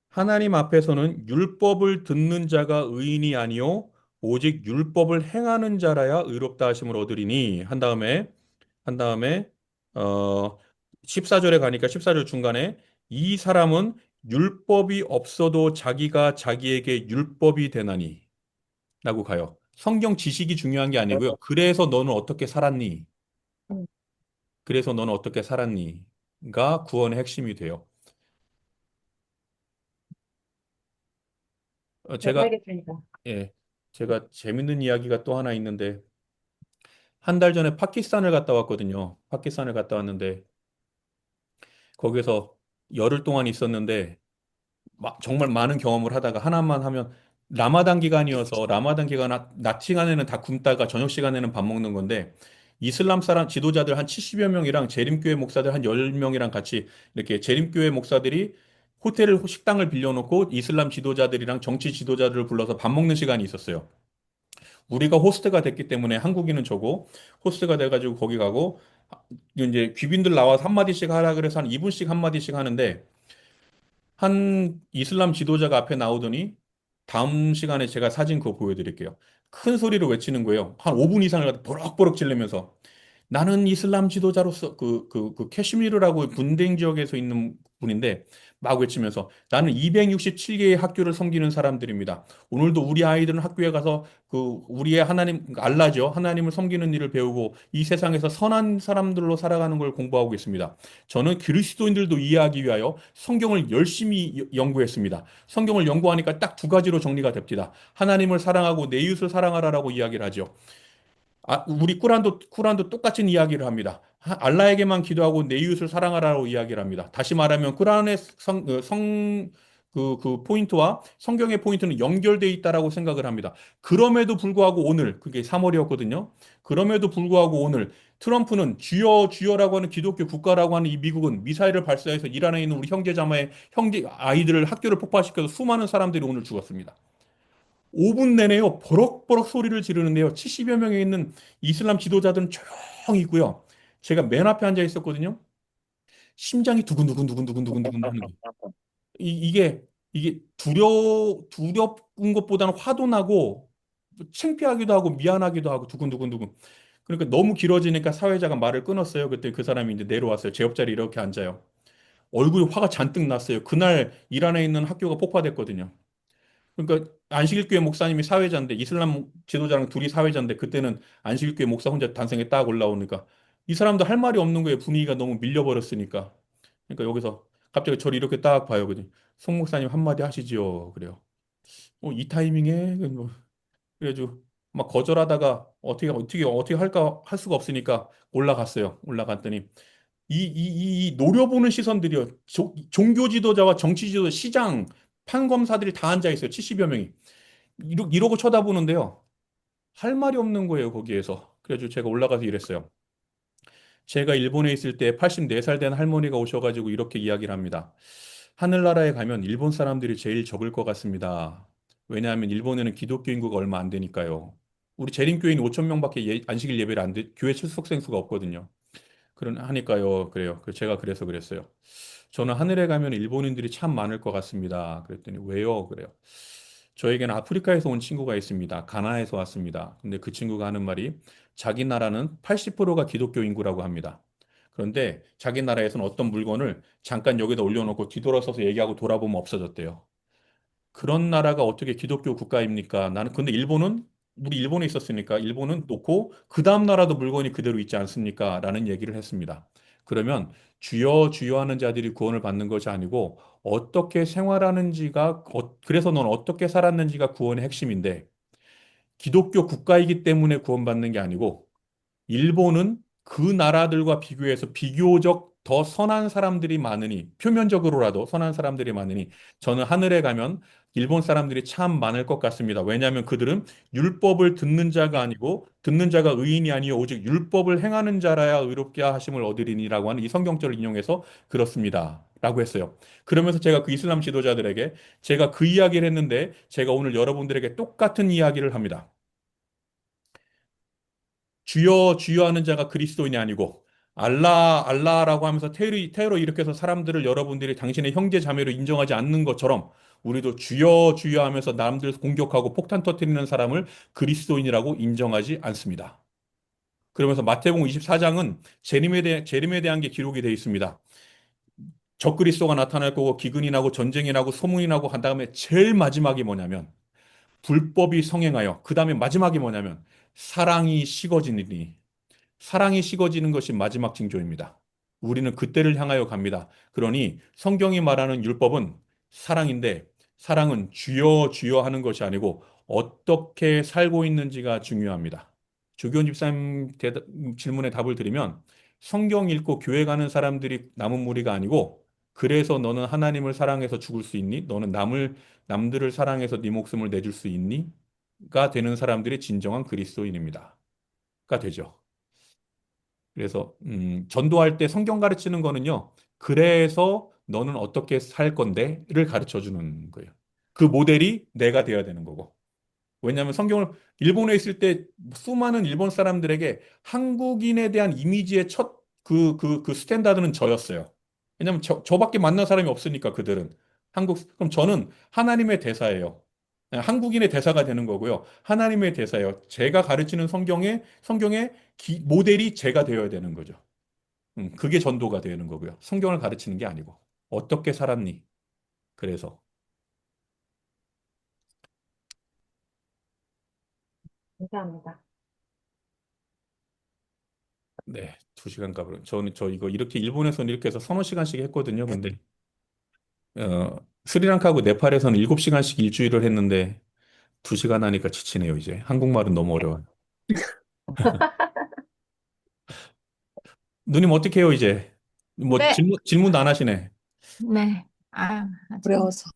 하나님 앞에서는 율법을 듣는 자가 의인이 아니요 오직 율법을 행하는 자라야 의롭다 하심을 얻으리니 한 다음에 어 14절에 가니까 14절 중간에 이 사람은 율법이 없어도 자기가 자기에게 율법이 되나니 라고 가요. 성경 지식이 중요한 게 아니고요. 그래서 너는 어떻게 살았니? 음, 그래서 너는 어떻게 살았니?가 구원의 핵심이 돼요. 잘 제가 살겠습니다. 예, 제가 재밌는 이야기가 또 하나 있는데 한 달 전에 파키스탄을 갔다 왔거든요. 파키스탄을 갔다 왔는데 거기서 열흘 동안 있었는데 정말 많은 경험을 하다가 하나만 하면 라마단 기간이어서 라마단 기간 낮 시간에는 다 굶다가 저녁 시간에는 밥 먹는 건데 이슬람 사람 지도자들 한 70여 명이랑 재림교회 목사들 한 10명이랑 같이 이렇게 재림교회 목사들이 식당을 빌려놓고 이슬람 지도자들이랑 정치 지도자들을 불러서 밥 먹는 시간이 있었어요. 우리가 호스트가 됐기 때문에 한국인은 저고 호스트가 돼가지고 거기 가고 이제 귀빈들 나와서 한마디씩 하라 그래서 한 2분씩 한마디씩 하는데 한 이슬람 지도자가 앞에 나오더니 다음 시간에 제가 사진 그거 보여드릴게요. 큰 소리로 외치는 거예요. 한 5분 이상을 갖다 버럭버럭 지르면서 나는 이슬람 지도자로서 그 캐시미르라고 분쟁 지역에서 있는 분인데 막 외치면서 나는 267개의 학교를 섬기는 사람들입니다. 오늘도 우리 아이들은 학교에 가서 그 우리의 하나님 알라죠. 하나님을 섬기는 일을 배우고 이 세상에서 선한 사람들로 살아가는 걸 공부하고 있습니다. 저는 그리스도인들도 이해하기 위하여 성경을 열심히 연구했습니다. 성경을 연구하니까 딱 두 가지로 정리가 됩니다. 하나님을 사랑하고 내 이웃을 사랑하라라고 이야기를 하죠. 우리 꾸란도 똑같은 이야기를 합니다. 알라에게만 기도하고 내 이웃을 사랑하라고 이야기를 합니다. 다시 말하면 꾸란의 포인트와 성경의 포인트는 연결되어 있다라고 생각을 합니다. 그럼에도 불구하고 오늘, 그게 3월이었거든요. 그럼에도 불구하고 오늘 트럼프는 주여 주여라고 하는 기독교 국가라고 하는 이 미국은 미사일을 발사해서 이란에 있는 우리 형제자매의 형제 아이들을 학교를 폭파시켜서 수많은 사람들이 오늘 죽었습니다. 5분 내내요, 버럭버럭 소리를 지르는데요. 70여 명에 있는 이슬람 지도자들은 조용히 있고요. 제가 맨 앞에 앉아 있었거든요. 심장이 두근두근두근두근두근 하는 거예요. 이게 두려운 것보다는 화도 나고, 창피하기도 하고, 미안하기도 하고, 두근두근두근. 그러니까 너무 길어지니까 사회자가 말을 끊었어요. 그때 그 사람이 이제 내려왔어요. 제 옆자리 이렇게 앉아요. 얼굴에 화가 잔뜩 났어요. 그날 이란에 있는 학교가 폭파됐거든요. 그러니까 안식일교회 목사님이 사회자인데 이슬람 지도자랑 둘이 사회자인데 그때는 안식일교회 목사 혼자 단상에 딱 올라오니까 이 사람도 할 말이 없는 거예요. 분위기가 너무 밀려버렸으니까. 그러니까 여기서 갑자기 저를 이렇게 딱 봐요. 그지? 송 목사님 한마디 하시지요. 그래요. 이 타이밍에 뭐 그래가지고 막 거절하다가 어떻게 할까 할 수가 없으니까 올라갔어요. 올라갔더니 이 노려보는 시선들이요. 종교 지도자와 정치 지도자, 시장, 판검사들이 다 앉아 있어요. 70여 명이. 이러고 쳐다보는데요. 할 말이 없는 거예요, 거기에서. 그래가지고 제가 올라가서 이랬어요. 제가 일본에 있을 때 84살 된 할머니가 오셔가지고 이렇게 이야기를 합니다. 하늘나라에 가면 일본 사람들이 제일 적을 것 같습니다. 왜냐하면 일본에는 기독교 인구가 얼마 안 되니까요. 우리 재림교인 5천 명밖에 안식일 예배를 안 돼, 교회 출석생 수가 없거든요. 하니까요. 그래요. 제가 그래서 그랬어요. 저는 하늘에 가면 일본인들이 참 많을 것 같습니다. 그랬더니 왜요? 그래요. 저에게는 아프리카에서 온 친구가 있습니다. 가나에서 왔습니다. 근데 그 친구가 하는 말이 자기 나라는 80%가 기독교 인구라고 합니다. 그런데 자기 나라에서는 어떤 물건을 잠깐 여기다 올려놓고 뒤돌아서서 얘기하고 돌아보면 없어졌대요. 그런 나라가 어떻게 기독교 국가입니까? 나는 근데 우리 일본에 있었으니까 일본은 놓고 그 다음 나라도 물건이 그대로 있지 않습니까? 라는 얘기를 했습니다. 그러면 주여 주여 하는 자들이 구원을 받는 것이 아니고 어떻게 생활하는지가, 그래서 넌 어떻게 살았는지가 구원의 핵심인데, 기독교 국가이기 때문에 구원받는 게 아니고, 일본은 그 나라들과 비교해서 비교적 더 선한 사람들이 많으니, 표면적으로라도 선한 사람들이 많으니, 저는 하늘에 가면 일본 사람들이 참 많을 것 같습니다. 왜냐하면 그들은 율법을 듣는 자가 아니고, 듣는 자가 의인이 아니요 오직 율법을 행하는 자라야 의롭게 하심을 얻으리니라고 하는 이 성경절을 인용해서 그렇습니다. 라고 했어요. 그러면서 제가 그 이슬람 지도자들에게 제가 그 이야기를 했는데, 제가 오늘 여러분들에게 똑같은 이야기를 합니다. 주여 주여 하는 자가 그리스도인이 아니고 알라라고 하면서 테러 일으켜서 사람들을 여러분들이 당신의 형제 자매로 인정하지 않는 것처럼 우리도 주여 주여 하면서 남들 공격하고 폭탄 터뜨리는 사람을 그리스도인이라고 인정하지 않습니다. 그러면서 마태복음 24장은 재림에 대한 게 기록이 되어 있습니다. 적그리스도가 나타날 거고 기근이 나고 전쟁이 나고 소문이 나고 한 다음에 제일 마지막이 뭐냐면 불법이 성행하여 그 다음에 마지막이 뭐냐면 사랑이 식어지니 사랑이 식어지는 것이 마지막 징조입니다. 우리는 그때를 향하여 갑니다. 그러니 성경이 말하는 율법은 사랑인데 사랑은 주여 주여 하는 것이 아니고 어떻게 살고 있는지가 중요합니다. 조교원 집사님 질문에 답을 드리면 성경 읽고 교회 가는 사람들이 남은 무리가 아니고 그래서 너는 하나님을 사랑해서 죽을 수 있니? 너는 남들을 사랑해서 네 목숨을 내줄 수 있니? 가 되는 사람들이 진정한 그리스도인입니다. 가 되죠. 그래서 전도할 때 성경 가르치는 거는요. 그래서 너는 어떻게 살 건데를 가르쳐 주는 거예요. 그 모델이 내가 돼야 되는 거고. 왜냐하면 성경을 일본에 있을 때 수많은 일본 사람들에게 한국인에 대한 이미지의 첫 그 스탠다드는 저였어요. 왜냐하면 저밖에 만난 사람이 없으니까 그들은. 그럼 저는 하나님의 대사예요. 한국인의 대사가 되는 거고요. 하나님의 대사예요. 제가 가르치는 성경의 모델이 제가 되어야 되는 거죠. 그게 전도가 되는 거고요. 성경을 가르치는 게 아니고. 어떻게 살았니? 그래서. 감사합니다. 네, 2시간 가버려. 저 이거 이렇게 일본에서는 이렇게 해서 서너 시간씩 했거든요. 근데 스리랑카하고 네팔에서는 7시간씩 일주일을 했는데 2시간 하니까 지치네요, 이제. 한국말은 너무 어려워요. 누님 어떻게 해요, 이제? 뭐 네, 질문도 안 하시네. 네. 아, 아주. 어려워서.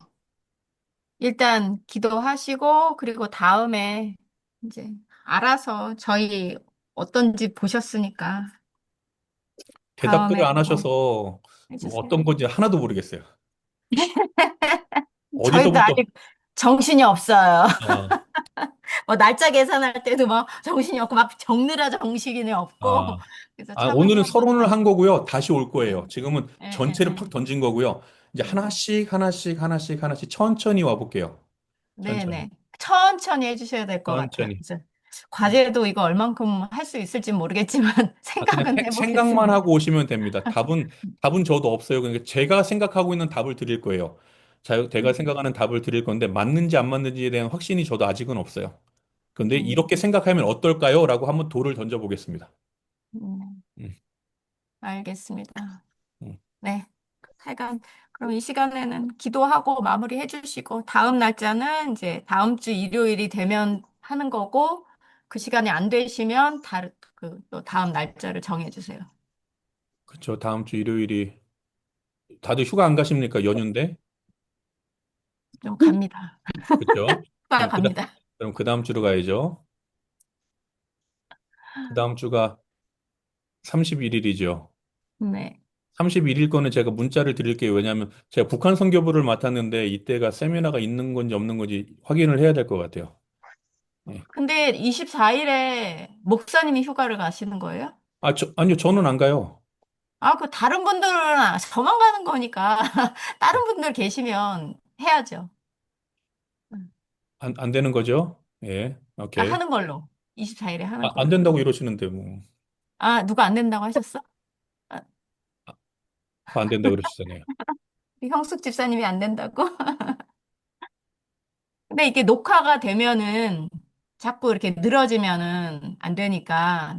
일단 기도하시고, 그리고 다음에 이제 알아서 저희 어떤지 보셨으니까 대답들을 다음에 안 또 하셔서 해주세요. 어떤 건지 하나도 모르겠어요. 저희도 어디서부터 아직 정신이 없어요. 아, 뭐 날짜 계산할 때도 막 정신이 없고, 막 적느라 정신이 없고, 아, 그래서 오늘은 차분차분. 서론을 한 거고요. 다시 올 네, 거예요. 지금은 네, 네, 전체를 팍 네. 던진 거고요. 이제 네, 하나씩 천천히 와볼게요. 네, 천천히. 네. 천천히 해주셔야 될 것 같아요. 천천히. 그래서 과제도 이거 얼만큼 할 수 있을지 모르겠지만 그냥 생각은 생각만 해보겠습니다. 하고 오시면 됩니다. 답은 저도 없어요. 그러니까 제가 생각하고 있는 답을 드릴 거예요. 제가 생각하는 답을 드릴 건데 맞는지 안 맞는지에 대한 확신이 저도 아직은 없어요. 그런데 음, 이렇게 생각하면 어떨까요? 라고 한번 돌을 던져보겠습니다. 음, 음, 알겠습니다. 음. 네. 하여간, 그럼 이 시간에는 기도하고 마무리해 주시고, 다음 날짜는 이제 다음 주 일요일이 되면 하는 거고, 그 시간이 안 되시면 또 다음 날짜를 정해 주세요. 그렇죠. 다음 주 일요일이 다들 휴가 안 가십니까? 연휴인데. 좀 갑니다. 그렇죠? 휴가 그럼 갑니다. 그럼 그 다음 주로 가야죠. 그 다음 주가 31일이죠. 네. 31일 거는 제가 문자를 드릴게요. 왜냐하면 제가 북한 선교부를 맡았는데 이때가 세미나가 있는 건지 없는 건지 확인을 해야 될 것 같아요. 네. 근데 24일에 목사님이 휴가를 가시는 거예요? 아니요, 저는 안 가요. 아, 그 다른 분들은 저만 가는 거니까 다른 분들 계시면 해야죠. 음. 안 되는 거죠? 예, 아, 오케이. 하는 걸로. 24일에 하는 안 걸로. 된다고 이러시는데 뭐. 아, 누가 안 된다고 하셨어? 아, 안 된다고 그러시잖아요. 형숙 집사님이 안 된다고? 근데 이게 녹화가 되면은 자꾸 이렇게 늘어지면은 안 되니까